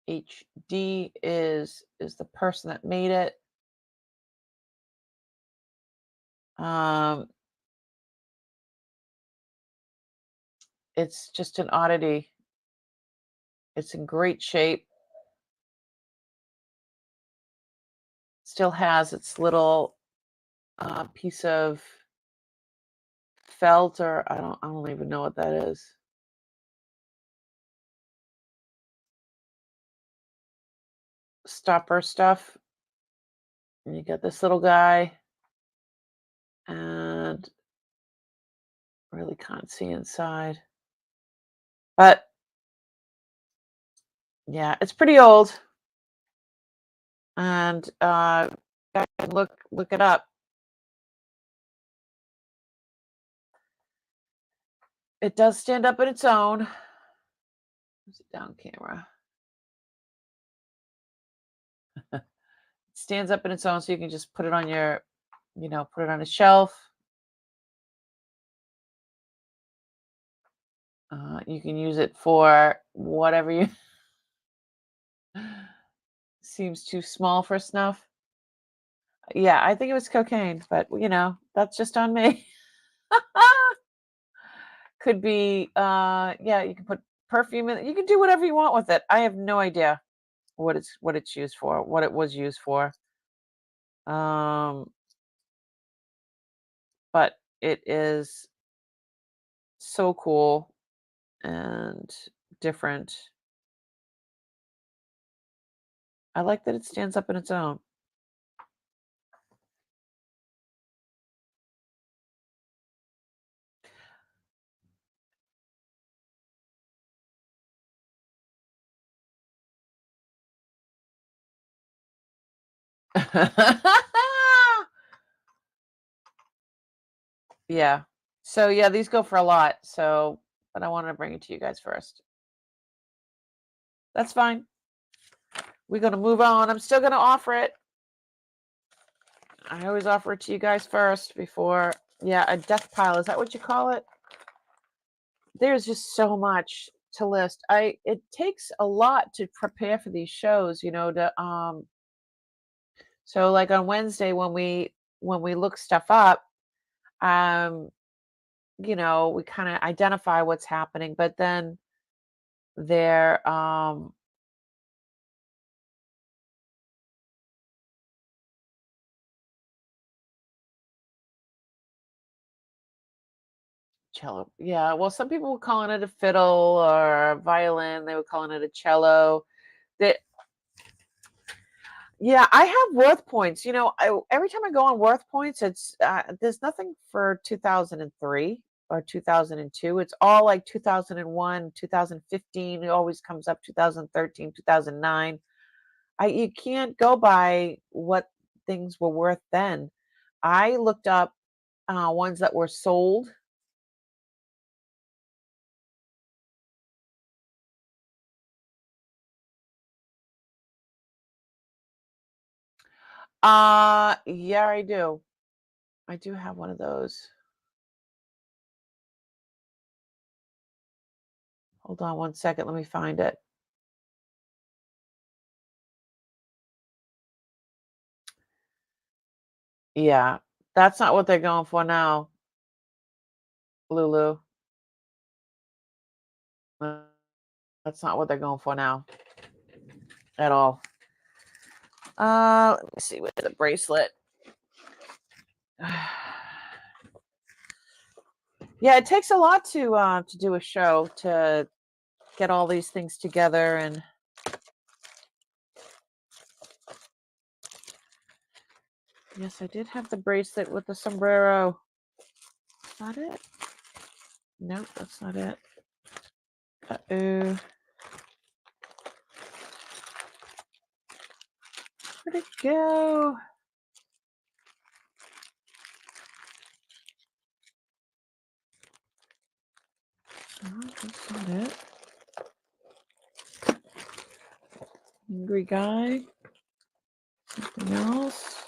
HD is the person that made it. Um, it's just an oddity. It's in great shape. Still has its little piece of felt, or I don't even know what that is. Stopper stuff. And you got this little guy, and really can't see inside. But yeah, it's pretty old. And look it up. It does stand up on its own. Where's it down camera? It stands up on its own, so you can just put it on your, put it on a shelf. You can use it for whatever you seems too small for snuff. Yeah, I think it was cocaine, but that's just on me. Could be yeah, you can put perfume in it. You can do whatever you want with it. I have no idea what it's used for, what it was used for. Um but it is so cool and different. I like that it stands up on its own. Yeah. So yeah, these go for a lot. So, but I wanted to bring it to you guys first. That's fine. We're gonna move on. I'm still gonna offer it. I always offer it to you guys first before. Yeah, a death pile. Is that what you call it? There's just so much to list. It takes a lot to prepare for these shows, so like on Wednesday when we look stuff up, um, we kind of identify what's happening, but then there cello. Yeah, well, some people were calling it a fiddle or a violin. They were calling it a cello. That Yeah, I have worth points. Every time I go on worth points, it's there's nothing for 2003 or 2002. It's all like 2001, 2015. It always comes up 2013, 2009. You can't go by what things were worth then. I looked up ones that were sold. Yeah, I do. I do have one of those. Hold on one second. Let me find it. Yeah, that's not what they're going for now, Lulu. That's not what they're going for now at all. Let me see with the bracelet. Yeah, it takes a lot to do a show, to get all these things together. And yes, I did have the bracelet with the sombrero. Is that it? Nope, that's not it. Uh-oh. Where'd it go? Oh, that's not it. Angry guy. Something else.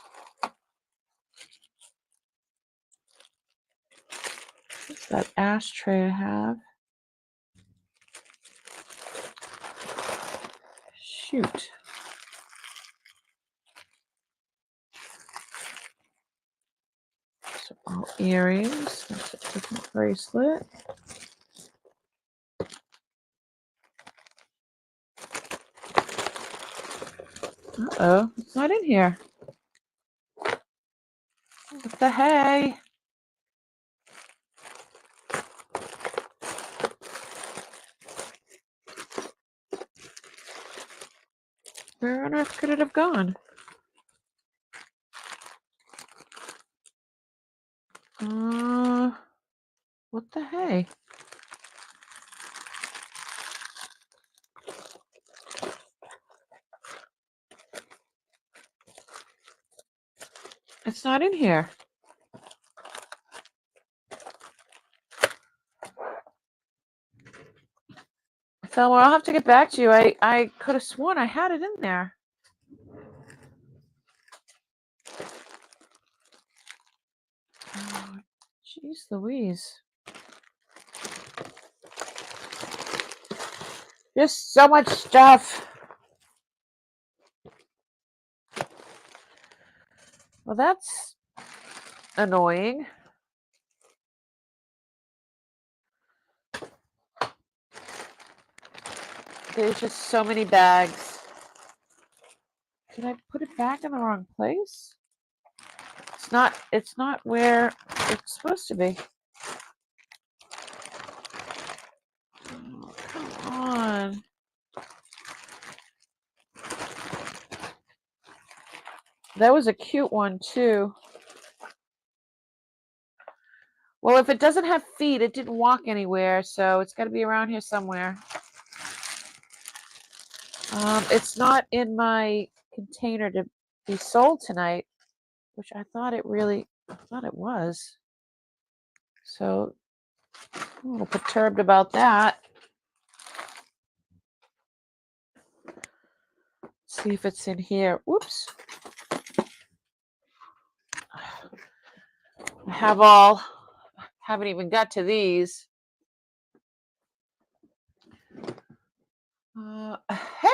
What's that ashtray I have? Shoot. So all earrings. That's a different bracelet. Uh-oh, it's not in here. What the hey? Where on earth could it have gone? What the hey? It's not in here. Thelma, I'll have to get back to you. I could have sworn I had it in there. Oh, jeez Louise. Just so much stuff. Well, that's annoying. There's just so many bags. Did I put it back in the wrong place? It's not where it's supposed to be. Oh, come on. That was a cute one too. Well, if it doesn't have feet, it didn't walk anywhere, so it's got to be around here somewhere. It's not in my container to be sold tonight, which I thought it was. So I'm a little perturbed about that. See if it's in here. Whoops. Haven't even got to these.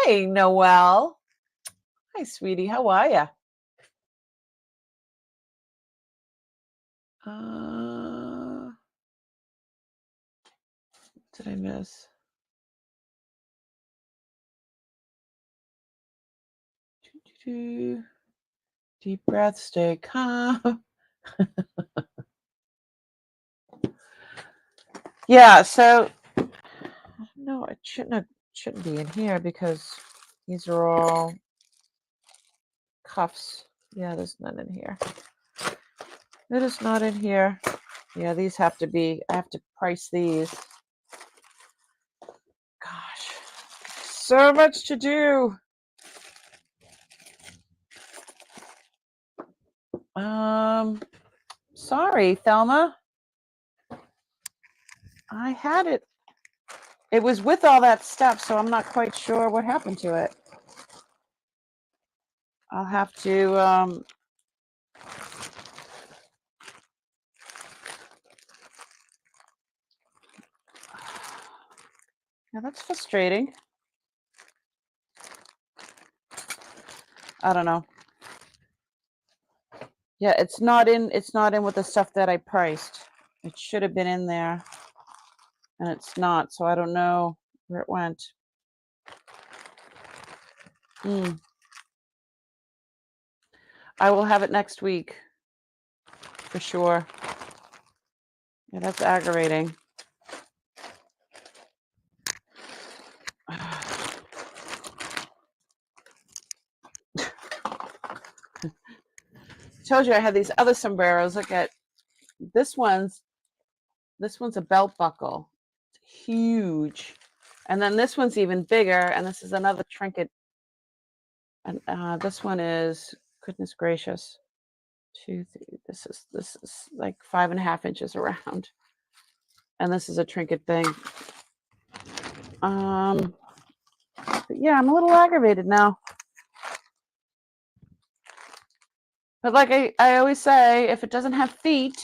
Hey, Noelle. Hi, sweetie. How are you? What did I miss? Deep breath, stay calm. Yeah, so no, it shouldn't be in here because these are all cuffs. Yeah, there's none in here. It is not in here. Yeah, these have to be. I have to price these. Gosh, so much to do. Sorry, Thelma. I had it. It was with all that stuff, so I'm not quite sure what happened to it. I'll have to, yeah, that's frustrating. I don't know. Yeah, it's not in with the stuff that I priced. It should have been in there, and it's not, so I don't know where it went. I will have it next week for sure. Yeah, that's aggravating. Told you I had these other sombreros. Look at this one's a belt buckle. It's huge. And then this one's even bigger, and this is another trinket. And this one is, goodness gracious, 2, 3. This is like 5.5 inches around. And this is a trinket thing. But yeah, I'm a little aggravated now. But like I always say, if it doesn't have feet,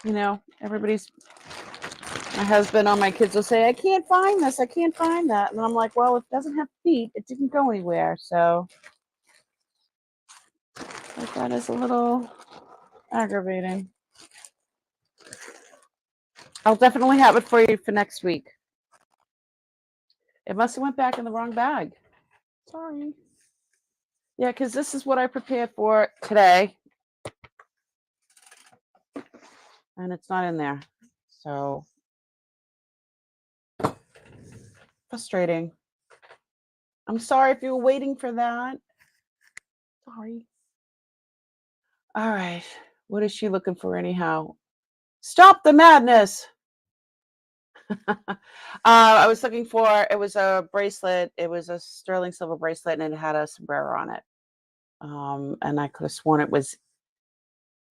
you know, my husband or my kids will say, I can't find this, I can't find that. And I'm like, well, if it doesn't have feet, it didn't go anywhere. So like, that is a little aggravating. I'll definitely have it for you for next week. It must have went back in the wrong bag. Sorry. Yeah, because this is what I prepared for today. And it's not in there. So frustrating. I'm sorry if you were waiting for that. Sorry. All right. What is she looking for anyhow? Stop the madness. I was looking for, it was a bracelet. It was a sterling silver bracelet, and it had a sombrero on it. And I could have sworn it was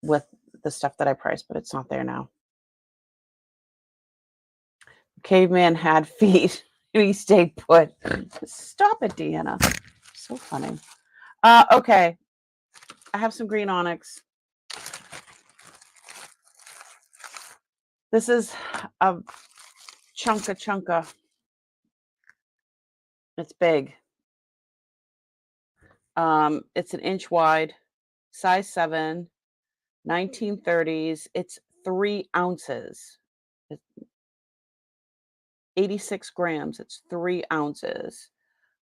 with the stuff that I priced, but it's not there now. Caveman had feet. He stayed put. Stop it, Deanna. So funny. Okay. I have some green onyx. This is a chunka. It's big. It's an inch wide, size 7, 1930s. It's 3 ounces. It's 86 grams. It's 3 ounces.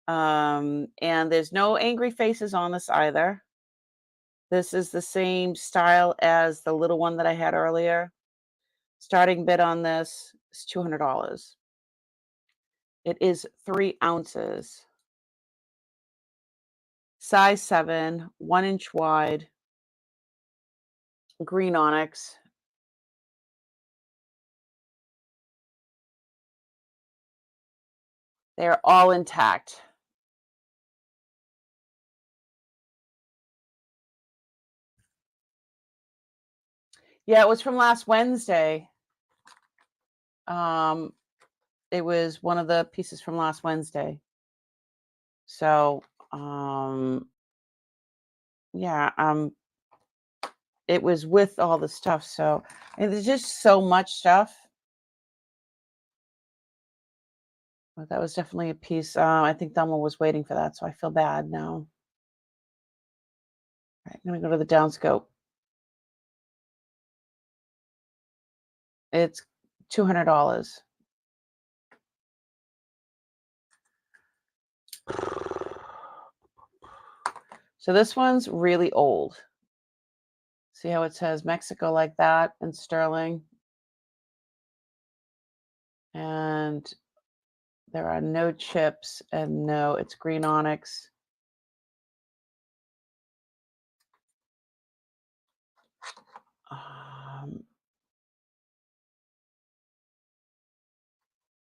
And there's no angry faces on this either. This is the same style as the little one that I had earlier. Starting bid on this is $200. It is 3 ounces. Size 7, 1 inch wide, green onyx. They're all intact. Yeah, it was from last Wednesday. It was one of the pieces from last Wednesday. So, yeah, it was with all the stuff. So, and there's just so much stuff. But that was definitely a piece. I think Thelma was waiting for that, so I feel bad now. All right, I'm gonna go to the downscope. It's $200. So this one's really old. See how it says Mexico like that in sterling? And there are no chips, and no, it's green onyx.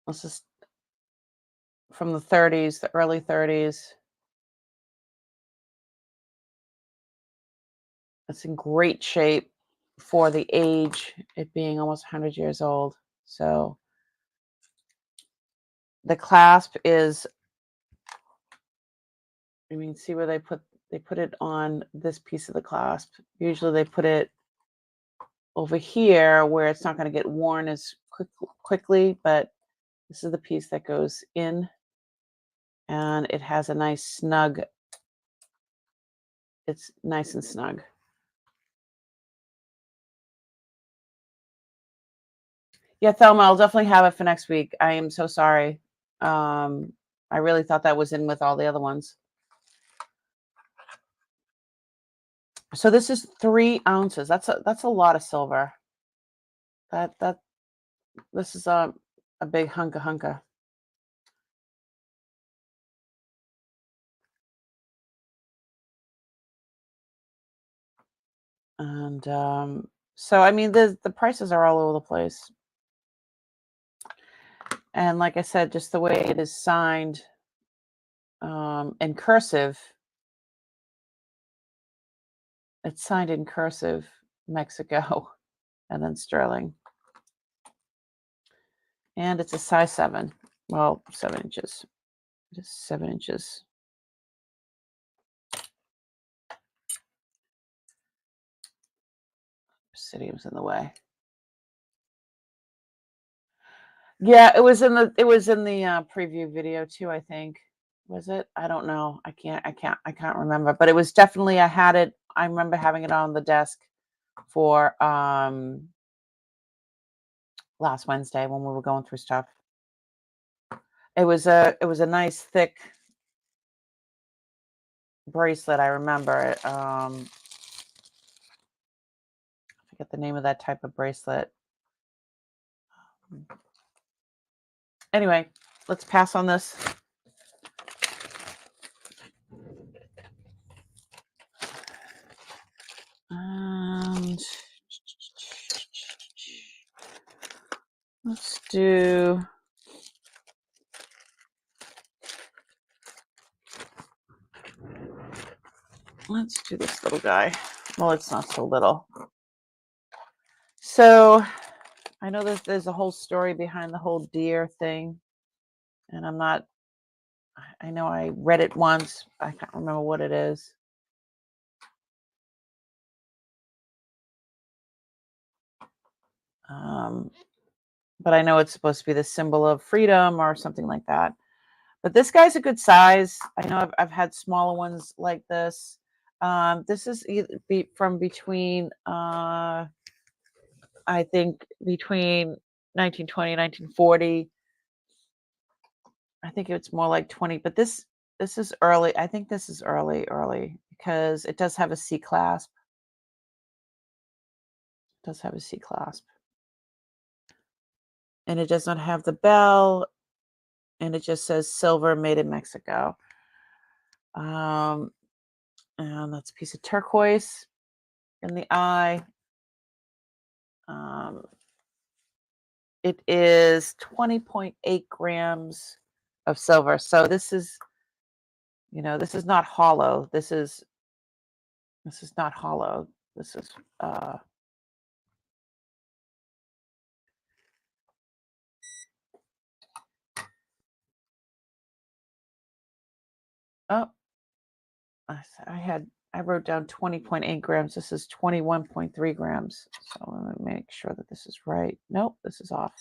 This is from the 30s, the early 30s. It's in great shape for the age, it being almost 100 years old. So the clasp is I mean, see where they put it on this piece of the clasp. Usually they put it over here where it's not going to get worn as quickly, but this is the piece that goes in, and it has a nice snug. It's nice and snug. Yeah, Thelma, I'll definitely have it for next week. I am so sorry. I really thought that was in with all the other ones. So this is 3 ounces. That's a lot of silver. This is a big hunka. And so I mean the prices are all over the place. And like I said, just the way it is signed in cursive. It's signed in cursive, Mexico, and then sterling. And it's a size 7. Well, 7 inches. Just 7 inches. Obsidian's in the way. Yeah, it was in the preview video too, I think. Was it? I don't know. I can't remember. But it was definitely, I remember having it on the desk for last Wednesday when we were going through stuff. It was a nice thick bracelet. I remember it. I forget the name of that type of bracelet. Anyway, let's pass on this. And let's do this little guy. Well, it's not so little. So I know that there's a whole story behind the whole deer thing, and I know I read it once. I can't remember what it is. But I know it's supposed to be the symbol of freedom or something like that. But this guy's a good size. I know I've had smaller ones like this. This is from between, I think, between 1920 and 1940. I think it's more like 20, but this is early. I think this is early because it does have a C clasp. It does have a C clasp. And it does not have the bell, and it just says silver made in Mexico. And that's a piece of turquoise in the eye. It is 20.8 grams of silver. So this is, this is not hollow. This is not hollow. This is oh, I wrote down 20.8 grams. This is 21.3 grams. So let me make sure that this is right. Nope, this is off.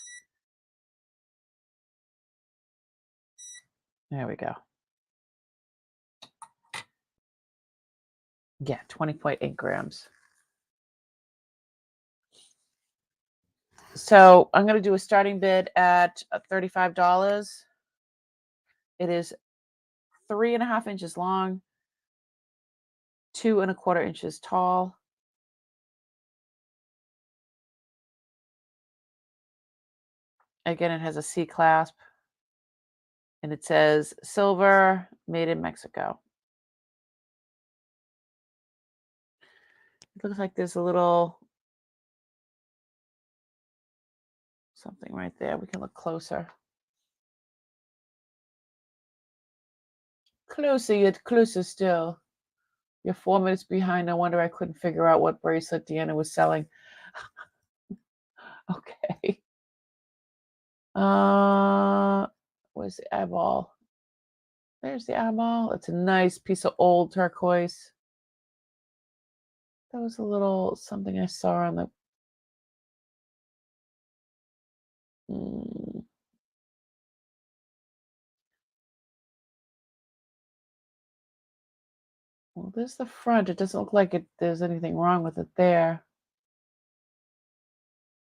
There we go. Yeah, 20.8 grams. So I'm going to do a starting bid at $35. It is 3.5 inches long, 2.25 inches tall. Again, it has a C clasp, and it says silver made in Mexico. It looks like there's a little something right there. We can look closer. Closer still. You're 4 minutes behind. No wonder I couldn't figure out what bracelet Deanna was selling. Okay. Where's the eyeball? There's the eyeball. It's a nice piece of old turquoise. That was a little something I saw on the. Mm, well, there's the front. It doesn't look like there's anything wrong with it there.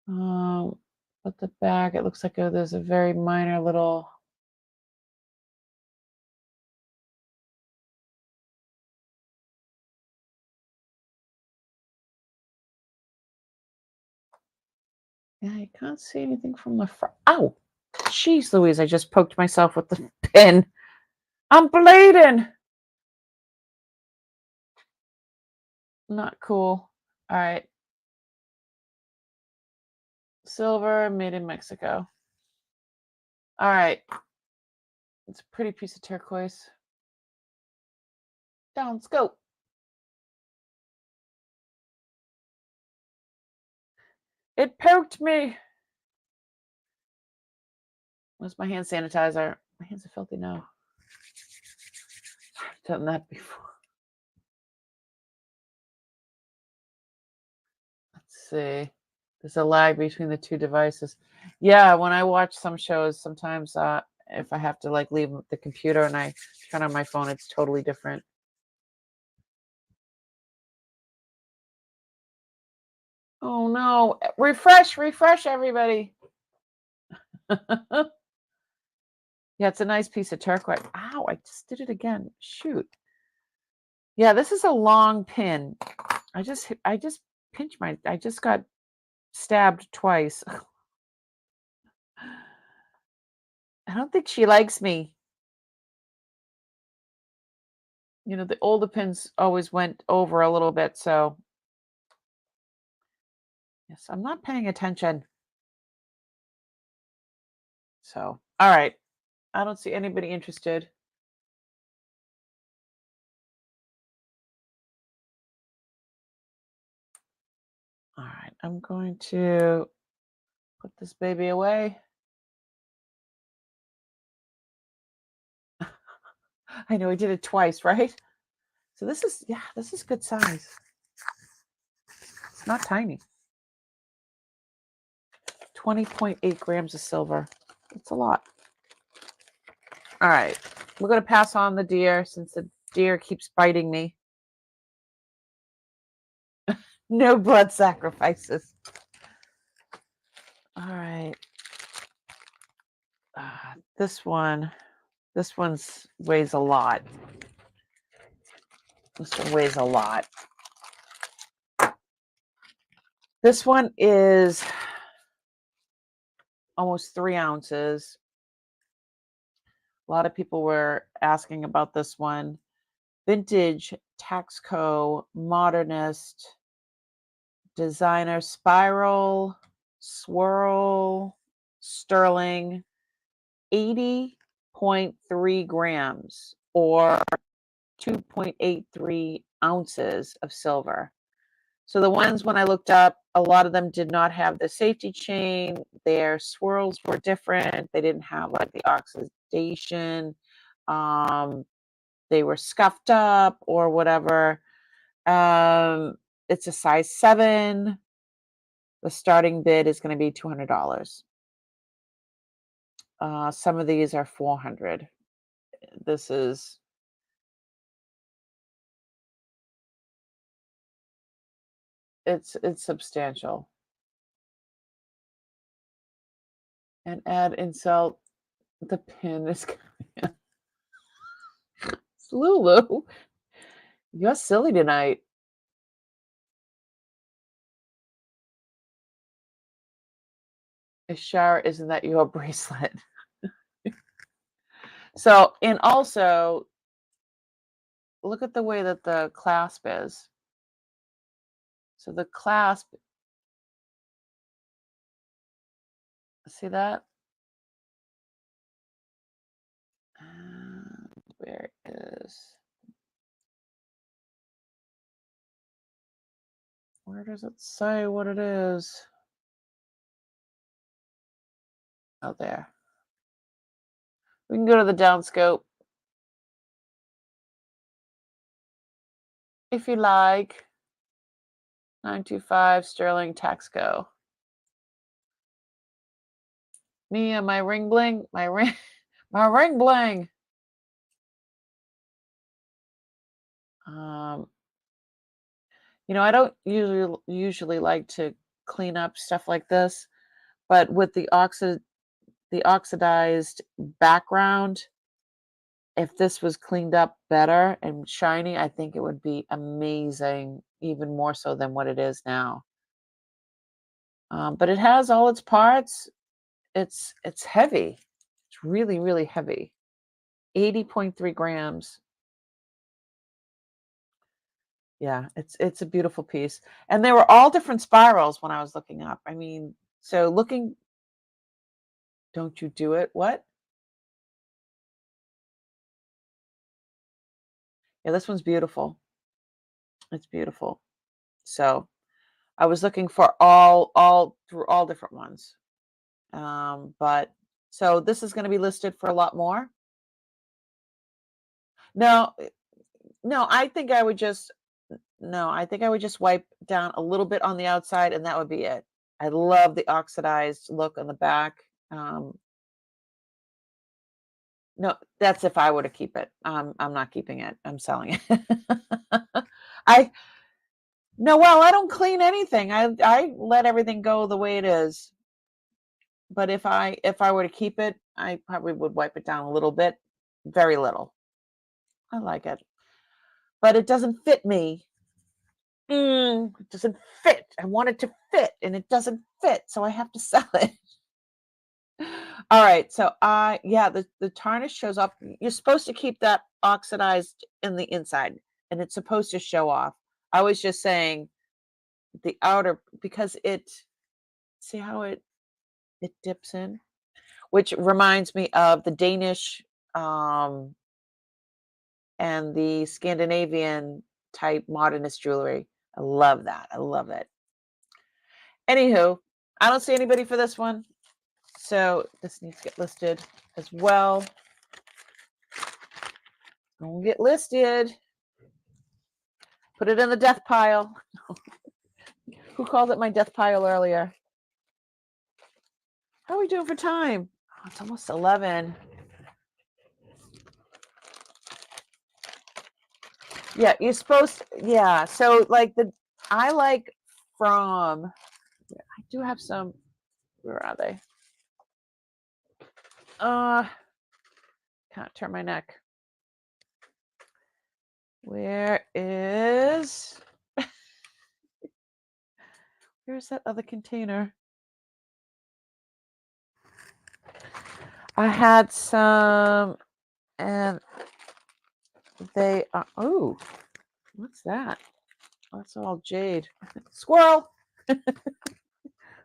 But the back, it looks like there's a very minor little. Yeah, you can't see anything from the front. Ow! Jeez Louise, I just poked myself with the pin. I'm bleeding. Not cool. All right. Silver, made in Mexico. All right. It's a pretty piece of turquoise. Down, let's go. It poked me. Where's my hand sanitizer? My hands are filthy now. I've done that before. Let's see. There's a lag between the two devices. Yeah, when I watch some shows, sometimes if I have to like leave the computer and I turn on my phone, it's totally different. Oh no. Refresh, everybody. Yeah, it's a nice piece of turquoise. Ow, I just did it again. Shoot. Yeah, this is a long pin. I just pinched I just got stabbed twice. I don't think she likes me. You know, the older pins always went over a little bit, so yes, I'm not paying attention. So, all right. I don't see anybody interested. All right, I'm going to put this baby away. I know I did it twice, right? So this is, yeah, this is good size. It's not tiny. 20.8 grams of silver. It's a lot. All right, we're going to pass on the deer since the deer keeps biting me. No blood sacrifices. All right. This one's weighs a lot. This one weighs a lot. This one is almost 3 ounces. A lot of people were asking about this one. Vintage, Taxco, Modernist, Designer, Spiral, Swirl, Sterling, 80.3 grams or 2.83 ounces of silver. So the ones when I looked up, a lot of them did not have the safety chain. Their swirls were different. They didn't have like the oxidation. They were scuffed up or whatever. It's a size 7. The starting bid is going to be $200. Some of these are 400. This is it's substantial. And add insult. The pin is coming. Lulu, you're silly tonight. Ishara, isn't that your bracelet? So, and also look at the way that the clasp is. So the clasp, see that? Where does it say what it is? Oh, there. We can go to the down scope. if you like. 925 sterling Taxco. Me and my ring bling, my ring, my ring bling. I don't usually like to clean up stuff like this, but with the oxidized background, if this was cleaned up better and shiny, I think it would be amazing, even more so than what it is now. But it has all its parts. It's heavy. It's really, really heavy. 80.3 grams. Yeah, it's a beautiful piece. And they were all different spirals when I was looking up. I mean, so looking, don't you do it? What? Yeah, this one's beautiful. It's beautiful. So I was looking for all through all different ones. But so this is going to be listed for a lot more. No, no, I think I would just wipe down a little bit on the outside and that would be it. I love the oxidized look on the back. Um, no, that's if I were to keep it. I'm not keeping it. I'm selling it. I no, well, I don't clean anything. I let everything go the way it is. But if I were to keep it, I probably would wipe it down a little bit, very little. I like it, but it doesn't fit me. It doesn't fit. I want it to fit, and it doesn't fit, so I have to sell it. All right, so yeah, the tarnish shows up. You're supposed to keep that oxidized in the inside, and it's supposed to show off. I was just saying the outer because see how it dips in, which reminds me of the Danish and the Scandinavian type modernist jewelry. I love that. I love it. Anywho, I don't see anybody for this one. So this needs to get listed as well. Don't get listed. Put it in the death pile. Who called it my death pile earlier? How are we doing for time? Oh, it's almost 11. Yeah, you're supposed yeah. So like I like from I do have some, where are they? Can't turn my neck. Where's that other container? I had some and they are, oh, what's that? That's all jade. Squirrel!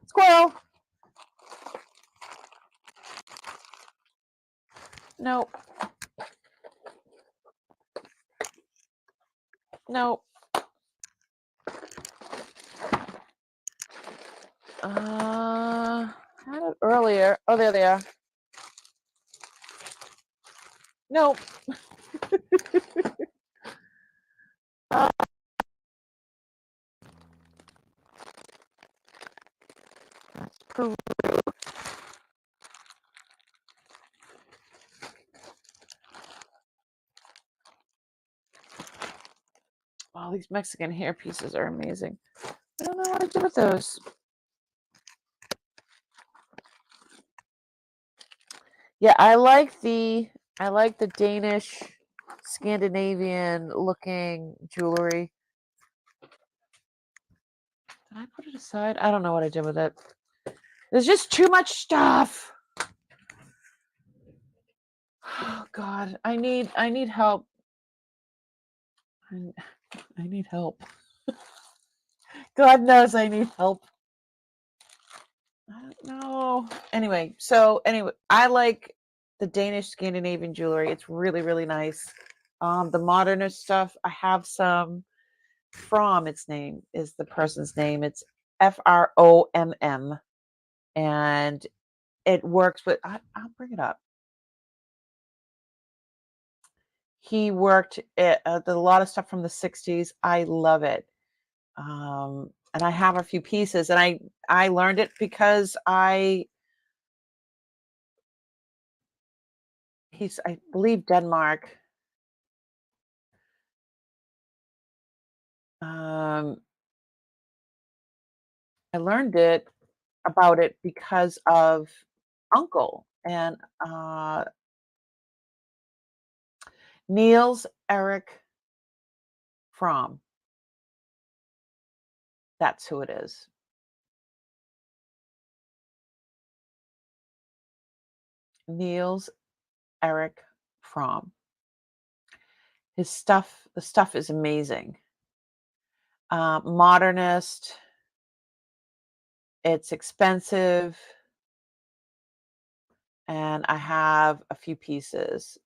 Squirrel! No. No. Had it earlier. Oh, there they are. No. That's Peru. Wow, these Mexican hair pieces are amazing. I don't know what to do with those. Yeah, I like the Danish Scandinavian looking jewelry. Did I put it aside? I don't know what I did with it. There's just too much stuff. Oh God, I need help. I need help. God knows I need help. I don't know. Anyway, I like the Danish Scandinavian jewelry. It's really, really nice. The modernist stuff, I have some from its name is the person's name. It's FROMM. And it works with, I'll bring it up. He worked a lot of stuff from the 60s. I love it. And I have a few pieces, and I learned it because I believe Denmark. I learned about it because of uncle and Niels Erik Fromm. That's who it is. Niels Erik Fromm. The stuff is amazing. Modernist. It's expensive, and I have a few pieces.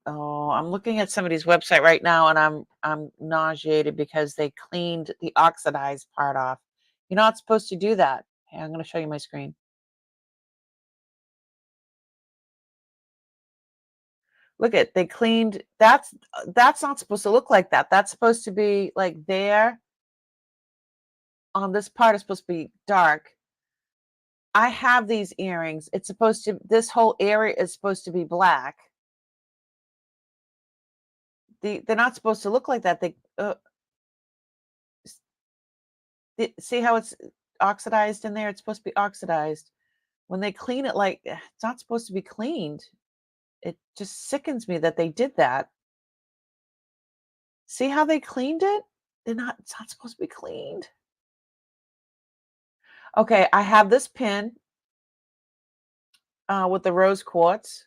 Oh, I'm looking at somebody's website right now, and I'm nauseated because they cleaned the oxidized part off. You're not supposed to do that. Hey, I'm going to show you my screen. Look at, they cleaned. That's not supposed to look like that. That's supposed to be like there. On this part is supposed to be dark. I have these earrings. It's supposed to. This whole area is supposed to be black. They're not supposed to look like that. See how it's oxidized in there? It's supposed to be oxidized. When they clean it, like, it's not supposed to be cleaned. It just sickens me that they did that. See how they cleaned it? It's not supposed to be cleaned. Okay, I have this pin with the rose quartz.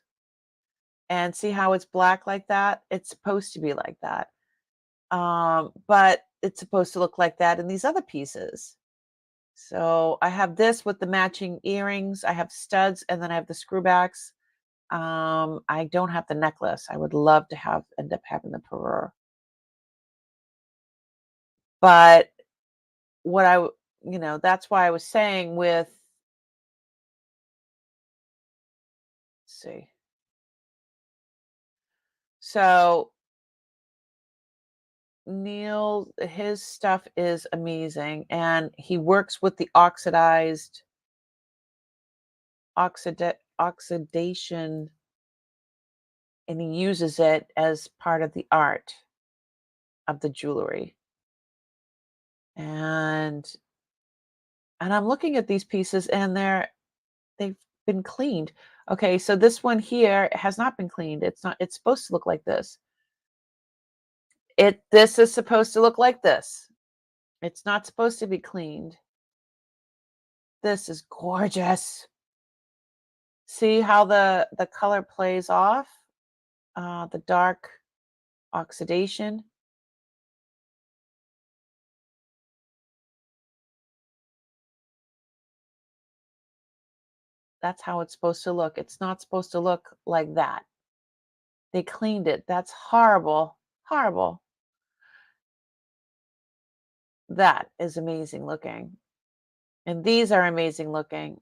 And see how it's black like that? It's supposed to be like that. But it's supposed to look like that in these other pieces. So I have this with the matching earrings. I have studs, and then I have the screwbacks. I don't have the necklace. I would love to end up having the parure. But that's why I was saying let's see. So Neil, his stuff is amazing, and he works with the oxidation, and he uses it as part of the art of the jewelry. And I'm looking at these pieces, and they've been cleaned. Okay, so this one here has not been cleaned. It's supposed to look like this. This is supposed to look like this. It's not supposed to be cleaned. This is gorgeous. See how the color plays off? The dark oxidation. That's how it's supposed to look. It's not supposed to look like that. They cleaned it. That's horrible. Horrible. That is amazing looking. And these are amazing looking.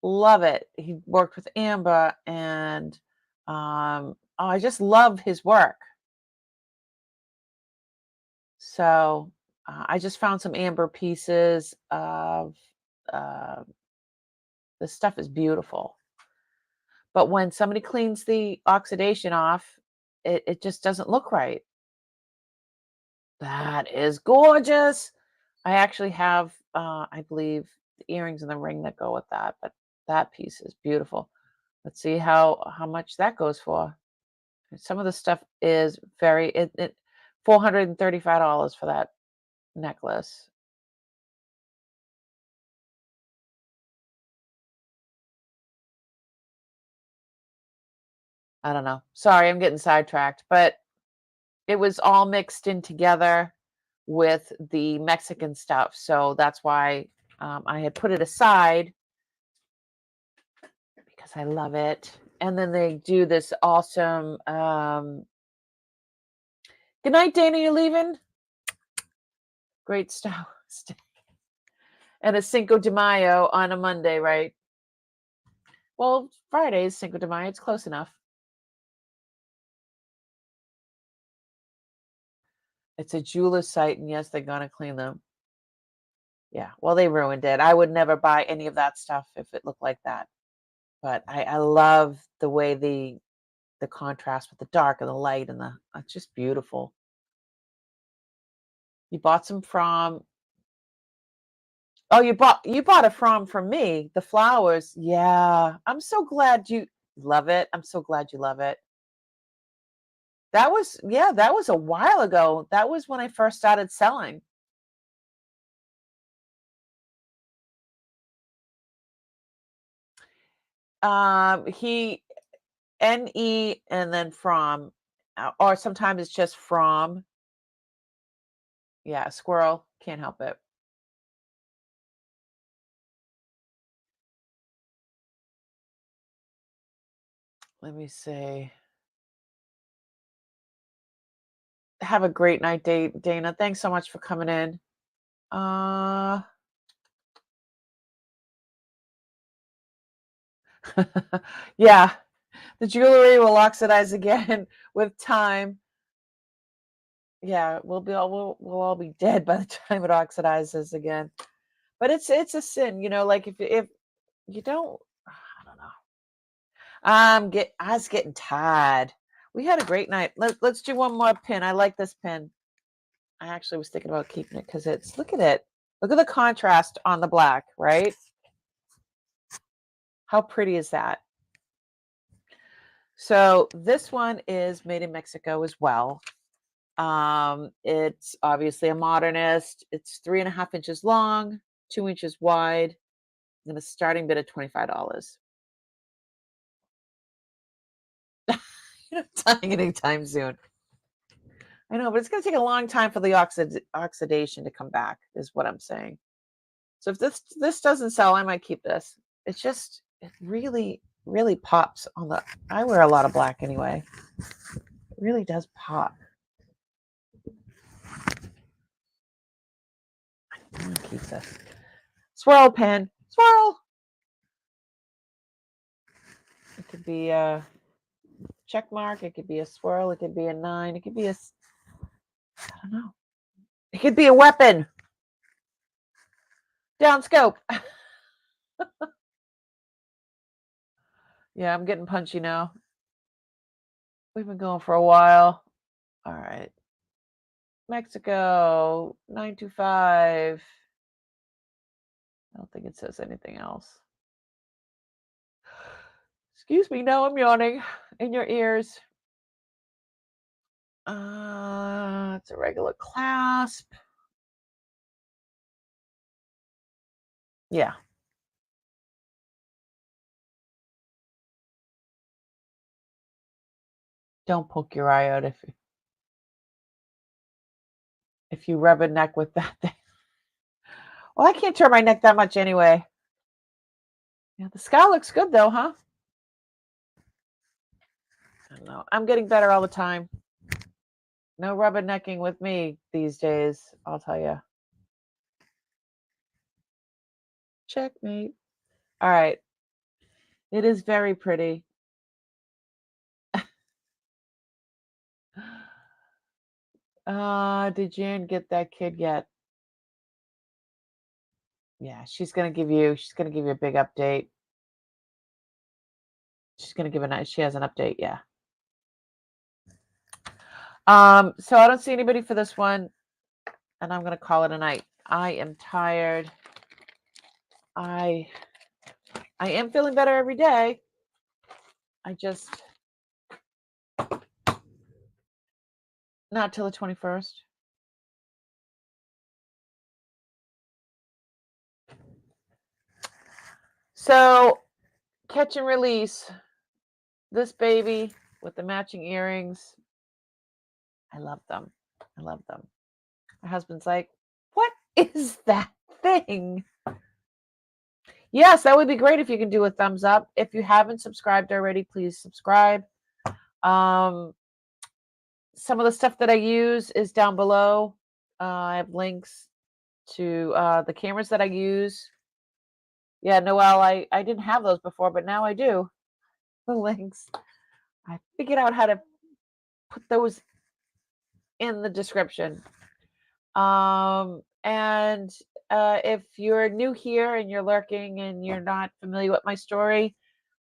Love it. He worked with Amber, and I just love his work. So I just found some amber pieces of the stuff is beautiful. But when somebody cleans the oxidation off, it just doesn't look right. That is gorgeous. I actually have, I believe, the earrings and the ring that go with that, but that piece is beautiful. Let's see how much that goes for. Some of the stuff is $435 for that necklace. I don't know. Sorry, I'm getting sidetracked, but it was all mixed in together with the Mexican stuff. So that's why I had put it aside because I love it. And then they do this awesome. Good night, Dana. You leaving? Great stuff. And a Cinco de Mayo on a Monday, right? Well, Friday is Cinco de Mayo. It's close enough. It's a jeweler's site, and yes, they're gonna clean them. Yeah, well, they ruined it. I would never buy any of that stuff if it looked like that. But I love the way the contrast with the dark and the light and the it's just beautiful. You bought some from oh, you bought it from me, the flowers. Yeah. I'm so glad you love it. I'm so glad you love it. That was yeah, that was a while ago. That was when I first started selling. He NE and then from or sometimes it's just from. Yeah, squirrel, can't help it. Let me see. Have a great night, Dana. Thanks so much for coming in. Uh yeah, the jewelry will oxidize again with time. Yeah, we'll all be dead by the time it oxidizes again. But it's a sin, like if you don't I don't know. I was getting tired. We had a great night. Let's do one more pin. I like this pin. I actually was thinking about keeping it because it's look at it. Look at the contrast on the black, right? How pretty is that? So this one is made in Mexico as well. It's obviously a modernist. It's 3.5 inches long, 2 inches wide, and a starting bid of $25. You're not dying anytime soon. I know, but it's going to take a long time for the oxidation to come back, is what I'm saying. So if this doesn't sell, I might keep this. It's just it really really pops on the. I wear a lot of black anyway. It really does pop. I'm gonna keep this swirl pen. Swirl. It could be a check mark. It could be a swirl. It could be a 9. It could be a. I don't know. It could be a weapon. Down scope. Yeah, I'm getting punchy now. We've been going for a while. All right. Mexico 925. I don't think it says anything else. Excuse me. No, I'm yawning in your ears. It's a regular clasp. Yeah. Don't poke your eye out if you rub a neck with that thing. Well, I can't turn my neck that much anyway. Yeah, the sky looks good though, huh? I don't know. I'm getting better all the time. No rubbernecking with me these days, I'll tell you. Checkmate. All right. It is very pretty. Did Jan get that kid yet? Yeah, she's gonna give you a big update. She's gonna give a nice she has an update, yeah. So I don't see anybody for this one, and I'm gonna call it a night. I am tired. I am feeling better every day. I just not till the 21st. So catch and release. This baby with the matching earrings. I love them. I love them. My husband's like, what is that thing? Yes, that would be great if you can do a thumbs up. If you haven't subscribed already, please subscribe. Some of the stuff that I use is down below. I have links to the cameras that I use. Yeah, Noelle, I didn't have those before, but now I do. The links. I figured out how to put those in the description. And if you're new here and you're lurking and you're not familiar with my story,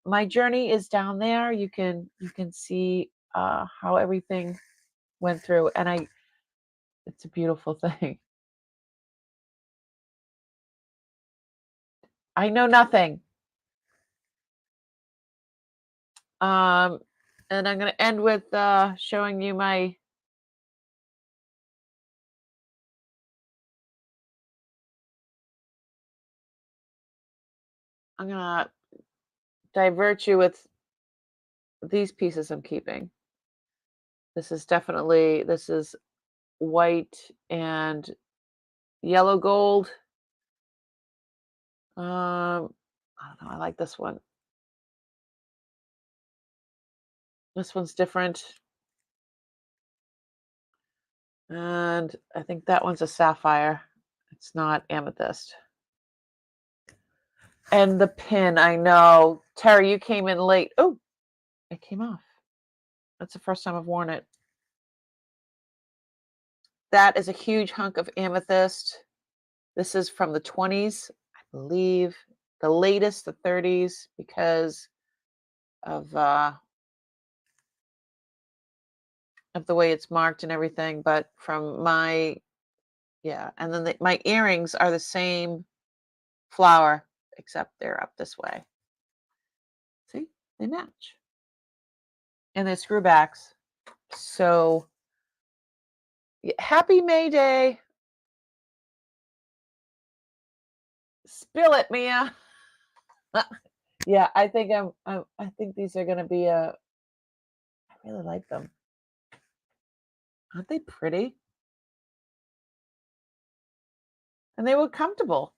my journey is down there. You can see how everything went through, and it's a beautiful thing. I know nothing. And I'm going to end with showing you my I'm going to divert you with these pieces I'm keeping. This is white and yellow gold. I don't know. I like this one. This one's different. And I think that one's a sapphire. It's not amethyst. And the pin, I know. Terry, you came in late. Oh, it came off. That's the first time I've worn it. That is a huge hunk of amethyst. This is from the 20s, I believe. The latest, the 30s, because of the way it's marked and everything. But from my, yeah. And then my earrings are the same flower, except they're up this way. See, they match. And they're screwbacks. So happy May Day. Spill it, Mia. Yeah, I think I think these are going to be I really like them. Aren't they pretty? And they were comfortable.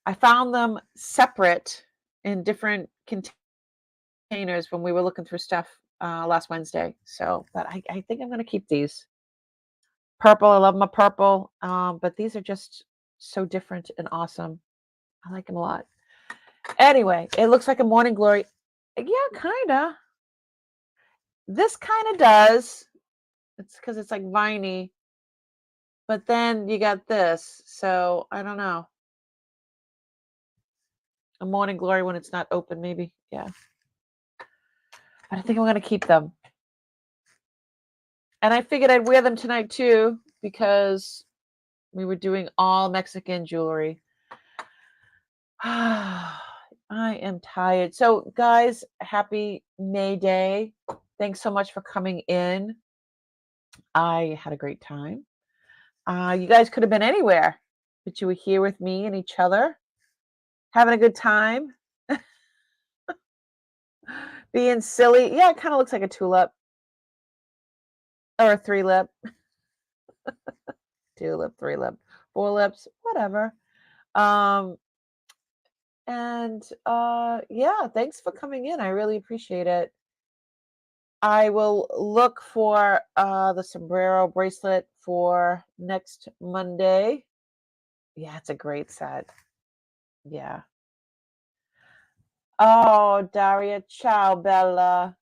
I found them separate in different containers when we were looking through stuff last Wednesday. So, but I think I'm going to keep these. Purple, I love my purple. But these are just so different and awesome. I like them a lot. Anyway, it looks like a morning glory. Yeah, kind of. This kind of does. It's because it's like viney. But then you got this. So I don't know. A morning glory when it's not open, maybe. Yeah. But I think I'm going to keep them. And I figured I'd wear them tonight too, because we were doing all Mexican jewelry. I am tired. So, guys, happy May Day. Thanks so much for coming in. I had a great time. You guys could have been anywhere, but you were here with me and each other, having a good time, being silly. Yeah, it kind of looks like a tulip or a 3-lip. 2-lip, 3-lip, 4 lips, whatever. And yeah, thanks for coming in. I really appreciate it. I will look for the sombrero bracelet for next Monday. Yeah, it's a great set. Yeah. Oh, Daria, ciao, Bella.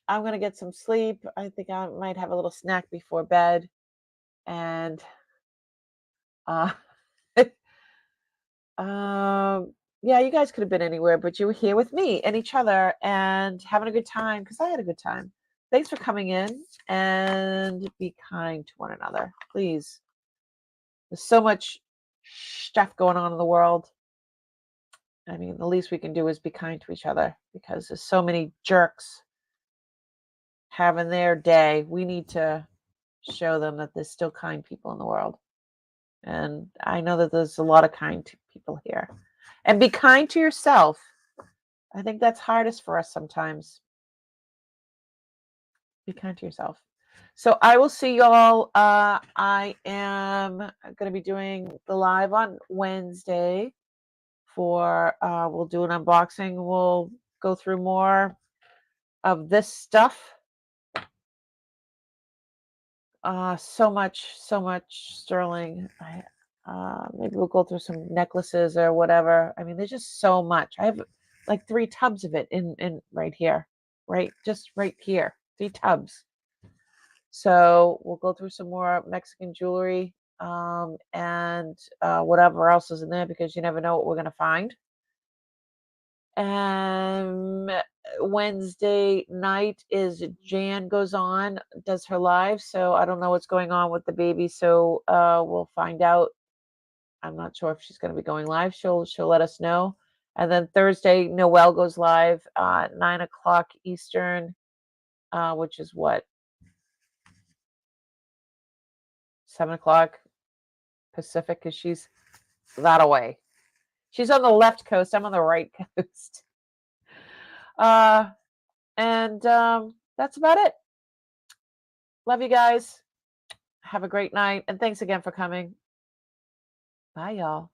I'm going to get some sleep. I think I might have a little snack before bed. And yeah, you guys could have been anywhere, but you were here with me and each other and having a good time, because I had a good time. Thanks for coming in, and be kind to one another, please. There's so much stuff going on in the world. I mean, the least we can do is be kind to each other, because there's so many jerks having their day. We need to show them that there's still kind people in the world. And I know that there's a lot of kind people here. And be kind to yourself. I think that's hardest for us sometimes. Be kind to yourself. So I will see y'all. I am going to be doing the live on Wednesday for, we'll do an unboxing. We'll go through more of this stuff. So much sterling. Maybe we'll go through some necklaces or whatever. I mean, there's just so much. I have like 3 tubs of it in right here, right? Just right here. 3 tubs. So we'll go through some more Mexican jewelry and whatever else is in there, because you never know what we're going to find. And Wednesday night is Jan goes on, does her live. So I don't know what's going on with the baby. So we'll find out. I'm not sure if she's going to be going live. She'll let us know. And then Thursday, Noelle goes live 9 o'clock Eastern, which is what, 7 o'clock Pacific, because she's that away. She's on the left coast. I'm on the right coast. And that's about it. Love you guys. Have a great night. And thanks again for coming. Bye, y'all.